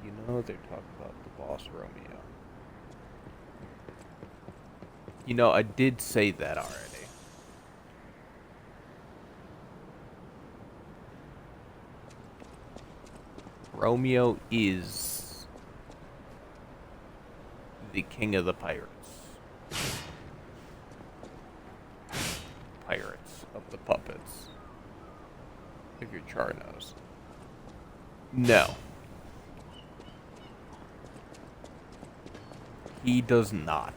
you know they're talking about the boss Romeo. You know, I did say that already. Romeo is the king of the pirates. Pirates of the puppets. If your char knows. No. He does not.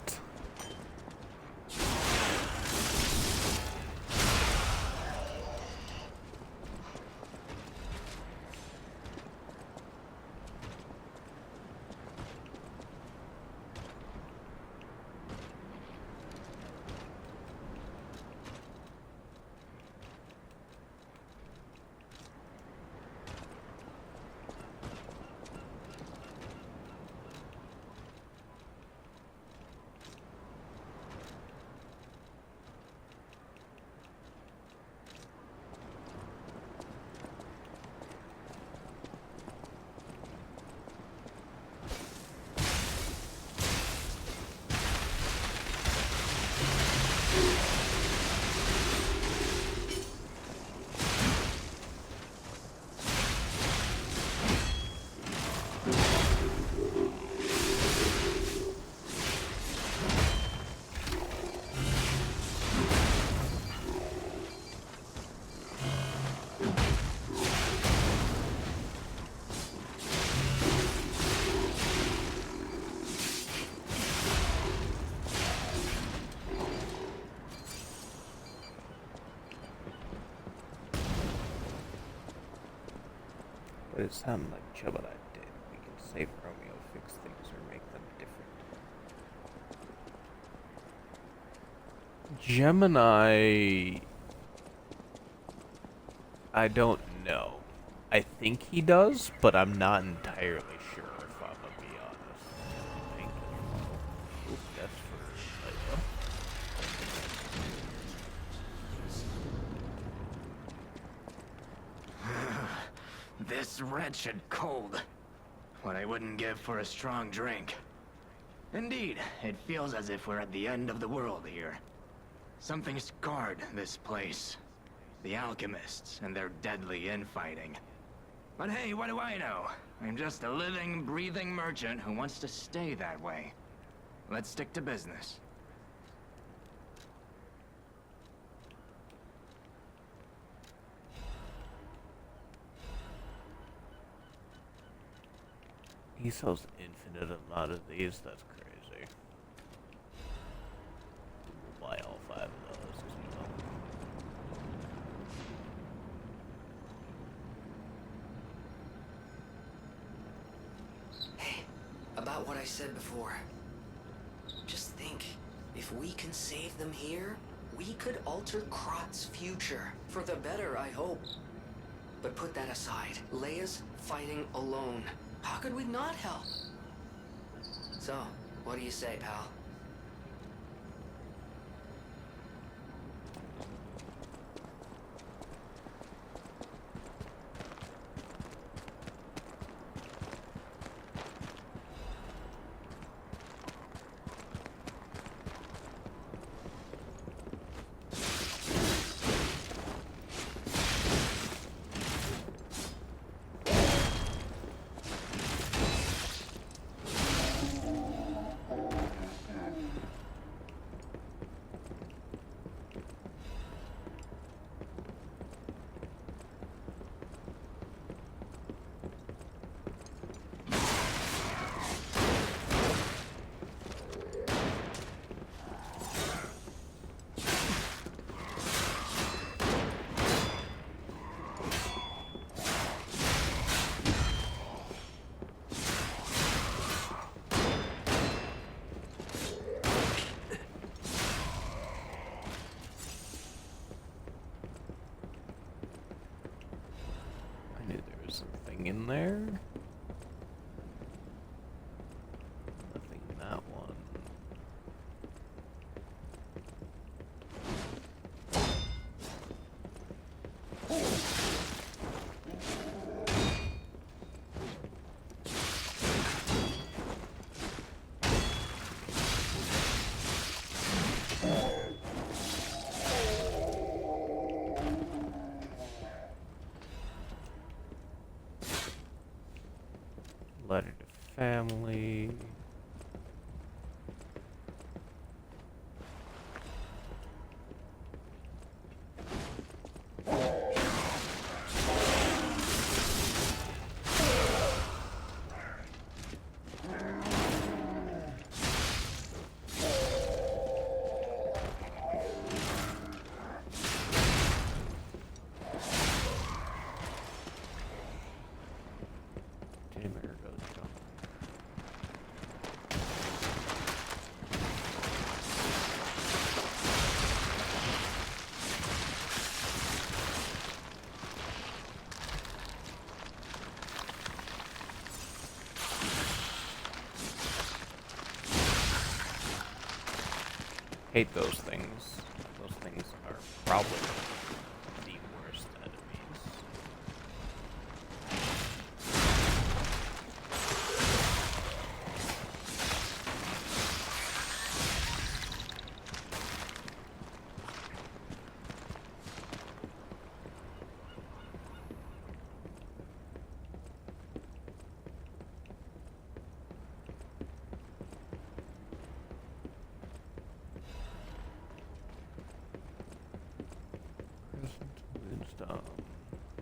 But it sounded like Jebediah did. We can save Romeo, fix things, or make them different. Gemini... I don't know. I think he does, but I'm not entirely sure if I'm gonna be honest. I think Oop, that's for Leia. This wretched cold. What I wouldn't give for a strong drink. Indeed, it feels as if we're at the end of the world here. Something scarred this place. The alchemists and their deadly infighting. But hey, what do I know? I'm just a living, breathing merchant who wants to stay that way. Let's stick to business. He sells infinite amount of these, that's crazy. about what I said before. Just think, if we can save them here, we could alter Krot's future. For the better, I hope. But put that aside. Leia's fighting alone. How could we not help? So, what do you say, pal? In there? Nothing in that one. Letter to family. Hate those things. Those things are probably the worst enemies.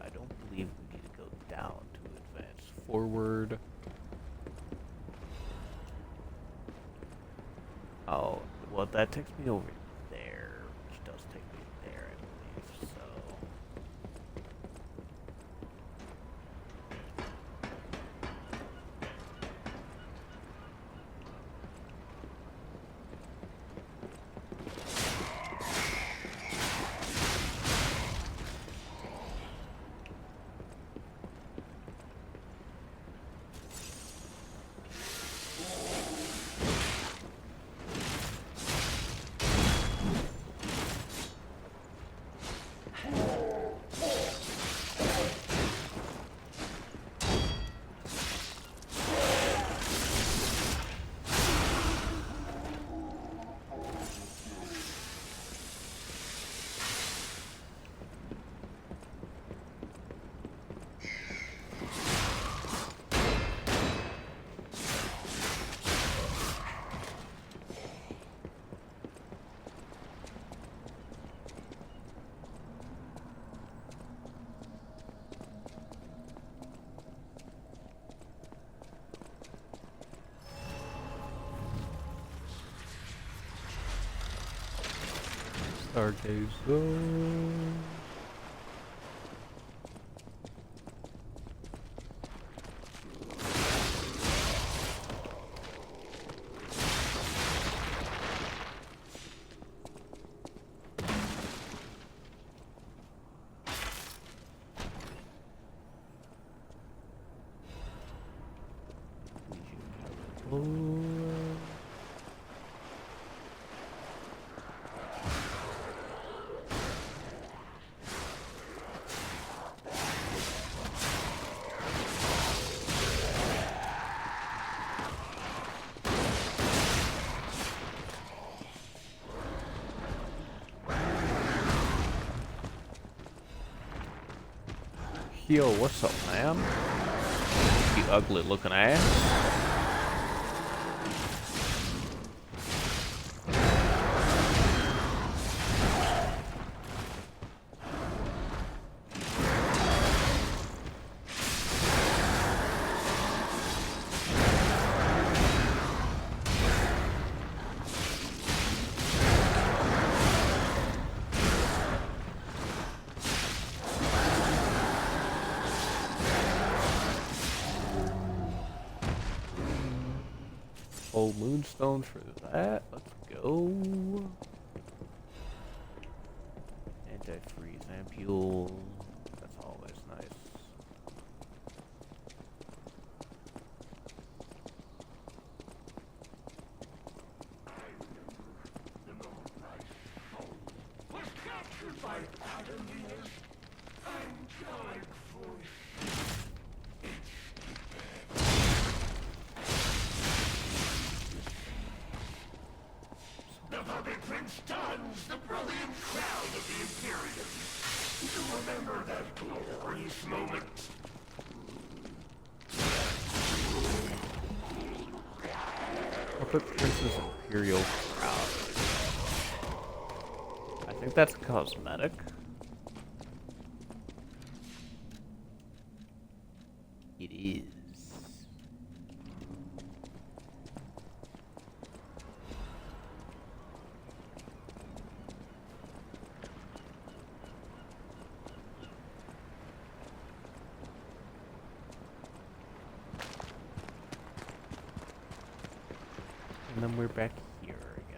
I don't believe we need to go down to advance forward. Oh, well, that takes me over there, which does take me there, I believe, so... Stargazer. Yo, what's up, man? You ugly looking ass. Full moonstone for that. Let's go. Antifreeze ampule. That's always nice. Was captured by Adamir. Angelic voice. The puppet prince dons the brilliant crown of the Imperium. You remember that glorious moment? Puppet Princess Imperial Crown. I think that's cosmetic. It is. And then we're back here again.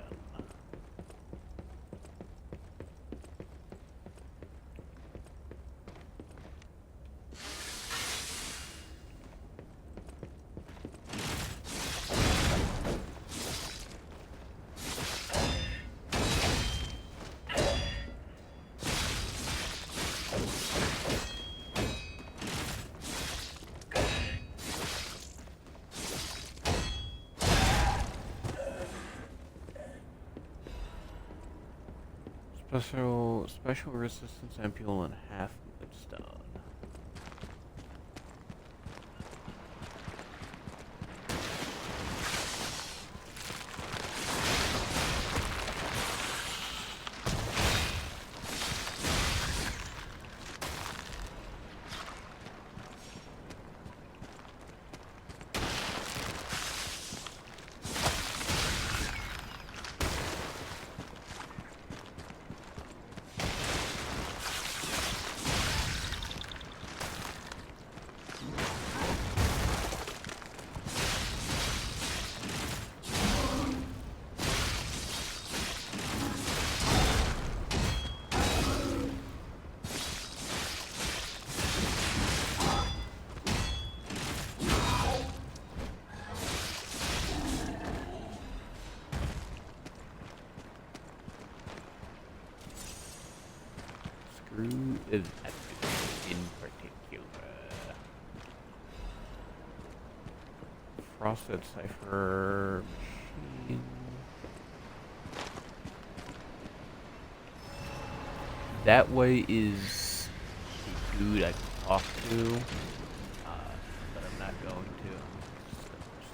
Special resistance ampule and half moonstone. Screw is in particular. Frosted Cipher machine. That way is the dude I can talk to, but I'm not going to.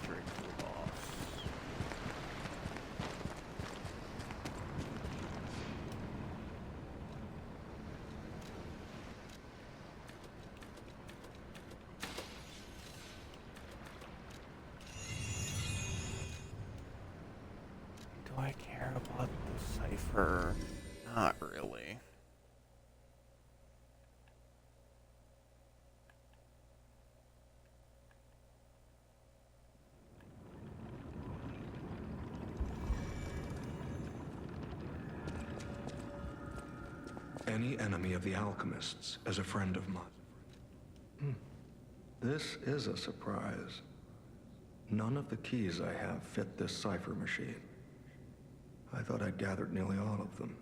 Straight to the boss. Do I care about the cipher? Not really. Any enemy of the alchemists is a friend of mine. This is a surprise. None of the keys I have fit this cipher machine. I thought I'd gathered nearly all of them.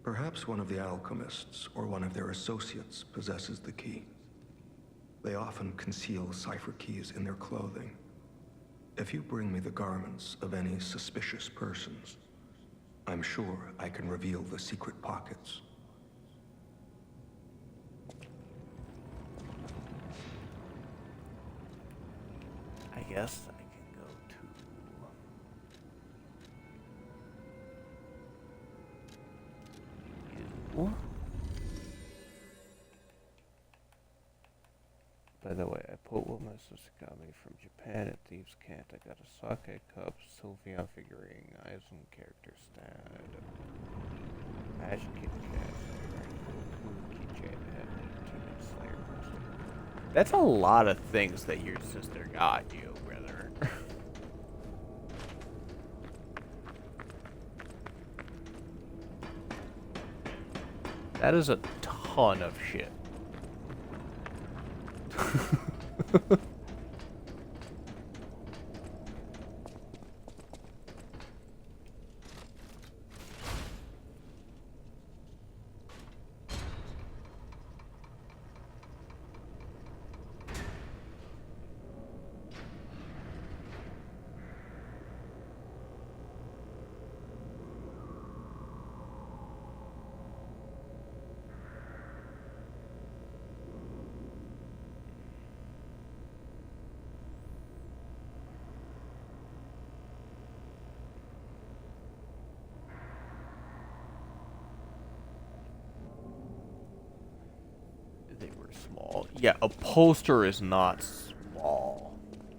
Perhaps one of the alchemists or one of their associates possesses the key. They often conceal cipher keys in their clothing. If you bring me the garments of any suspicious persons, I'm sure I can reveal the secret pockets. I guess I can go to... you. By the way, I put what my sister got me from Japan at Thieves' Cant. I got a sake cup, Sylveon figurine, Aizen character stat, Magic Kit Kat, keychain, and Demon Slayer poster. That's a lot of things that your sister got you, brother. That is a ton of shit. They were small. Yeah, a poster is not small.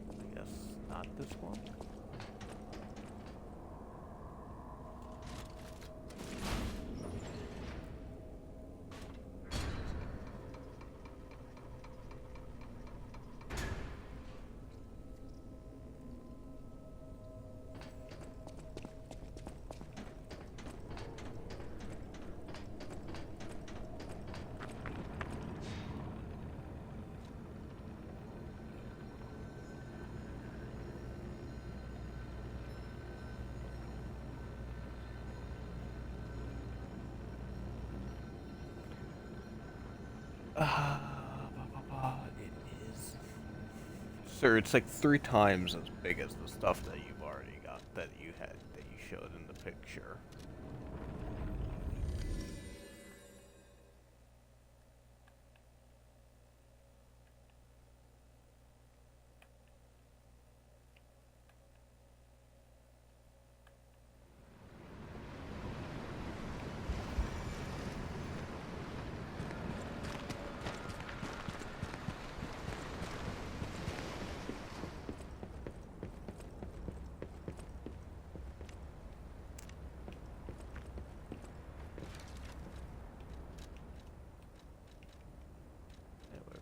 I guess not this one. It is. Sir, it's like 3 times as big as the stuff that you've already got, that you showed in the picture.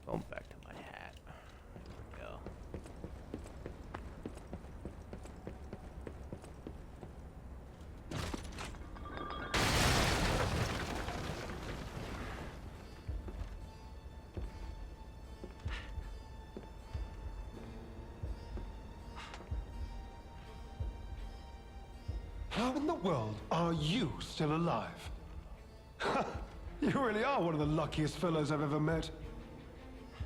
Going back to my hat. There we go. How in the world are you still alive? You really are one of the luckiest fellows I've ever met.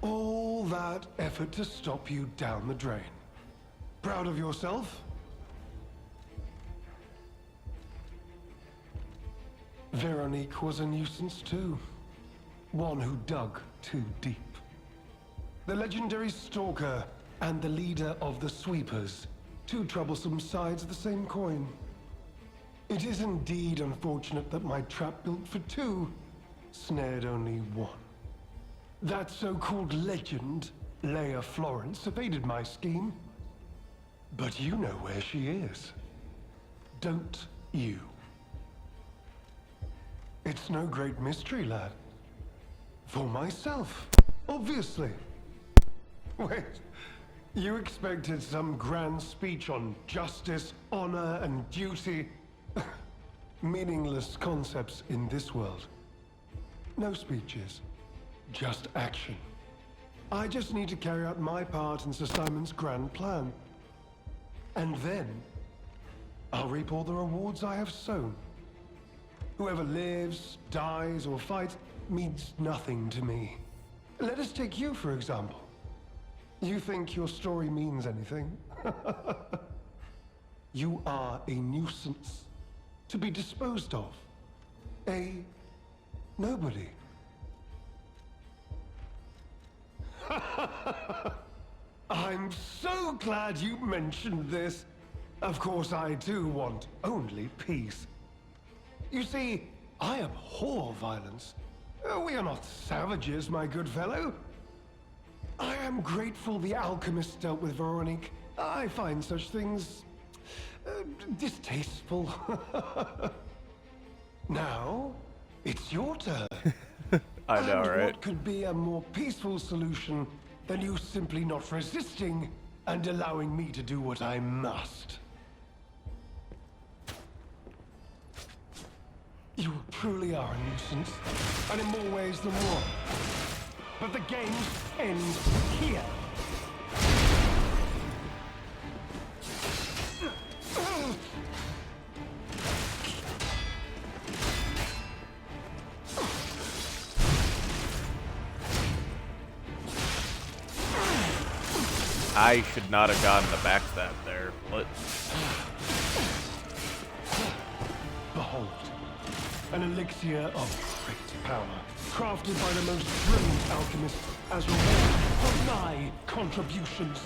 All that effort to stop you down the drain. Proud of yourself? Veronique was a nuisance too. One who dug too deep. The legendary stalker and the leader of the sweepers. Two troublesome sides of the same coin. It is indeed unfortunate that my trap built for two snared only one. That so-called legend, Leia Florence, evaded my scheme. But you know where she is. Don't you? It's no great mystery, lad. For myself, obviously. Wait, you expected some grand speech on justice, honor, and duty? Meaningless concepts in this world. No speeches. Just action. I just need to carry out my part in Sir Simon's grand plan. And then, I'll reap all the rewards I have sown. Whoever lives, dies, or fights means nothing to me. Let us take you, for example. You think your story means anything? You are a nuisance to be disposed of. A nobody. I'm so glad you mentioned this. Of course, I do want only peace. You see, I abhor violence. We are not savages, my good fellow. I am grateful the alchemist dealt with Veronique. I find such things distasteful. Now, it's your turn. I know, And right? what could be a more peaceful solution than you simply not resisting and allowing me to do what I must? You truly are a nuisance, and in more ways than one. But the games end here. I should not have gotten the backstab there, but Behold, an elixir of great power, crafted by the most brilliant alchemist as reward for my contributions.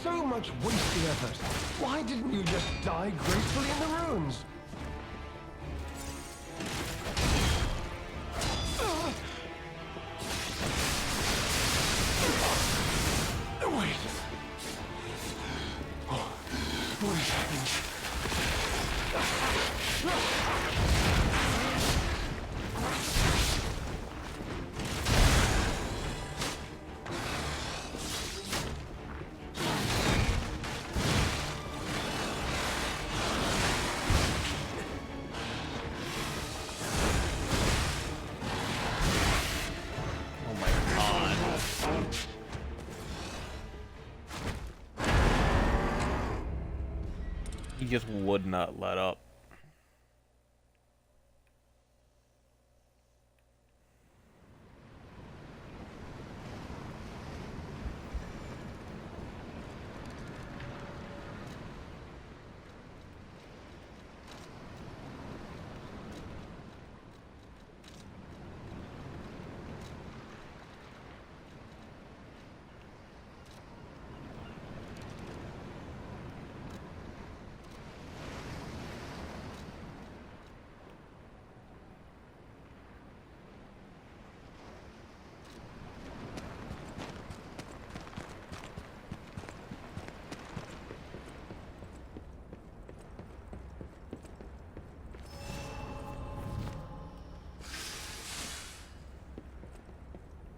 So much wasted effort. Why didn't you just die gracefully in the ruins? Wait. Oh, what is happening? oh my god. He just would not let up.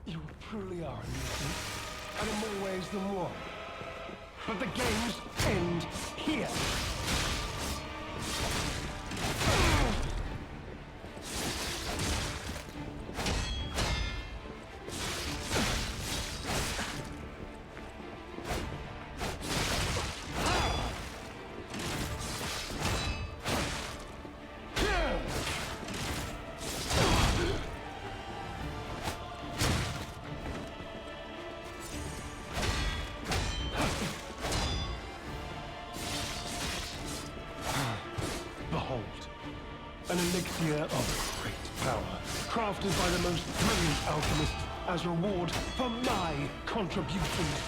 You truly are a nuisance, and in more ways than one. But the games end here. Behold, an elixir of great power, crafted by the most brilliant alchemist as reward for my contributions.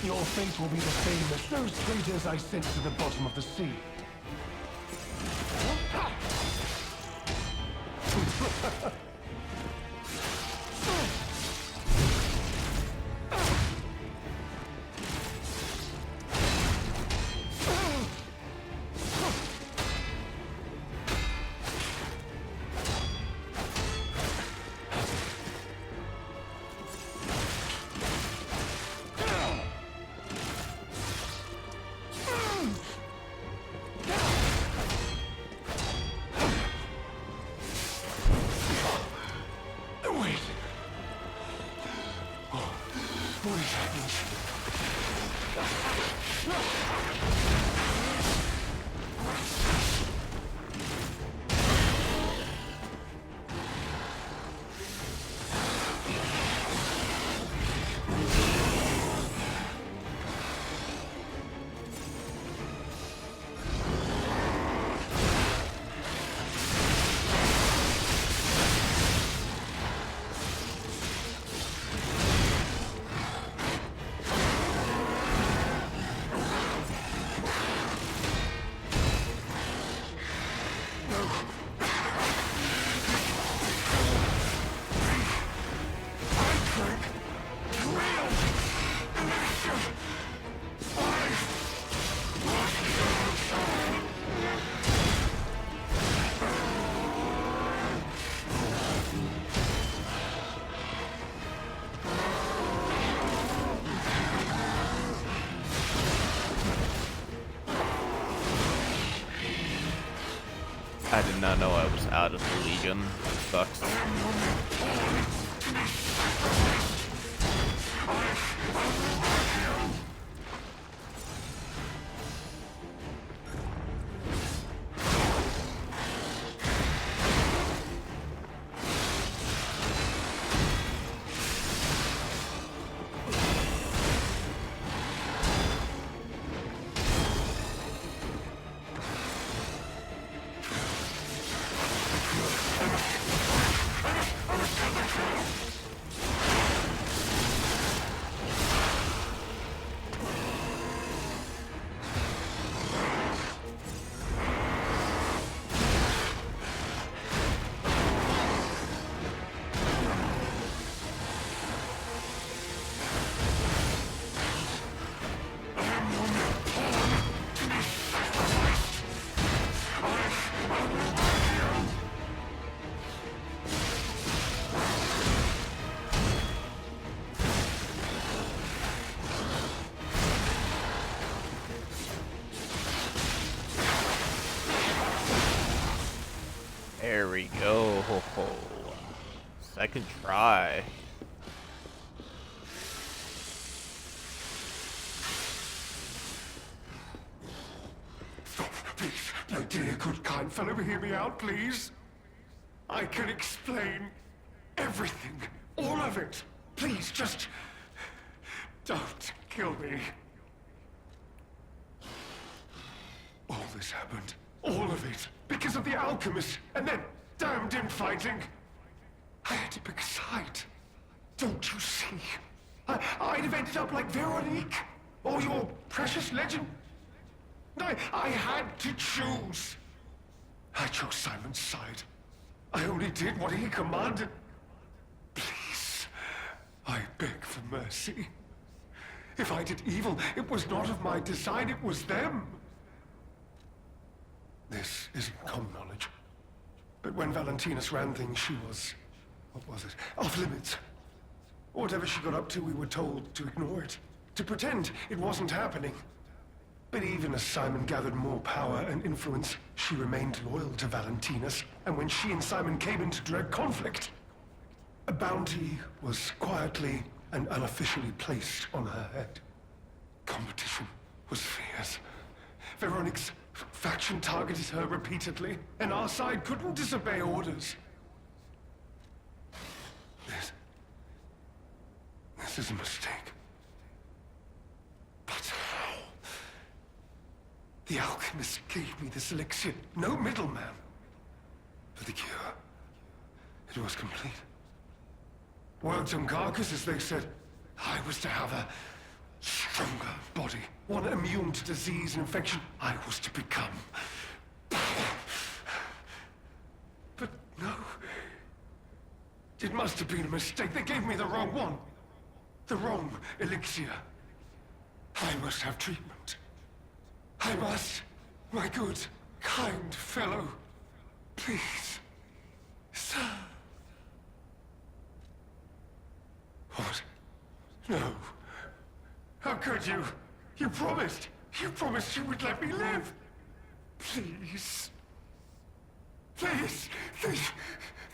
Your fate will be the same as those traitors I sent to the bottom of the sea. I did not know I was out of the Legion. That sucks. There we go. Second try. Please, my dear, good, kind fellow, hear me out, please. I can explain everything, all of it. Please, just don't kill me. All this happened, all of it, because of the alchemist and that damned infighting. I had to pick a side. Don't you see? I'd have ended up like Veronique, or your precious legend. I had to choose. I chose Simon's side. I only did what he commanded. Please, I beg for mercy. If I did evil, it was not of my design, it was them. This isn't common knowledge. But when Valentinus ran things, she was... what was it? Off limits. Whatever she got up to, we were told to ignore it. To pretend it wasn't happening. But even as Simon gathered more power and influence, she remained loyal to Valentinus. And when she and Simon came into direct conflict, a bounty was quietly and unofficially placed on her head. Competition was fierce. Veronique's faction targeted her repeatedly, and our side couldn't disobey orders. This is a mistake. But how? The alchemist gave me this elixir, no middleman. For the cure, it was complete. Worked on carcass, as they said. I was to have a stronger body, one immune to disease and infection. I was to become power. But no. It must have been a mistake. They gave me the wrong one. The wrong elixir. I must have treatment. I must. My good, kind fellow. Please. Sir. What? No. How could you? You promised. You promised you would let me live. Please. Please.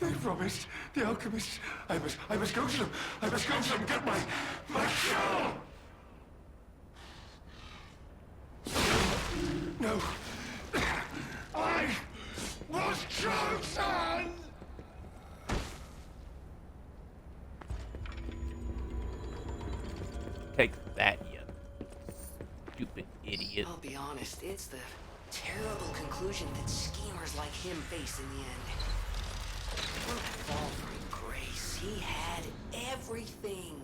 They promised. The alchemist. I must go to them. I must go to them and get my cure. No. I was chosen. Take that, you stupid idiot. I'll be honest, it's the terrible conclusion that schemers like him face in the end. Don't fall from grace. He had everything.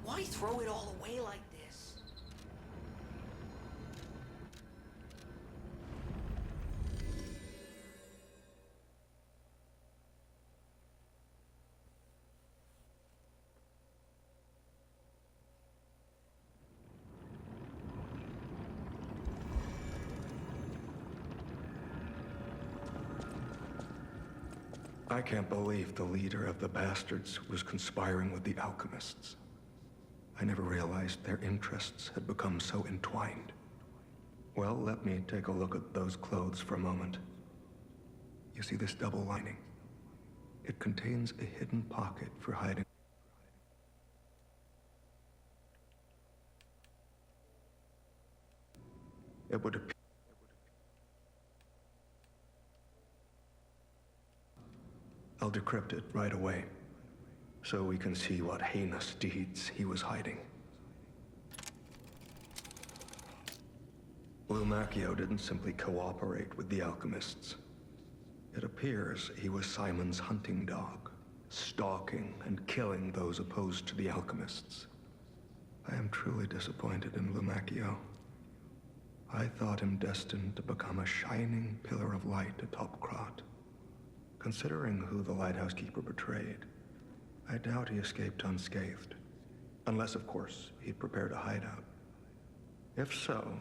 Why throw it all away like this? I can't believe the leader of the bastards was conspiring with the alchemists. I never realized their interests had become so entwined. Well, let me take a look at those clothes for a moment. You see this double lining? It contains a hidden pocket for hiding. It would appear. I'll decrypt it right away, so we can see what heinous deeds he was hiding. Lumacchio didn't simply cooperate with the alchemists. It appears he was Simon's hunting dog, stalking and killing those opposed to the alchemists. I am truly disappointed in Lumacchio. I thought him destined to become a shining pillar of light atop Krat. Considering who the Lighthouse Keeper betrayed, I doubt he escaped unscathed. Unless, of course, he'd prepared a hideout. If so,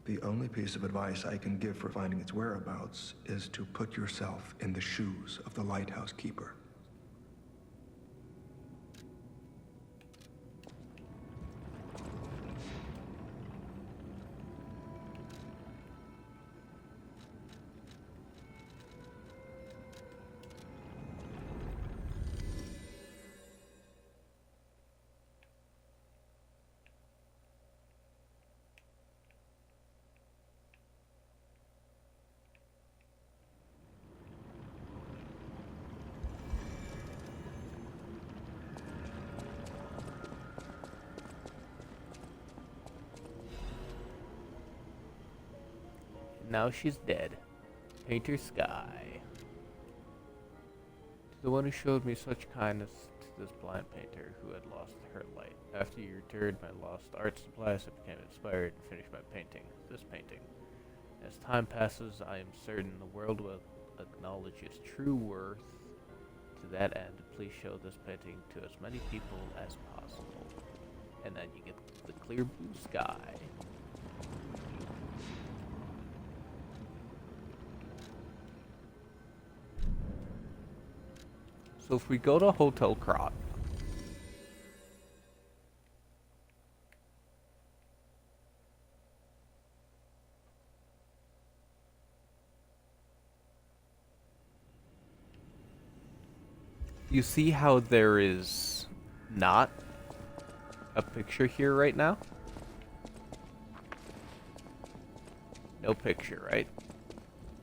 the only piece of advice I can give for finding its whereabouts is to put yourself in the shoes of the Lighthouse Keeper. Now she's dead. Painter Sky. To the one who showed me such kindness, to this blind painter who had lost her light. After you returned my lost art supplies, I became inspired and finished my painting. This painting. As time passes, I am certain the world will acknowledge its true worth. To that end, please show this painting to as many people as possible. And then you get the clear blue sky. So if we go to Hotel Krat, you see how there is not a picture here right now? No picture, right?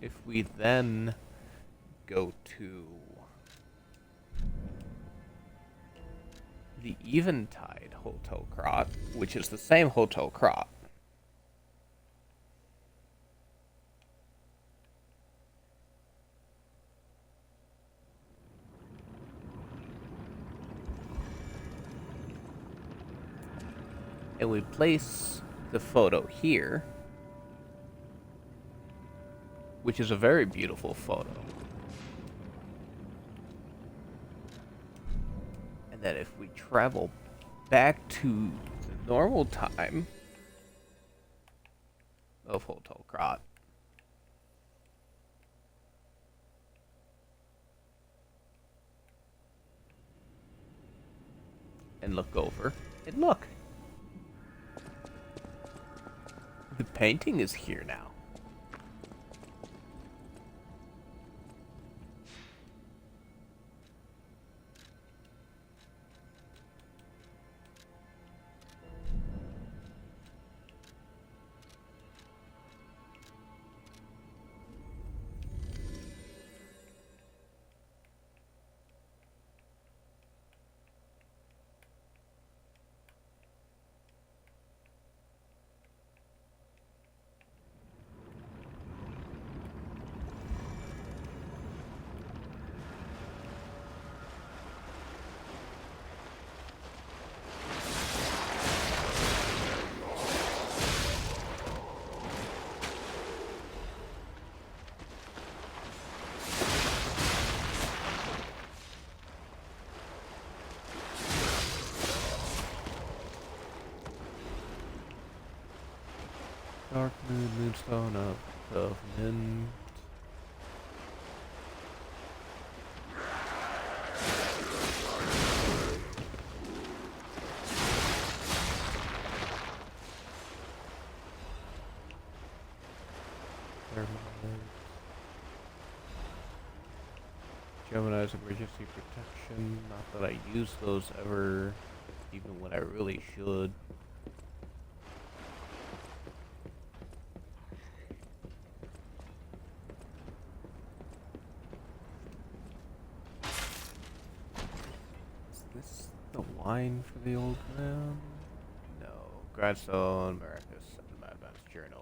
If we then go to the Eventide Hotel Krat, which is the same Hotel Krat, and we place the photo here, which is a very beautiful photo. And that if we travel back to the normal time of Hotel Krat, and look over, and look! The painting is here now. Dark Moon, Moonstone of Covenant. Thermite. Gemini's emergency protection. Not that I use those ever, even when I really should. Is this the wine for the old man? No. Grindstone, Maracus, and the Madman's Journal.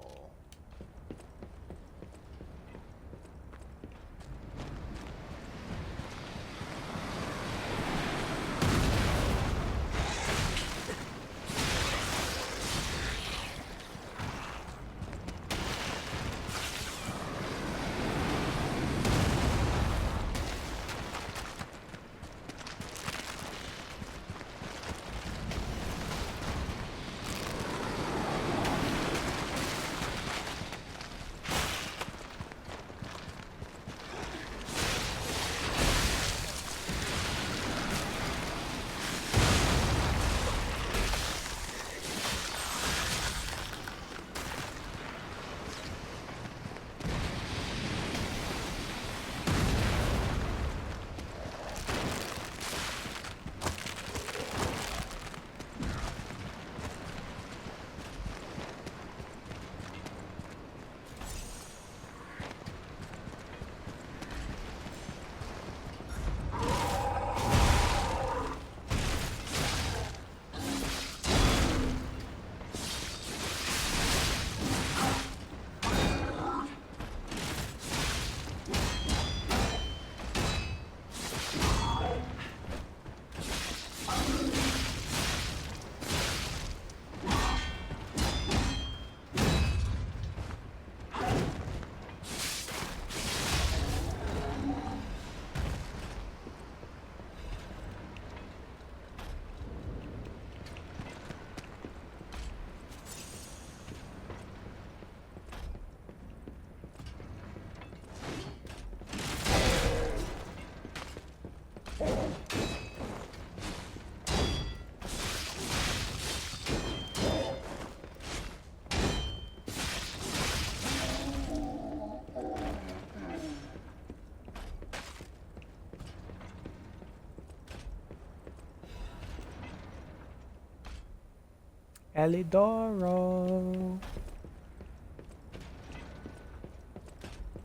Elidoro.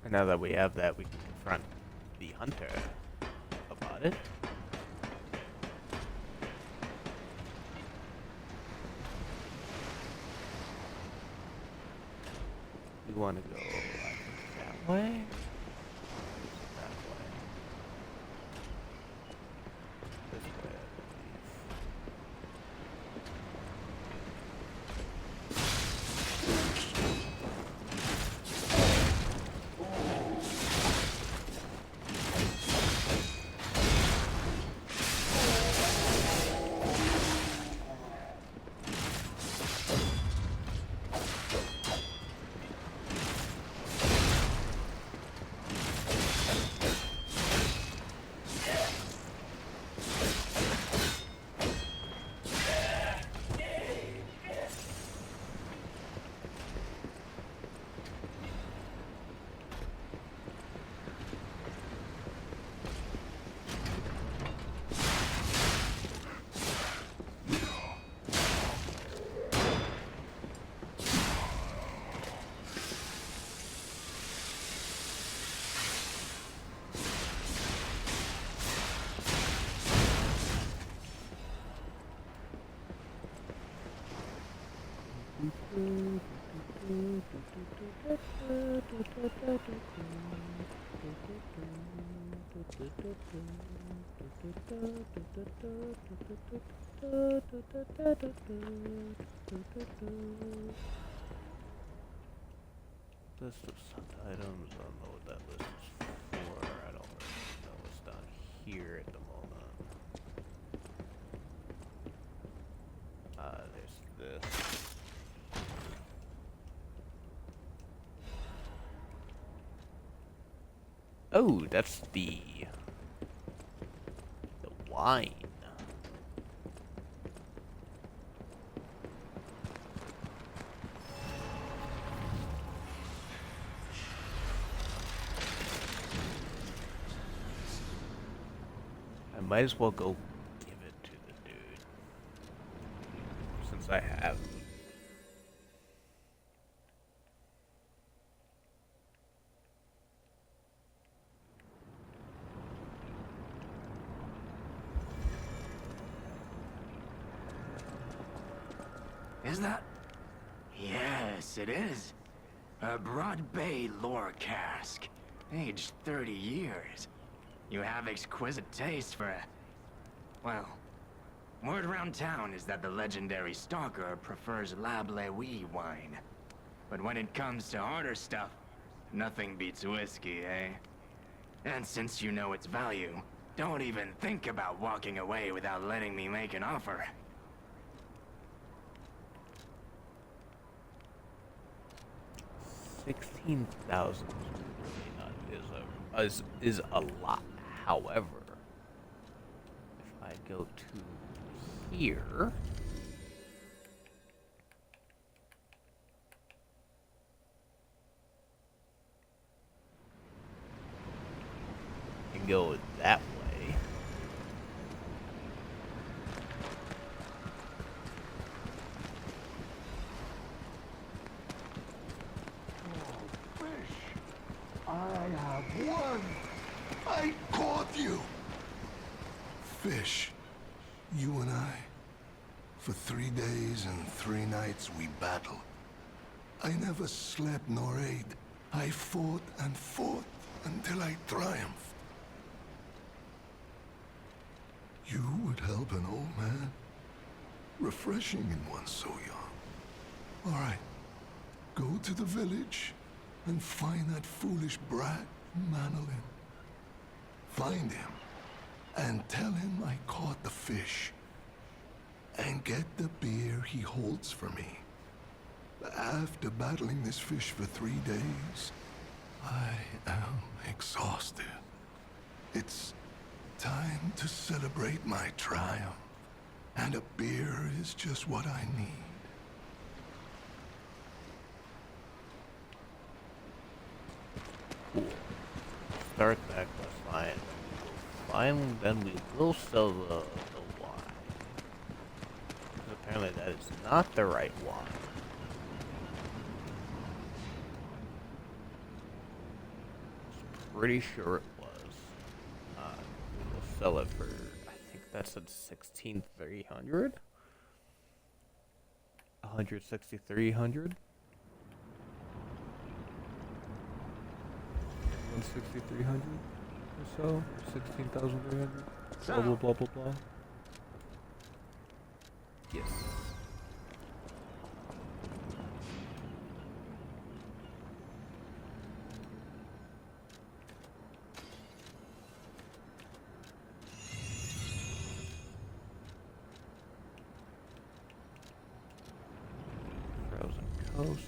And now that we have that, we can confront the hunter about it. We want to go that way. That way. This way, I believe. List of sent items. I don't know what that list is for. I don't really know what's down here at the moment. There's this. Oh, that's the wine. might as well go give it to the dude. Since I have. Is that? Yes, it is. A Broad Bay lore cask. Aged 30 years. You have exquisite taste for well, word around town is that the legendary Stalker prefers Lab Lewy wine. But when it comes to harder stuff, nothing beats whiskey, eh? And since you know its value, don't even think about walking away without letting me make an offer. $16,000 is a lot. However, if I go to here, and go that way. I have won! I caught you! Fish, you and I. For 3 days and 3 nights we battled. I never slept nor ate. I fought and fought until I triumphed. You would help an old man? Refreshing in one so young. All right, go to the village and find that foolish brat, Manolin. Find him, and tell him I caught the fish. And get the beer he holds for me. After battling this fish for 3 days, I am exhausted. It's time to celebrate my triumph, and a beer is just what I need. Cool. Start that quest line. Fine, then we will sell the wine. Because apparently that is not the right wine. Pretty sure it was. We'll sell it for, I think that's at 16,300? 16300? 16300 or so? 16,300? Blah blah blah blah blah. Yes. Frozen Coast.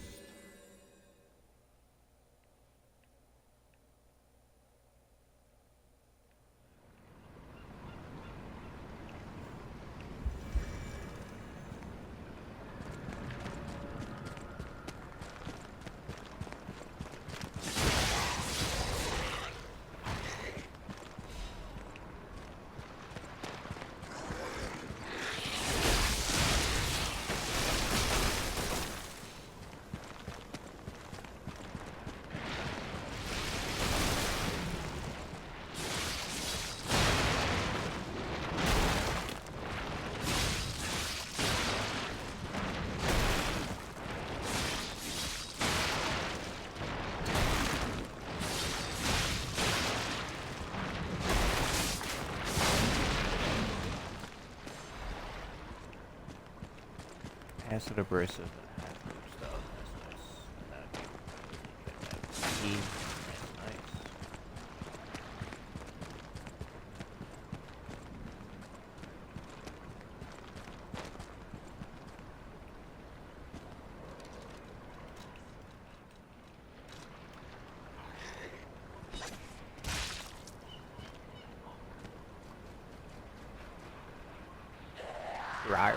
Acid abrasive and half group stuff. That's nice. Nice. Right.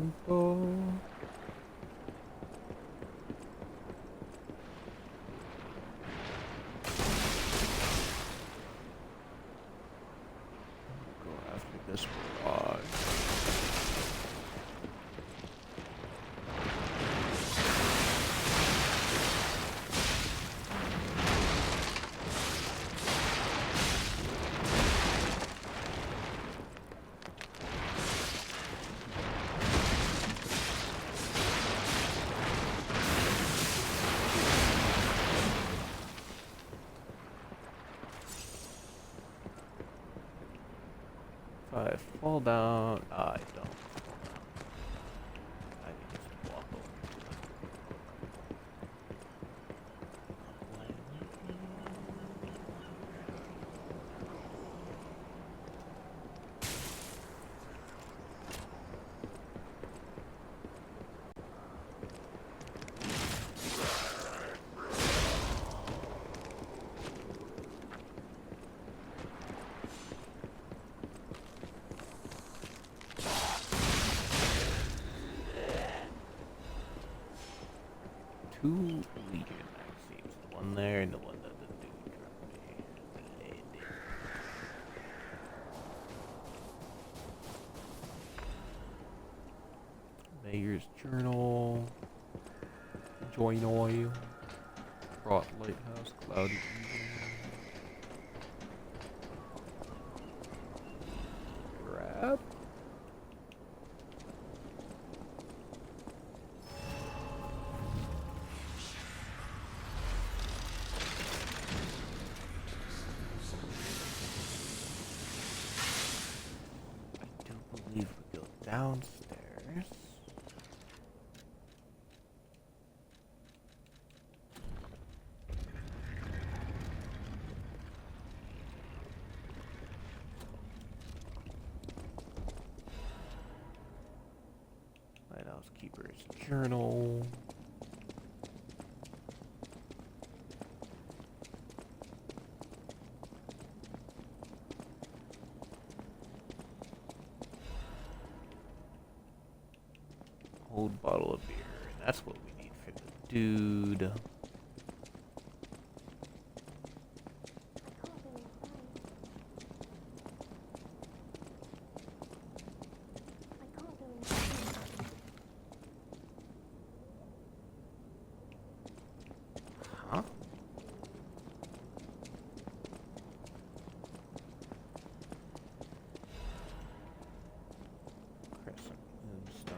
Pronto. Go after this barrage. If I fall down, I don't. I can just walk over. Two Legion magazines, the one there and the one that the dude dropped me. Mayor's Journal, Join Oil, Rot Lighthouse, Cloudy Evening. Grab. I do believe we go downstairs. Lighthouse Keeper's Journal. Old bottle of beer, and that's what we need for the dude. Huh? Crescent Moonstone.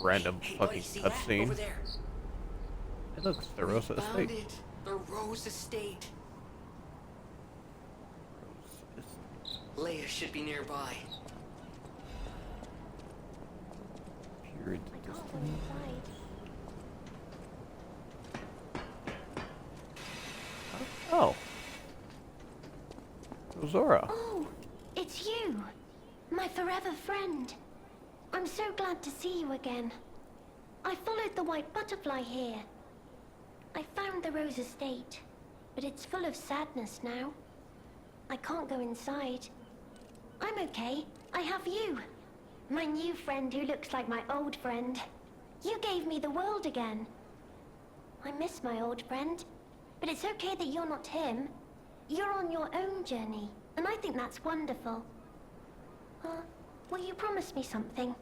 Random Hey, fucking buddy, see that? Over cutscene. there. It looks the Rosa Found Estate. it. The Rose Estate. Rose Estate. Leia should be nearby. Peer into I can't go distance. inside. Oh. Rosora. Oh, it's you. My forever friend. I'm so glad to see you again. I followed the white butterfly here. I found the Rose Estate, but it's full of sadness now. I can't go inside. I'm okay. I have you. My new friend who looks like my old friend. You gave me the world again. I miss my old friend, but it's okay that you're not him. You're on your own journey, and I think that's wonderful. Will you promise me something?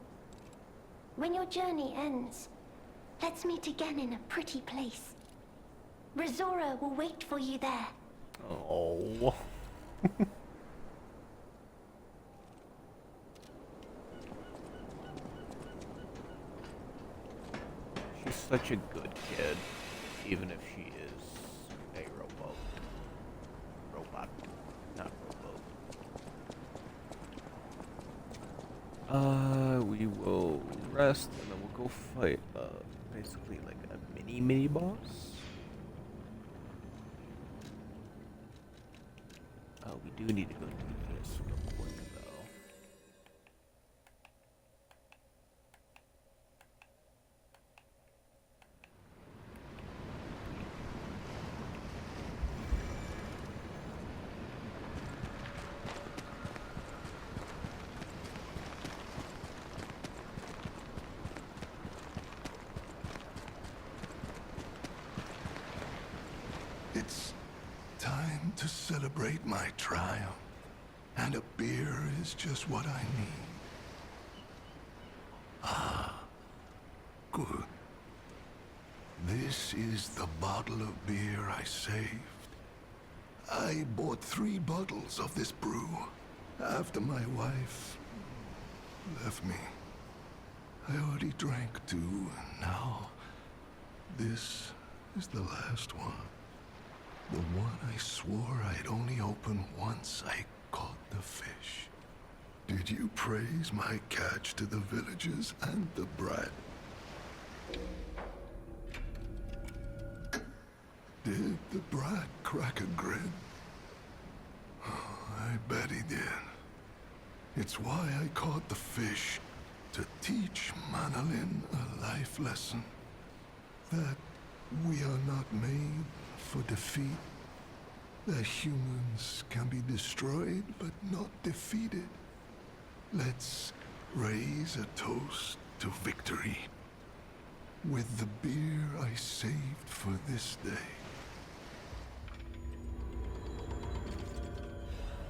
When your journey ends, let's meet again in a pretty place. Rosora will wait for you there. Oh. She's such a good kid, even if she is a robot. Not robot. We will rest and then we'll go fight, basically like a mini boss. We do need to go do this real quick though. It's time to celebrate my triumph. And a beer is just what I need. Ah, good. This is the bottle of beer I saved. I bought 3 bottles of this brew after my wife left me. I already drank 2, and now this is the last one. The one I swore I'd only open once I caught the fish. Did you praise my catch to the villagers and the brat? Did the brat crack a grin? Oh, I bet he did. It's why I caught the fish, to teach Manolin a life lesson. That we are not made for defeat. That humans can be destroyed but not defeated. Let's raise a toast to victory. With the beer I saved for this day.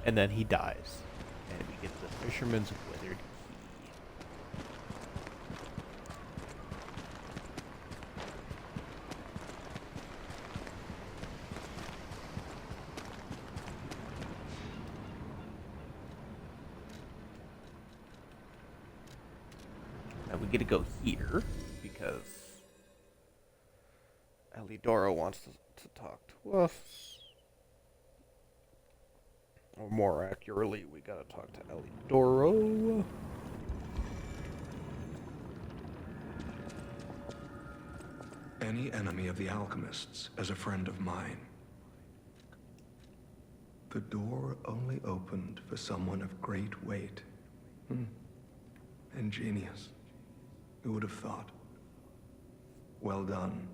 And then he dies. And we get the Fisherman's Withered Key. Now we get to go here, because Elidora wants to talk to us. Or more accurately, we gotta talk to Elidoro. Any enemy of the alchemists is a friend of mine. The door only opened for someone of great weight. Ingenious. Who would have thought? Well done.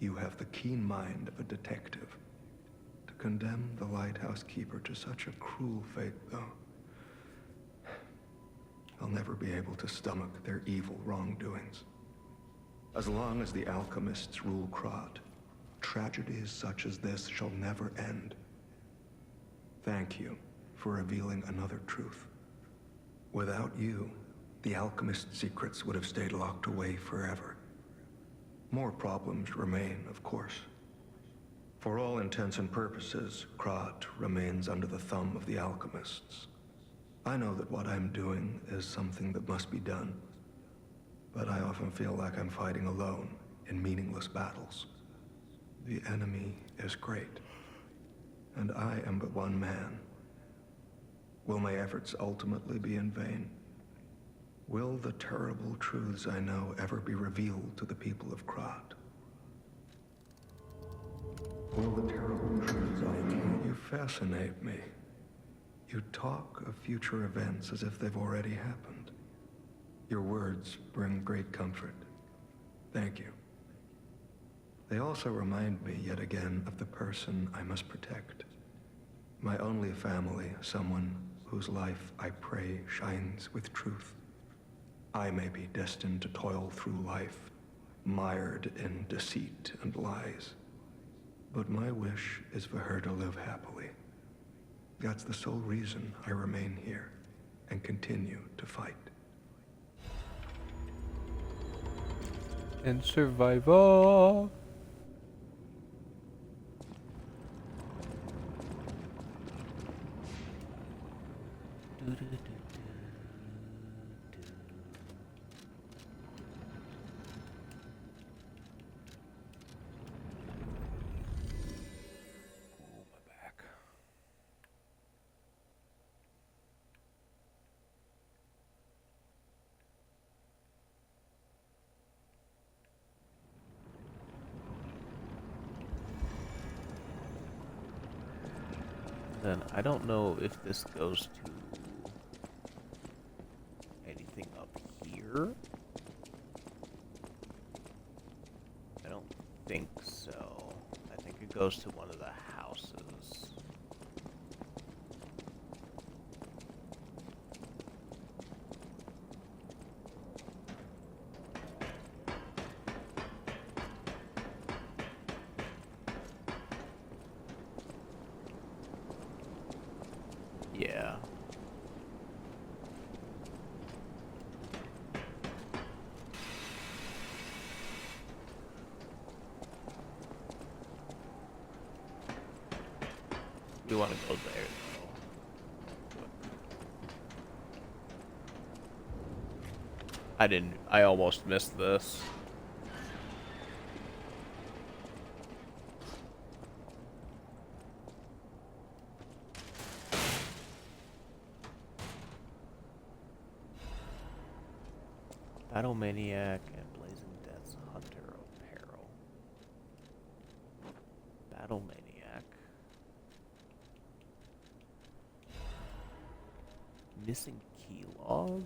You have the keen mind of a detective. To condemn the lighthouse keeper to such a cruel fate, though, I'll never be able to stomach their evil wrongdoings. As long as the alchemists rule Krat, tragedies such as this shall never end. Thank you for revealing another truth. Without you, the alchemist's secrets would have stayed locked away forever. More problems remain, of course. For all intents and purposes, Krat remains under the thumb of the alchemists. I know that what I'm doing is something that must be done, but I often feel like I'm fighting alone in meaningless battles. The enemy is great, and I am but one man. Will my efforts ultimately be in vain? Will the terrible truths I know ever be revealed to the people of Krat? Will the terrible truths I know? You fascinate me. You talk of future events as if they've already happened. Your words bring great comfort. Thank you. They also remind me yet again of the person I must protect. My only family, someone whose life I pray shines with truth. I may be destined to toil through life, mired in deceit and lies. But my wish is for her to live happily. That's the sole reason I remain here and continue to fight. And survival. Then I don't know if this goes to anything up here. I don't think so. I think it goes to one of the houses. Yeah. We want to go there, though. I almost missed this. Battle Maniac and Blazing Death's Hunter Apparel. Battle Maniac. Missing key log.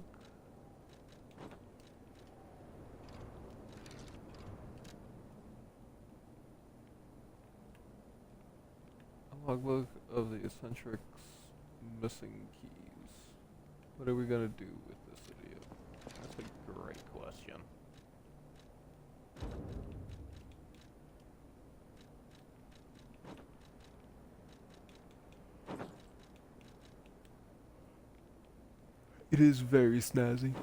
A logbook of the eccentrics missing keys. What are we gonna do with this idiot? That's a great question. It is very snazzy.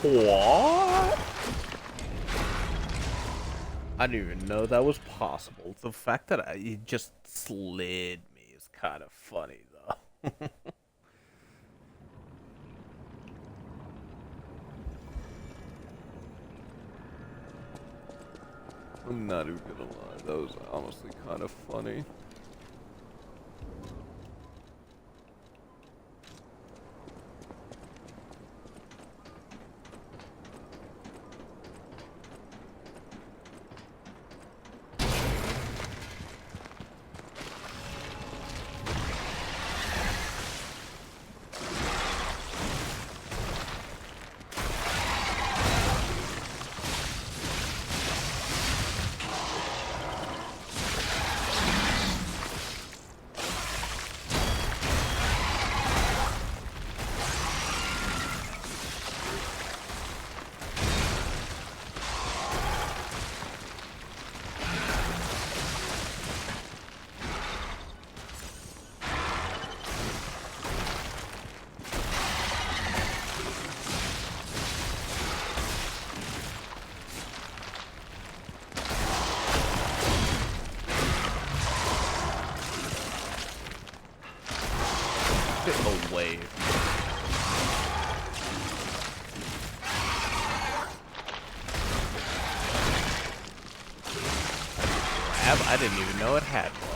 What? I didn't even know that was possible. The fact that it just slid me is kind of funny, though. I'm not even gonna lie, that was honestly kind of funny. Away. I didn't even know it had one.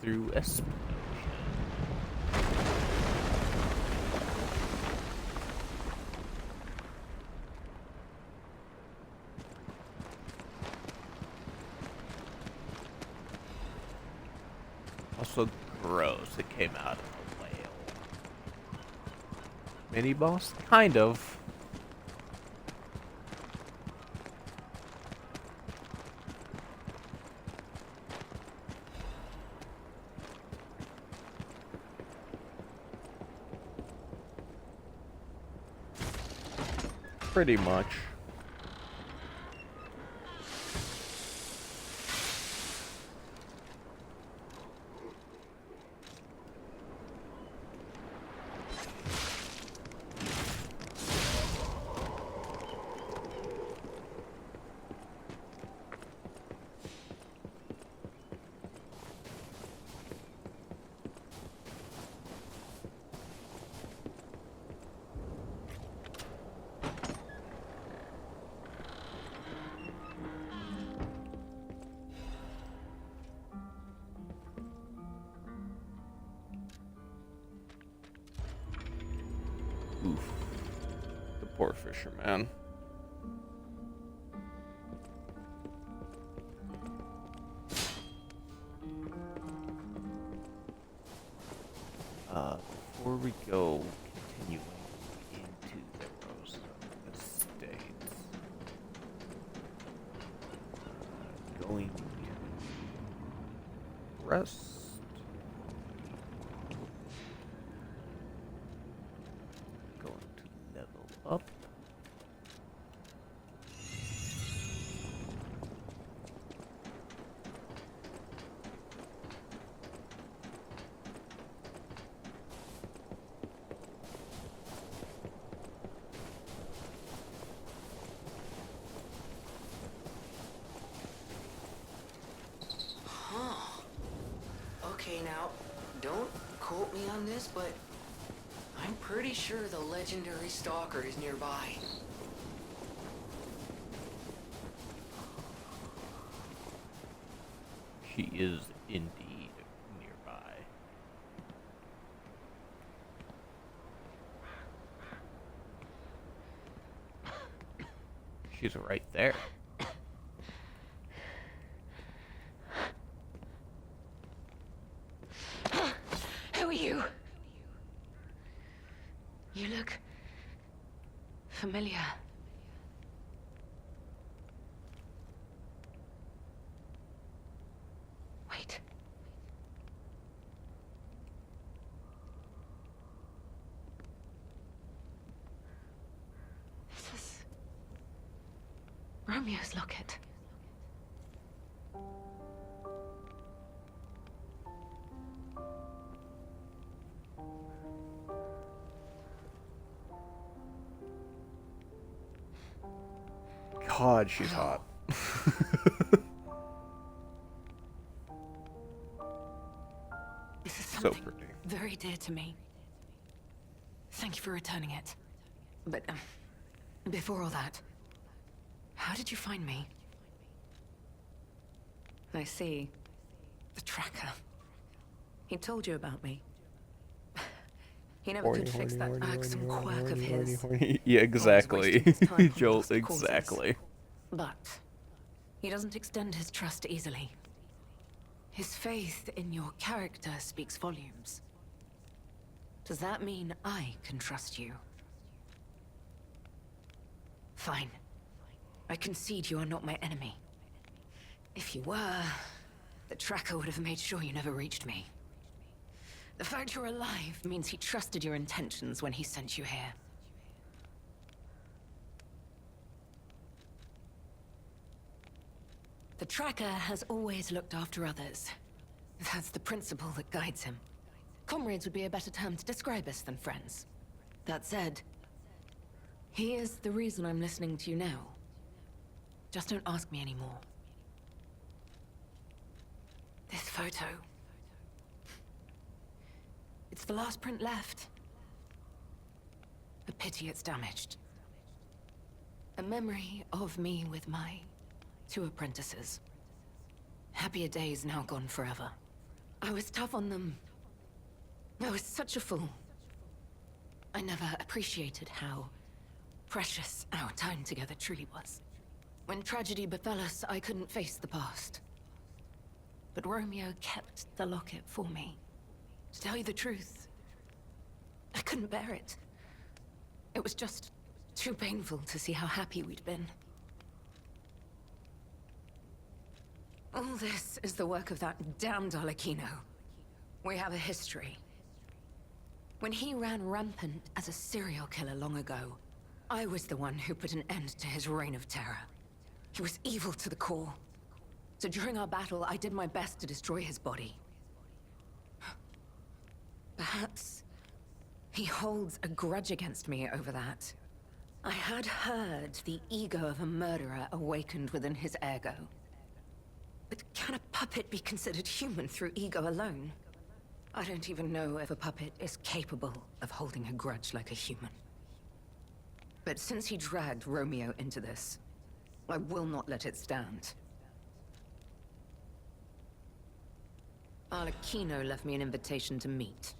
through espionage. Also gross, it came out of a whale. Mini boss? Kind of. Pretty much. Oof. The poor fisherman. Before we go continuing into the Rosa Estates, going to rest. Going to level up. Okay, now, don't quote me on this, but I'm pretty sure the legendary stalker is nearby. She is indeed nearby. She's right there. Who are you? You look familiar. Wait. This is Romeo's locket. God, she's hot. This is So something pretty. very dear to me. Thank you for returning it. But, before all that, how did you find me? I see. The tracker. He told you about me. He never could fix that irksome quirk of his. Yeah, exactly. Always wasting his time on Joel, lost causes. exactly. But he doesn't extend his trust easily. His faith in your character speaks volumes. Does that mean I can trust you? Fine. I concede you are not my enemy. If you were, the tracker would have made sure you never reached me. The fact you're alive means he trusted your intentions when he sent you here. The tracker has always looked after others. That's the principle that guides him. Comrades would be a better term to describe us than friends. That said, he is the reason I'm listening to you now. Just don't ask me anymore. This photo. It's the last print left. A pity it's damaged. A memory of me with my 2 apprentices. Happier days now gone forever. I was tough on them. I was such a fool. I never appreciated how precious our time together truly was. When tragedy befell us, I couldn't face the past. But Romeo kept the locket for me. To tell you the truth, I couldn't bear it. It was just too painful to see how happy we'd been. All this is the work of that damned Arlecchino. We have a history. When he ran rampant as a serial killer long ago, I was the one who put an end to his reign of terror. He was evil to the core. So during our battle, I did my best to destroy his body. Perhaps he holds a grudge against me over that. I had heard the ego of a murderer awakened within his ego. But can a puppet be considered human through ego alone? I don't even know if a puppet is capable of holding a grudge like a human. But since he dragged Romeo into this, I will not let it stand. Arlecchino left me an invitation to meet.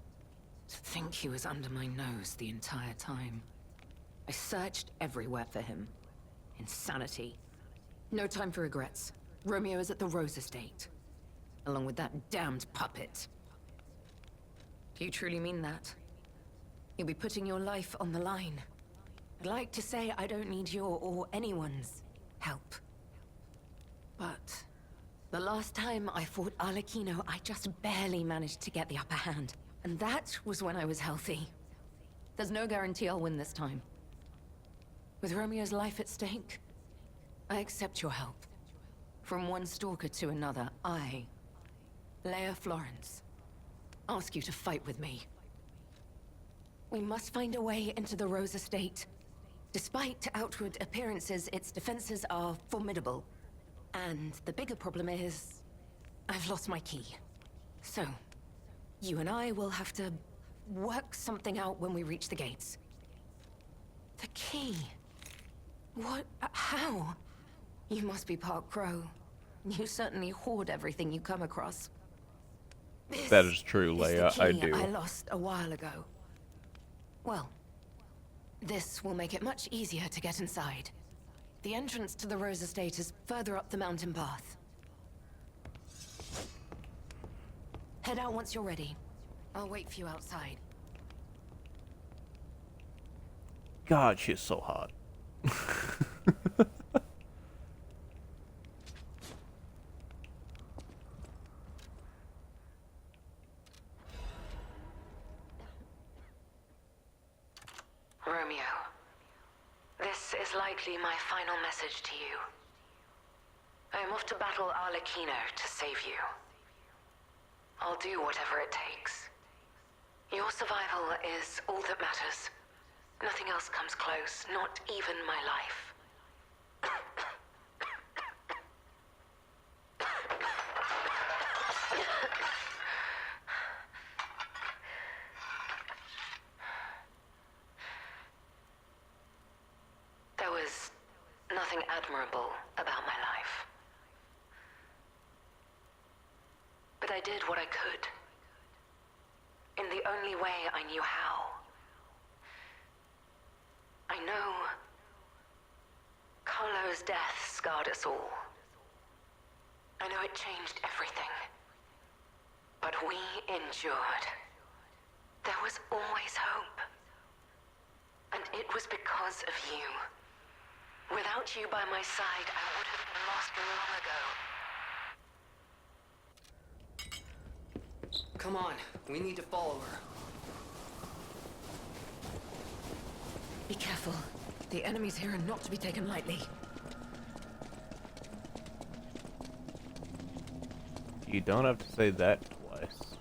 To think he was under my nose the entire time. I searched everywhere for him. Insanity. No time for regrets. Romeo is at the Rose Estate. Along with that damned puppet. Do you truly mean that? You'll be putting your life on the line. I'd like to say I don't need your or anyone's help. But the last time I fought Arlecchino, I just barely managed to get the upper hand. And that was when I was healthy. There's no guarantee I'll win this time. With Romeo's life at stake, I accept your help. From one stalker to another, I, Leia Florence, ask you to fight with me. We must find a way into the Rose Estate. Despite outward appearances, its defenses are formidable. And the bigger problem is, I've lost my key. So, you and I will have to work something out when we reach the gates. The key? What? How? You must be part Crow. You certainly hoard everything you come across. That is true, Leia. The I key do. I lost a while ago. Well, this will make it much easier to get inside. The entrance to the Rose Estate is further up the mountain path. Head out once you're ready. I'll wait for you outside. God, she's so hot. Romeo, this is likely my final message to you. I am off to battle Arlecchino to save you. I'll do whatever it takes. Your survival is all that matters. Nothing else comes close, not even my life. There was nothing admirable about my life. But I did what I could. In the only way I knew how. I know Carlo's death scarred us all. I know it changed everything. But we endured. There was always hope. And it was because of you. Without you by my side, I would have been lost long ago. Come on, we need to follow her. Be careful. The enemies here are not to be taken lightly. You don't have to say that twice.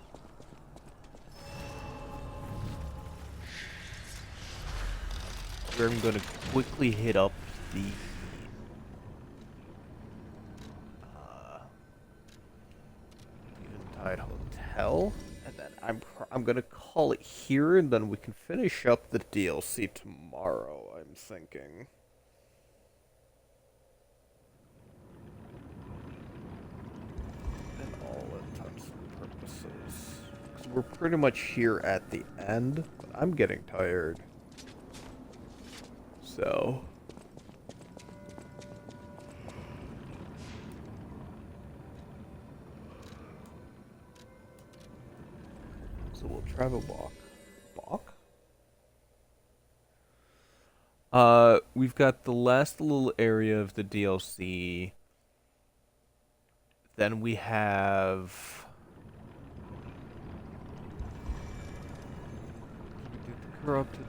I'm gonna quickly hit up the Eventide Hotel, and then I'm gonna call it here, and then we can finish up the DLC tomorrow, I'm thinking. In all intents and purposes. we're pretty much here at the end, but I'm getting tired. So... So we'll travel Bach. We've got the last little area of the DLC. Then we have... We did the Corrupted.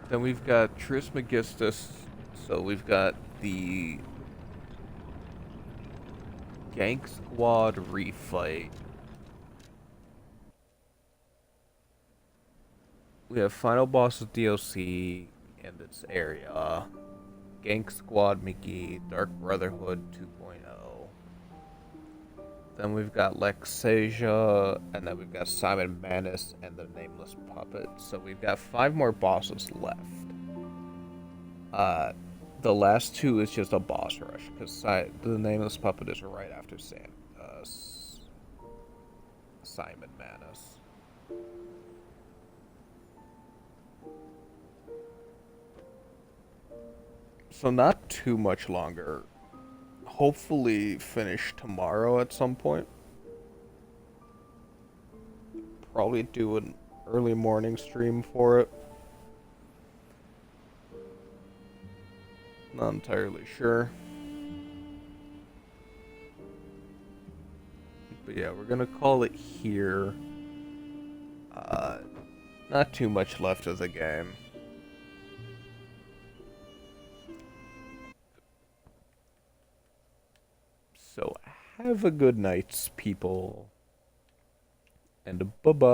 Then we've got Trismegistus. So we've got the Gank Squad refight. We have Final Boss of DLC in this area. Gank Squad Mickey, Dark Brotherhood 2.0. Then we've got Lexasia, and then we've got Simon Manus and the Nameless Puppet. So we've got 5 more bosses left. The last 2 is just a boss rush, because the Nameless Puppet is right after Simon Manus. So not too much longer. Hopefully finish tomorrow at some point. Probably do an early morning stream for it. Not entirely sure. But yeah, we're gonna call it here. Not too much left of the game. So have a good night, people. And bye-bye.